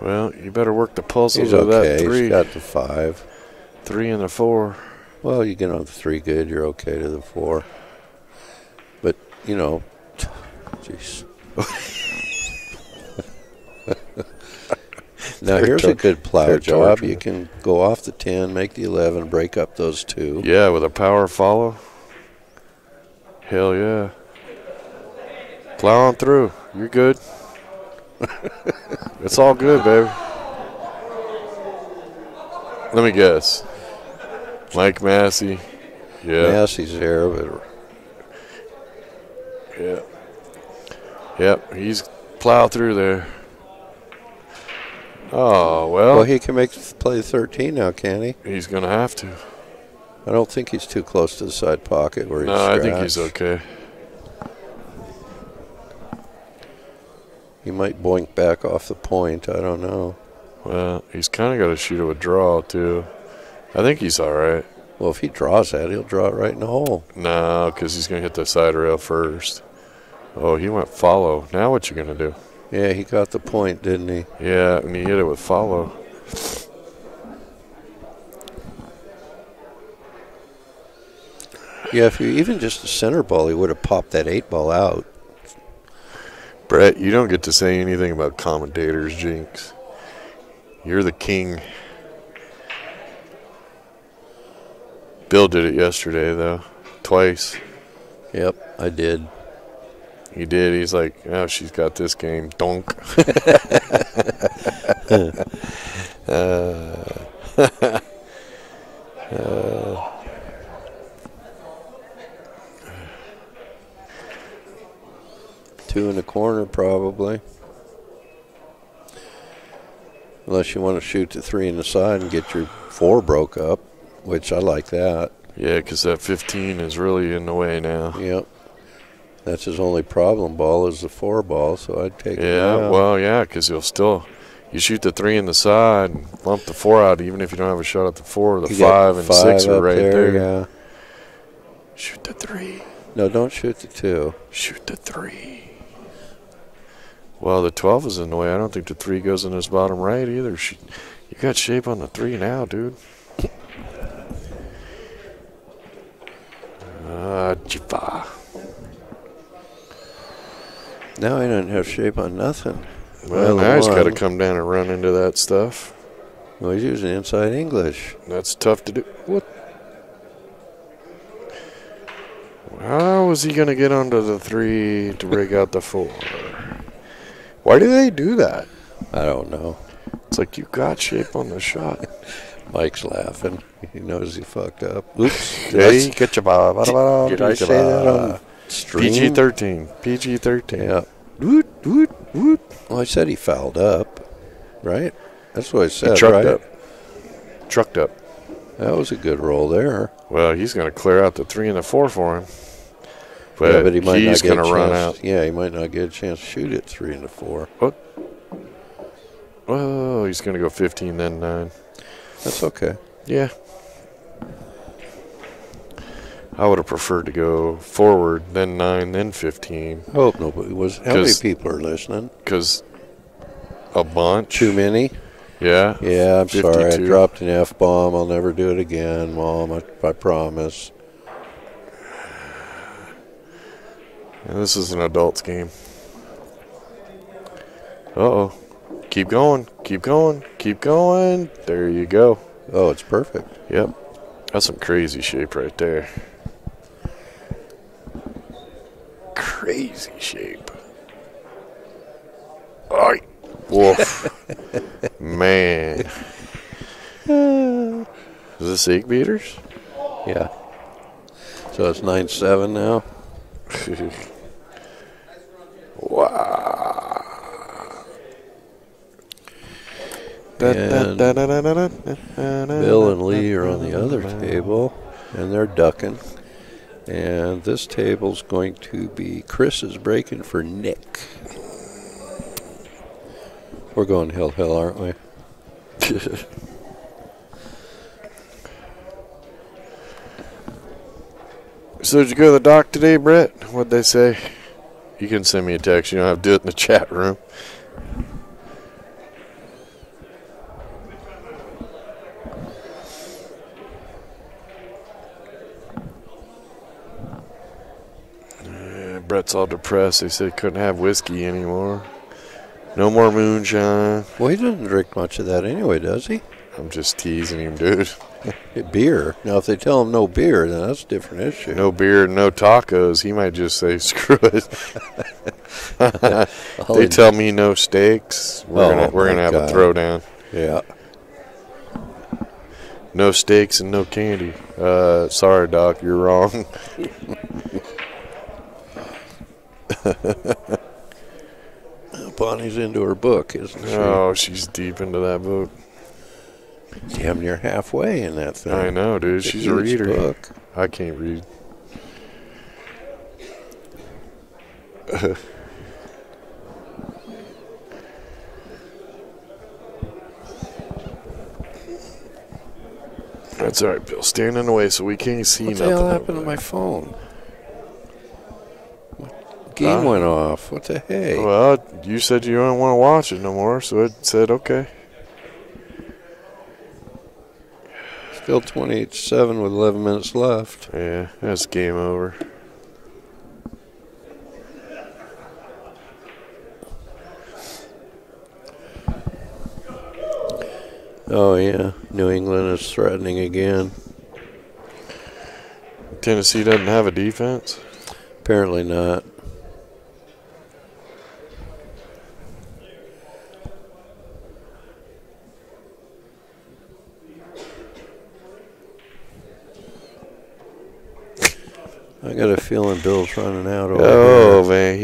Speaker 1: Well, you better work the puzzle
Speaker 2: He's
Speaker 1: of that
Speaker 2: okay.
Speaker 1: 3.
Speaker 2: He's got the 5.
Speaker 1: 3 and the 4.
Speaker 2: Well, you get on the 3 good, you're okay to the 4. But, you know, jeez. Now, here's a good plow job. You can go off the 10, make the 11, break up those 2.
Speaker 1: Yeah, with a power follow. Hell yeah. Plow on through. You're good. It's all good, baby. Let me guess. Mike Massey. Yeah.
Speaker 2: Massey's there, but
Speaker 1: Yeah. Yep, he's plowed through there. Oh, well,
Speaker 2: he can play 13 now, can he?
Speaker 1: he's going to have to.
Speaker 2: I don't think he's too close to the side pocket where he's
Speaker 1: No, I think he's
Speaker 2: scratched.
Speaker 1: okay.
Speaker 2: He might boink back off the point. I don't know.
Speaker 1: Well, he's kind of got to shoot a withdrawal, too. I think he's all right.
Speaker 2: Well, if he draws that, he'll draw it right in the hole.
Speaker 1: No, because he's going to hit the side rail first. Oh, he went follow. Now what you going to do?
Speaker 2: Yeah, he got the point, didn't he?
Speaker 1: Yeah, and he hit it with follow.
Speaker 2: Yeah, if you even just a center ball, he would have popped that 8 ball out.
Speaker 1: Brett, you don't get to say anything about commentators, Jinx. You're the king. Bill did it yesterday, though. Twice.
Speaker 2: Yep, I did.
Speaker 1: He did. He's like, oh, she's got this game. Donk.
Speaker 2: Two in the corner, probably. Unless you want to shoot the 3 in the side and get your 4 broke up, which I like that.
Speaker 1: Yeah, because that 15 is really in the way now.
Speaker 2: Yep. That's his only problem ball is the 4 ball, so I'd take it
Speaker 1: Yeah,
Speaker 2: now.
Speaker 1: well, yeah, because you shoot the 3 in the side and bump the 4 out, even if you don't have a shot at the 4. The
Speaker 2: You
Speaker 1: 5
Speaker 2: got
Speaker 1: and 6 are
Speaker 2: up
Speaker 1: right there.
Speaker 2: Yeah.
Speaker 1: Shoot the 3.
Speaker 2: No, don't shoot the 2.
Speaker 1: Shoot the 3. Well, the 12 is in the way. I don't think the 3 goes in his bottom right either. You got shape on the 3 now, dude. Jifa.
Speaker 2: Now he doesn't have shape on nothing.
Speaker 1: Well, now he's got to come down and run into that stuff.
Speaker 2: Well, he's using inside English.
Speaker 1: That's tough to do. What? How was he going to get onto the 3 to break out the 4? Why do they do that?
Speaker 2: I don't know.
Speaker 1: It's like you got shape on the shot.
Speaker 2: Mike's laughing. He knows he fucked up. Oops.
Speaker 1: Hey, get your ball.
Speaker 2: Did I say that on stream?
Speaker 1: PG-13. PG-13.
Speaker 2: Yeah. Woot, woot, woot. Well, I said he fouled up, right? That's what I said,
Speaker 1: trucked
Speaker 2: right?
Speaker 1: up. Trucked up.
Speaker 2: That was a good roll there.
Speaker 1: Well, he's going to clear out the 3 and the 4 for him. But,
Speaker 2: yeah, but he might
Speaker 1: he's
Speaker 2: not get
Speaker 1: going to run out.
Speaker 2: Yeah, he might not get a chance to shoot it 3 and 4.
Speaker 1: What? Oh, he's going to go 15, then 9.
Speaker 2: That's okay.
Speaker 1: Yeah. I would have preferred to go forward, then 9, then 15.
Speaker 2: I hope nobody was. How many people are listening?
Speaker 1: Because a bunch.
Speaker 2: Too many?
Speaker 1: Yeah.
Speaker 2: Yeah, I'm
Speaker 1: 52.
Speaker 2: sorry. I dropped an F-bomb. I'll never do it again, Mom. I promise.
Speaker 1: And this is an adult's game. Uh-oh. Keep going. Keep going. Keep going. There you go.
Speaker 2: Oh, it's perfect.
Speaker 1: Yep. That's some crazy shape right there. Crazy shape. All right. Woof. Man. Is this 8 beaters?
Speaker 2: Yeah. So it's 9-7 now?
Speaker 1: Wow.
Speaker 2: And Bill and Lee are on the other table, and they're ducking. And this table's going to be Chris is breaking for Nick. We're going hill, aren't we?
Speaker 1: So did you go to the doc today, Brett? What'd they say? You can send me a text. You don't have to do it in the chat room. Brett's all depressed. They said he couldn't have whiskey anymore. No more moonshine.
Speaker 2: Well, he doesn't drink much of that anyway, does he?
Speaker 1: I'm just teasing him, dude.
Speaker 2: Beer. Now, if they tell him no beer, then that's a different issue.
Speaker 1: No beer, no tacos. He might just say, screw it. They tell me no steaks. We're gonna have a throwdown.
Speaker 2: Yeah.
Speaker 1: No steaks and no candy. Sorry, Doc, you're wrong.
Speaker 2: Bonnie's into her book, isn't she?
Speaker 1: Oh, she's deep into that book.
Speaker 2: Damn near halfway in that thing.
Speaker 1: I know, dude. She's a reader.
Speaker 2: Book.
Speaker 1: I can't read. That's all right, Bill. Stand in the way so we can't see
Speaker 2: what
Speaker 1: nothing.
Speaker 2: What the hell happened to my phone? Game went off. What the heck?
Speaker 1: Well, you said you don't want to watch it no more, so it said okay.
Speaker 2: Still 28-7 with 11 minutes left.
Speaker 1: Yeah, that's game over.
Speaker 2: Oh, yeah. New England is threatening again.
Speaker 1: Tennessee doesn't have a defense?
Speaker 2: Apparently not. I got a feeling Bill's running out over
Speaker 1: Oh,
Speaker 2: here.
Speaker 1: Man,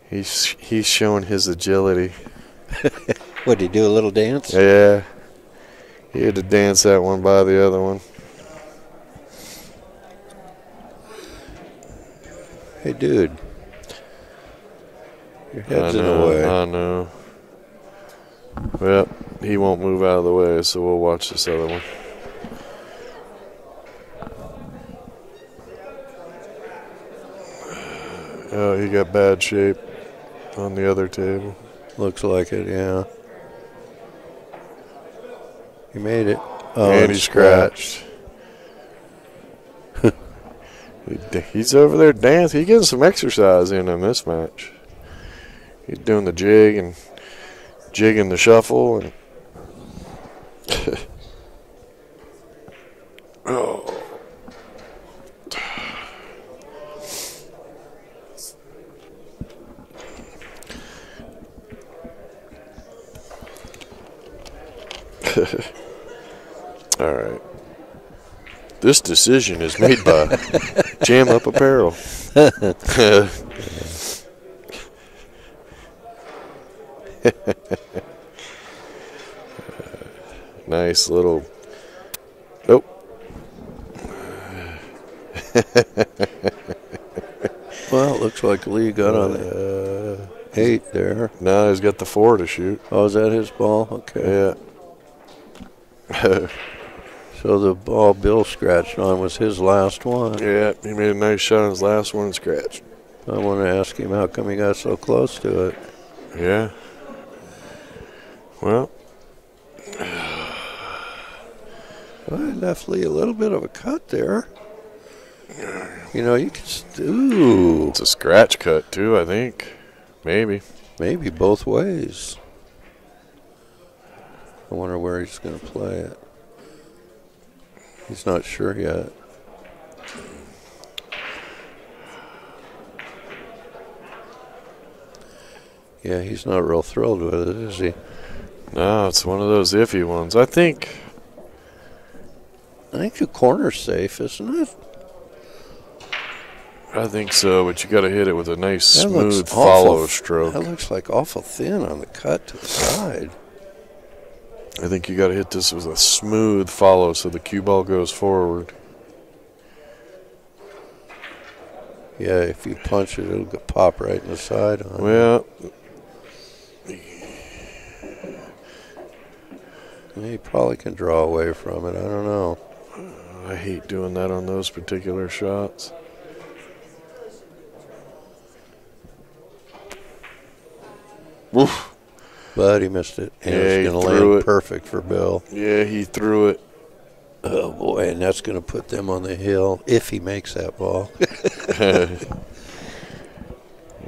Speaker 1: he's showing his agility.
Speaker 2: What, did he do a little dance?
Speaker 1: Yeah. He had to dance that one by the other one.
Speaker 2: Hey, dude. Your head's in the way.
Speaker 1: I know. Well, he won't move out of the way, so we'll watch this other one. Oh, he got bad shape on the other table.
Speaker 2: Looks like it, yeah. He made it. Oh,
Speaker 1: and he scratched. He's over there dancing. He's getting some exercise in this match. He's doing the jig and jigging the shuffle. And oh. All right. This decision is made by Jam Up Apparel. Nice little. Nope.
Speaker 2: Well, it looks like Lee got on the 8 there.
Speaker 1: Now he's got the 4 to shoot.
Speaker 2: Oh, is that his ball? Okay.
Speaker 1: Yeah.
Speaker 2: So the ball Bill scratched on was his last one.
Speaker 1: Yeah, he made a nice shot on his last one and scratched.
Speaker 2: I want to ask him how come he got so close to it.
Speaker 1: Yeah. Well.
Speaker 2: I left Lee a little bit of a cut there. You know, you can. Ooh.
Speaker 1: It's a scratch cut, too, I think. Maybe.
Speaker 2: Maybe both ways. I wonder where he's going to play it. He's not sure yet. Yeah, he's not real thrilled with it, is he?
Speaker 1: No, it's one of those iffy ones. I think
Speaker 2: the corner's safe, isn't it?
Speaker 1: I think so, but you got to hit it with a nice,
Speaker 2: That
Speaker 1: smooth
Speaker 2: looks
Speaker 1: follow
Speaker 2: awful.
Speaker 1: stroke.
Speaker 2: That looks like awful thin on the cut to the side.
Speaker 1: I think you got to hit this with a smooth follow so the cue ball goes forward.
Speaker 2: Yeah, if you punch it, it'll pop right in the side on
Speaker 1: Well,
Speaker 2: He probably can draw away from it. I don't know.
Speaker 1: I hate doing that on those particular shots. Woof.
Speaker 2: But he missed it. And
Speaker 1: Yeah,
Speaker 2: it's
Speaker 1: he
Speaker 2: going to
Speaker 1: threw
Speaker 2: land
Speaker 1: it.
Speaker 2: perfect for Bill.
Speaker 1: Yeah, he threw it.
Speaker 2: Oh, boy, and that's going to put them on the hill if he makes that ball.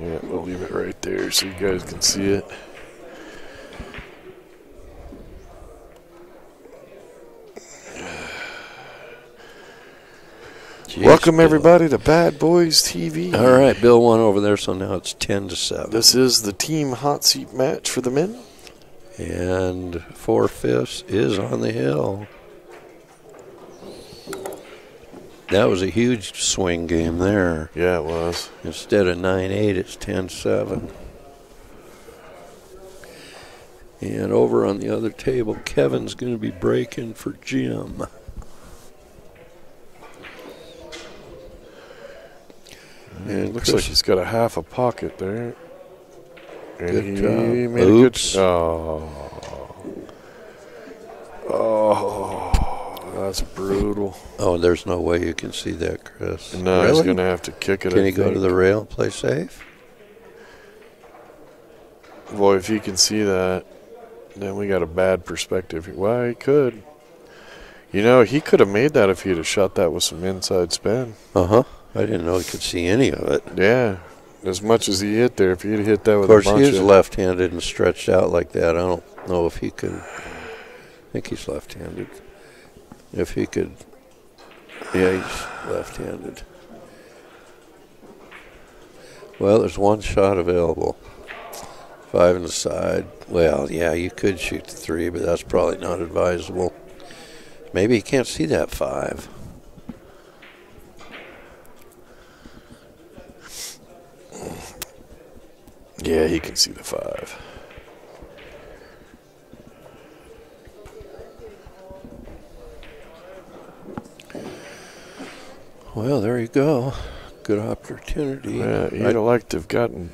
Speaker 1: Yeah, we'll leave it right there so you guys can see it.
Speaker 2: Jeez,
Speaker 1: Welcome,
Speaker 2: Bill.
Speaker 1: everybody, to Bad Boys TV.
Speaker 2: All right, Bill won over there, so now it's 10-7.
Speaker 1: This is the team hot seat match for the men.
Speaker 2: And 4/5 is on the hill. That was a huge swing game there.
Speaker 1: Yeah, it was.
Speaker 2: Instead of 9-8, it's 10-7. And over on the other table, Kevin's going to be breaking for Jim. And
Speaker 1: Looks like he's got a half a pocket there. And
Speaker 2: Good
Speaker 1: he
Speaker 2: job.
Speaker 1: made a good Oh, that's brutal.
Speaker 2: Oh, there's no way you can see that, Chris.
Speaker 1: No,
Speaker 2: Really?
Speaker 1: he's going to have to kick it.
Speaker 2: Can
Speaker 1: I
Speaker 2: he go to
Speaker 1: think.
Speaker 2: the rail and play safe?
Speaker 1: Boy, if he can see that, then we got a bad perspective. Well, he could. You know, he could have made that if he'd have shot that with some inside spin.
Speaker 2: Uh-huh. I didn't know he could see any of it.
Speaker 1: Yeah, as much as he hit there, if he'd hit that with
Speaker 2: Of course,
Speaker 1: a bunch
Speaker 2: he's left-handed and stretched out like that. I don't know if he could. I think he's left-handed. If he could. Yeah, he's left-handed. Well, there's one shot available. 5 in the side. Well, yeah, you could shoot the 3, but that's probably not advisable. Maybe he can't see that 5.
Speaker 1: Yeah, he can see the 5.
Speaker 2: Well, there you go. Good opportunity.
Speaker 1: Yeah, he'd have liked to have gotten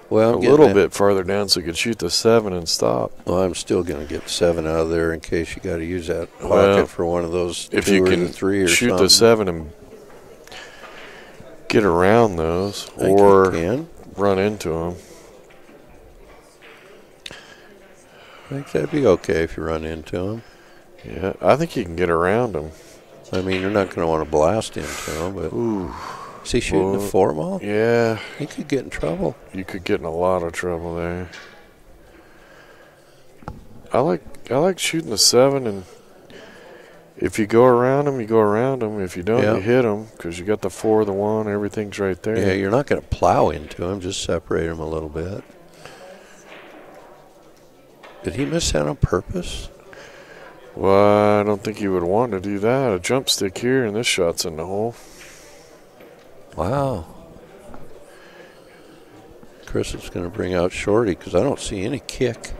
Speaker 1: a
Speaker 2: I'm getting
Speaker 1: little
Speaker 2: that.
Speaker 1: bit farther down so he could shoot the 7 and stop.
Speaker 2: Well, I'm still going to get 7 out of there in case you got to use that pocket
Speaker 1: Well,
Speaker 2: for one of those
Speaker 1: If
Speaker 2: 2
Speaker 1: you
Speaker 2: or
Speaker 1: can
Speaker 2: the 3 or
Speaker 1: shoot
Speaker 2: something.
Speaker 1: the 7 and get around those
Speaker 2: I think
Speaker 1: or
Speaker 2: you can.
Speaker 1: run into them.
Speaker 2: I think that'd be okay if you run into him.
Speaker 1: Yeah, I think you can get around him.
Speaker 2: I mean, you're not going to want to blast into him, but
Speaker 1: Ooh.
Speaker 2: is he shooting a 4-ball?
Speaker 1: Yeah.
Speaker 2: He could get in trouble.
Speaker 1: You could get in a lot of trouble there. I like shooting the 7, and if you go around him, you go around him. If you don't, you hit him because you got the 4, the 1, everything's right there.
Speaker 2: Yeah, you're not going to plow into him, just separate him a little bit. Did he miss that on purpose?
Speaker 1: Well, I don't think he would want to do that. A jump stick here, and this shot's in the hole.
Speaker 2: Wow. Chris is going to bring out Shorty because I don't see any kick.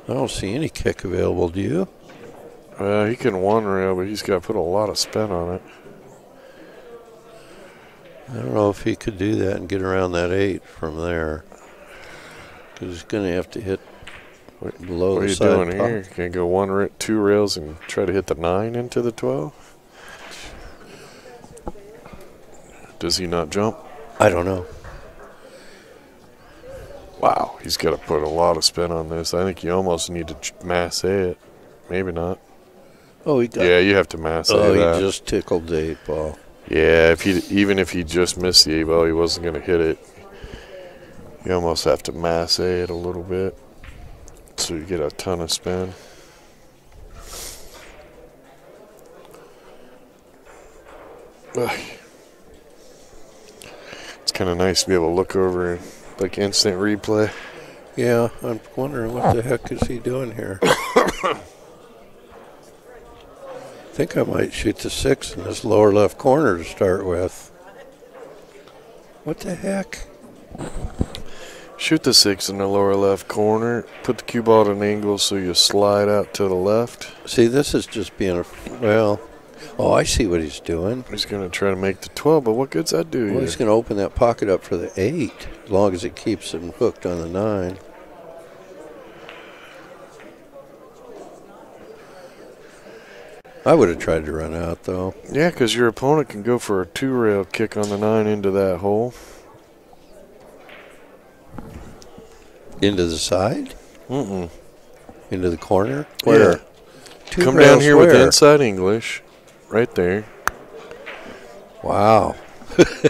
Speaker 2: I don't see any kick available, do you?
Speaker 1: He can one rail, but he's got to put a lot of spin on it.
Speaker 2: I don't know if he could do that and get around that 8 from there. Because he's going to have to hit below the side.
Speaker 1: What are you doing here? Can you go 2 rails and try to hit the 9 into the 12? Does he not jump?
Speaker 2: I don't know.
Speaker 1: Wow, he's got to put a lot of spin on this. I think you almost need to mass A it. Maybe not.
Speaker 2: Oh, he got.
Speaker 1: Yeah, you have to mass A that.
Speaker 2: He just tickled the 8 ball.
Speaker 1: Yeah, even if he just missed the 8 ball, he wasn't going to hit it. You almost have to mass A it a little bit so you get a ton of spin. Ugh. It's kind of nice to be able to look over like instant replay.
Speaker 2: Yeah, I'm wondering what the heck is he doing here. I think I might shoot the 6 in this lower left corner to start with. What the heck?
Speaker 1: Shoot the 6 in the lower left corner. Put the cue ball at an angle so you slide out to the left.
Speaker 2: See, this is just being well. Oh, I see what he's doing.
Speaker 1: He's going to try to make the 12, but what good's that do?
Speaker 2: Well, he's going to open that pocket up for the 8, as long as it keeps him hooked on the 9. I would have tried to run out, though.
Speaker 1: Yeah, because your opponent can go for a 2-rail kick on the 9 into that hole.
Speaker 2: Into the side?
Speaker 1: Mm-mm.
Speaker 2: Into the corner? Where?
Speaker 1: Yeah. Come down here with inside English. Right there.
Speaker 2: Wow.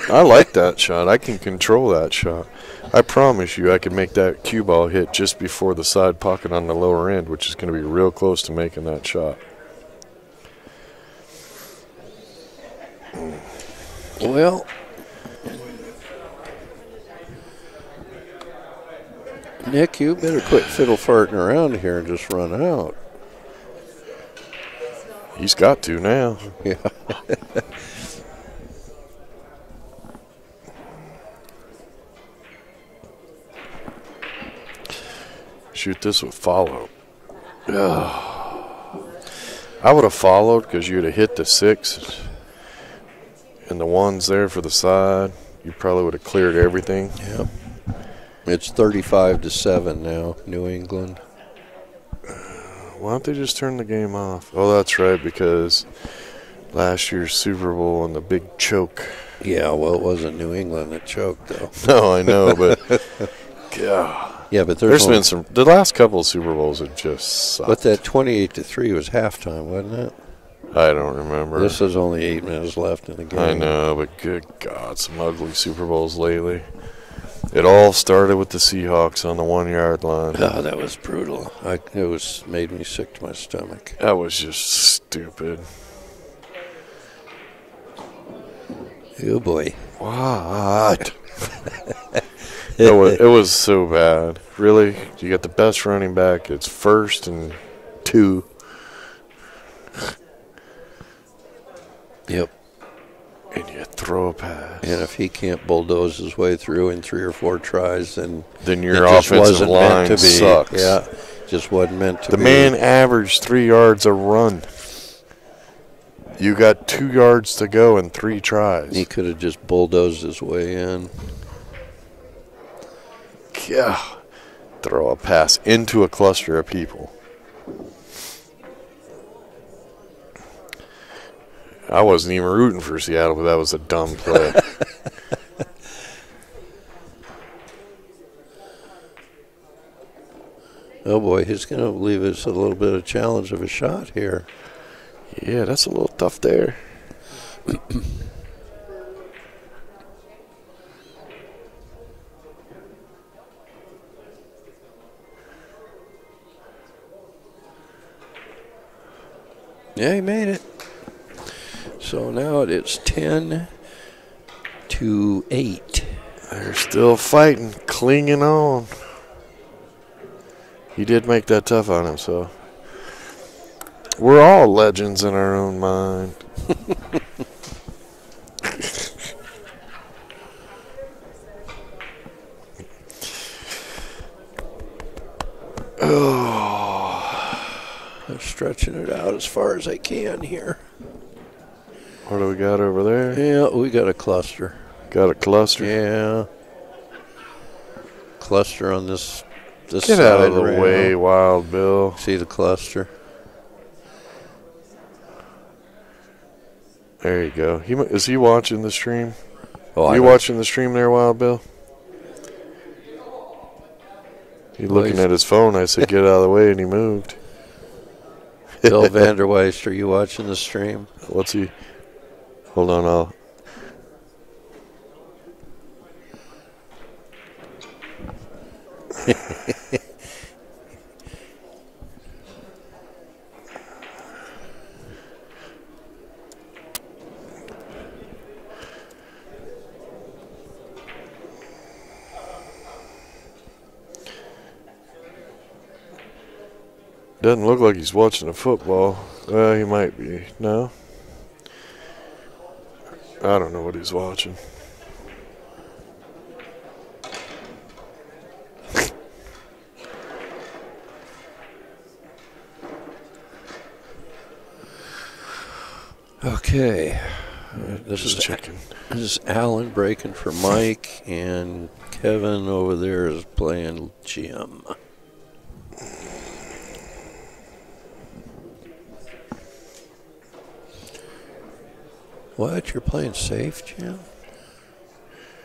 Speaker 1: I like that shot. I can control that shot. I promise you I can make that cue ball hit just before the side pocket on the lower end, which is going to be real close to making that shot.
Speaker 2: Well, Nick, you better quit fiddle farting around here and just run out.
Speaker 1: He's got to now.
Speaker 2: Yeah.
Speaker 1: Shoot this with follow. Ugh. I would have followed because you'd have hit the 6 and the 1's there for the side. You probably would have cleared everything.
Speaker 2: Yep. It's 35-7 now, New England.
Speaker 1: Why don't they just turn the game off? Oh, that's right, because last year's Super Bowl and the big choke.
Speaker 2: Yeah, well, it wasn't New England that choked, though.
Speaker 1: No, I know, but God.
Speaker 2: Yeah, but
Speaker 1: there's been some. The last couple of Super Bowls have just sucked.
Speaker 2: But that 28-3 was halftime, wasn't it?
Speaker 1: I don't remember.
Speaker 2: This is only 8 minutes left in the game.
Speaker 1: I know, but good God, some ugly Super Bowls lately. It all started with the Seahawks on the 1-yard line.
Speaker 2: Oh, that was brutal. It made me sick to my stomach.
Speaker 1: That was just stupid.
Speaker 2: Oh, boy.
Speaker 1: What? It was so bad. Really? You got the best running back. It's 1st and 2.
Speaker 2: Yep.
Speaker 1: And you throw a pass.
Speaker 2: And if he can't bulldoze his way through in 3 or 4 tries, then
Speaker 1: your offensive line sucks.
Speaker 2: Yeah, just wasn't meant to
Speaker 1: be. The man averaged 3 yards a run. You got 2 yards to go in 3 tries.
Speaker 2: He could have just bulldozed his way in.
Speaker 1: Yeah. Throw a pass into a cluster of people. I wasn't even rooting for Seattle, but that was a dumb play.
Speaker 2: Oh boy, he's going to leave us a little bit of challenge of a shot here.
Speaker 1: Yeah, that's a little tough there.
Speaker 2: Yeah, he made it. So now it's 10-8.
Speaker 1: They're still fighting, clinging on. He did make that tough on him, so we're all legends in our own mind.
Speaker 2: I'm stretching it out as far as I can here.
Speaker 1: What do we got over there?
Speaker 2: Yeah, we got a cluster.
Speaker 1: Got a cluster.
Speaker 2: Yeah. Cluster on this
Speaker 1: Get
Speaker 2: side
Speaker 1: out of the
Speaker 2: rail.
Speaker 1: way, Wild Bill.
Speaker 2: See the cluster?
Speaker 1: There you go. Is he watching the stream?
Speaker 2: Oh,
Speaker 1: Are you watching the stream there, Wild Bill? He's looking at his phone. I said, get out of the way, and he moved.
Speaker 2: Bill Vanderweist, are you watching the stream?
Speaker 1: What's he? Hold on, I'll. Doesn't look like he's watching the football. Well, he might be. No? I don't know what he's watching.
Speaker 2: Okay. This is
Speaker 1: chicken.
Speaker 2: This is Alan breaking for Mike, and Kevin over there is playing Jim. What? You're playing safe, Jim?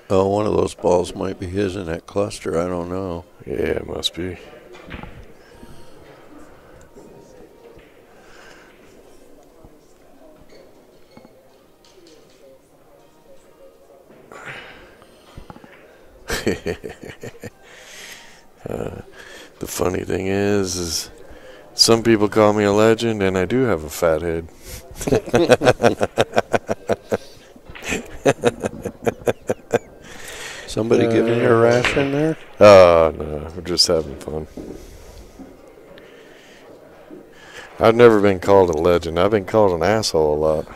Speaker 2: Oh, one of those balls might be his in that cluster. I don't know.
Speaker 1: Yeah, it must be. The funny thing is some people call me a legend, and I do have a fat head.
Speaker 2: Somebody giving you a ration there?
Speaker 1: Oh, no, we're just having fun. I've never been called a legend. I've been called an asshole a lot.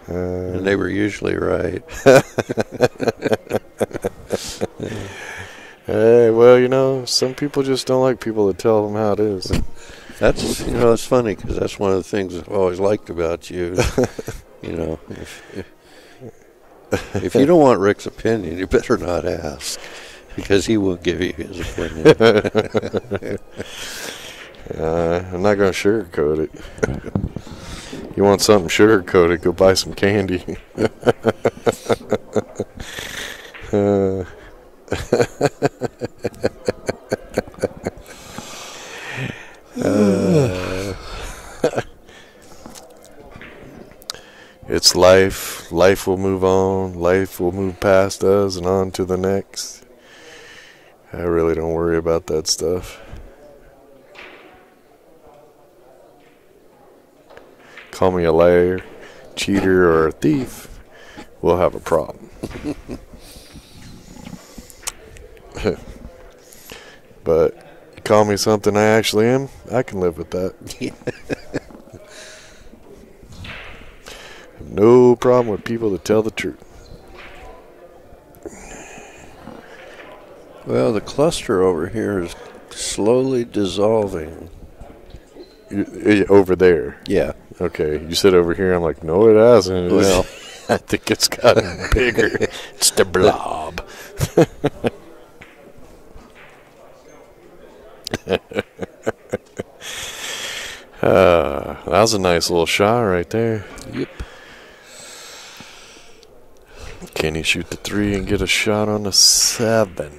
Speaker 2: And they were usually right.
Speaker 1: Hey, well, you know, some people just don't like people that tell them how it is.
Speaker 2: That's, you know, it's funny because that's one of the things I've always liked about you. You know, if you don't want Rick's opinion, you better not ask, because he will give you his opinion.
Speaker 1: I'm not going to sugarcoat it. You want something sugar-coated, go buy some candy. It's life. Life will move on. Life will move past us and on to the next. I really don't worry about that stuff. Call me a liar, cheater, or a thief, we'll have a problem. But you call me something I actually am, I can live with that. Have no problem with people that tell the truth.
Speaker 2: Well, the cluster over here is slowly dissolving.
Speaker 1: Over there.
Speaker 2: Yeah.
Speaker 1: Okay, you said over here. I'm like, no, it hasn't.
Speaker 2: Well,
Speaker 1: I think it's gotten bigger. It's the blob. That was a nice little shot right there.
Speaker 2: Yep.
Speaker 1: Kenny shoot the 3 and get a shot on the 7?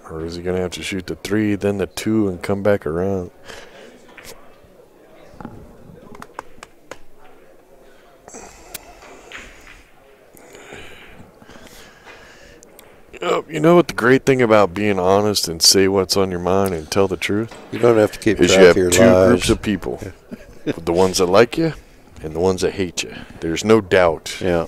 Speaker 1: Or is he going to have to shoot the 3, then the 2, and come back around? You know what the great thing about being honest and say what's on your mind and tell the truth?
Speaker 2: You don't have to keep
Speaker 1: Is
Speaker 2: track
Speaker 1: you
Speaker 2: of your
Speaker 1: have two
Speaker 2: lies.
Speaker 1: groups of people. The ones that like you and the ones that hate you. There's no doubt.
Speaker 2: Yeah.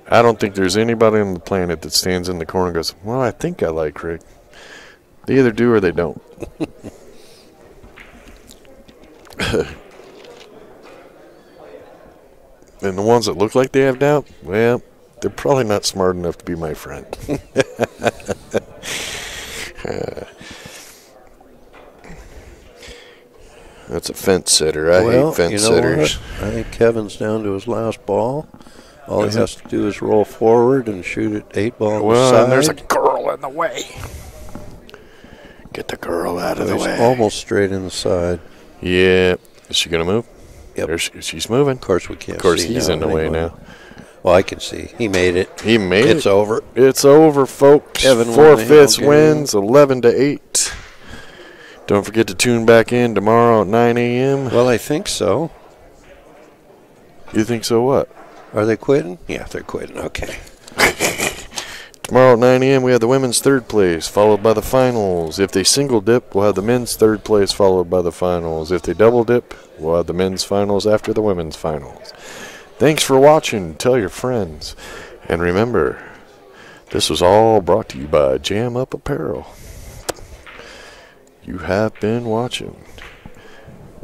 Speaker 1: I don't think there's anybody on the planet that stands in the corner and goes, well, I think I like Rick. They either do or they don't. And the ones that look like they have doubt, well, they're probably not smart enough to be my friend. That's a fence sitter. I hate fence sitters.
Speaker 2: What? I think Kevin's down to his last ball. All
Speaker 1: Is
Speaker 2: he has to do is roll forward and shoot it 8 ball on the
Speaker 1: Well,
Speaker 2: side.
Speaker 1: and there's a girl in the way. Get the girl out of the
Speaker 2: He's
Speaker 1: way.
Speaker 2: almost straight in the side.
Speaker 1: Yeah. Is she going to move?
Speaker 2: Yep.
Speaker 1: She's moving.
Speaker 2: Of course we can't see.
Speaker 1: Of course, he's
Speaker 2: now
Speaker 1: in the way
Speaker 2: anyway.
Speaker 1: now.
Speaker 2: Well, I can see. He made it.
Speaker 1: He made
Speaker 2: It's
Speaker 1: it.
Speaker 2: over.
Speaker 1: It's over, folks.
Speaker 2: Kevin won the
Speaker 1: 4/5
Speaker 2: game.
Speaker 1: wins, 11-8. Don't forget to tune back in tomorrow at 9 a.m.
Speaker 2: Well, I think so.
Speaker 1: You think so what?
Speaker 2: Are they quitting? Yeah, they're quitting. Okay.
Speaker 1: Tomorrow at 9 a.m. we have the women's third place, followed by the finals. If they single dip, we'll have the men's third place, followed by the finals. If they double dip, we'll have the men's finals after the women's finals. Thanks for watching. Tell your friends. And remember, this was all brought to you by Jam Up Apparel. You have been watching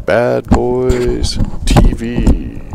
Speaker 1: Bad Boys TV.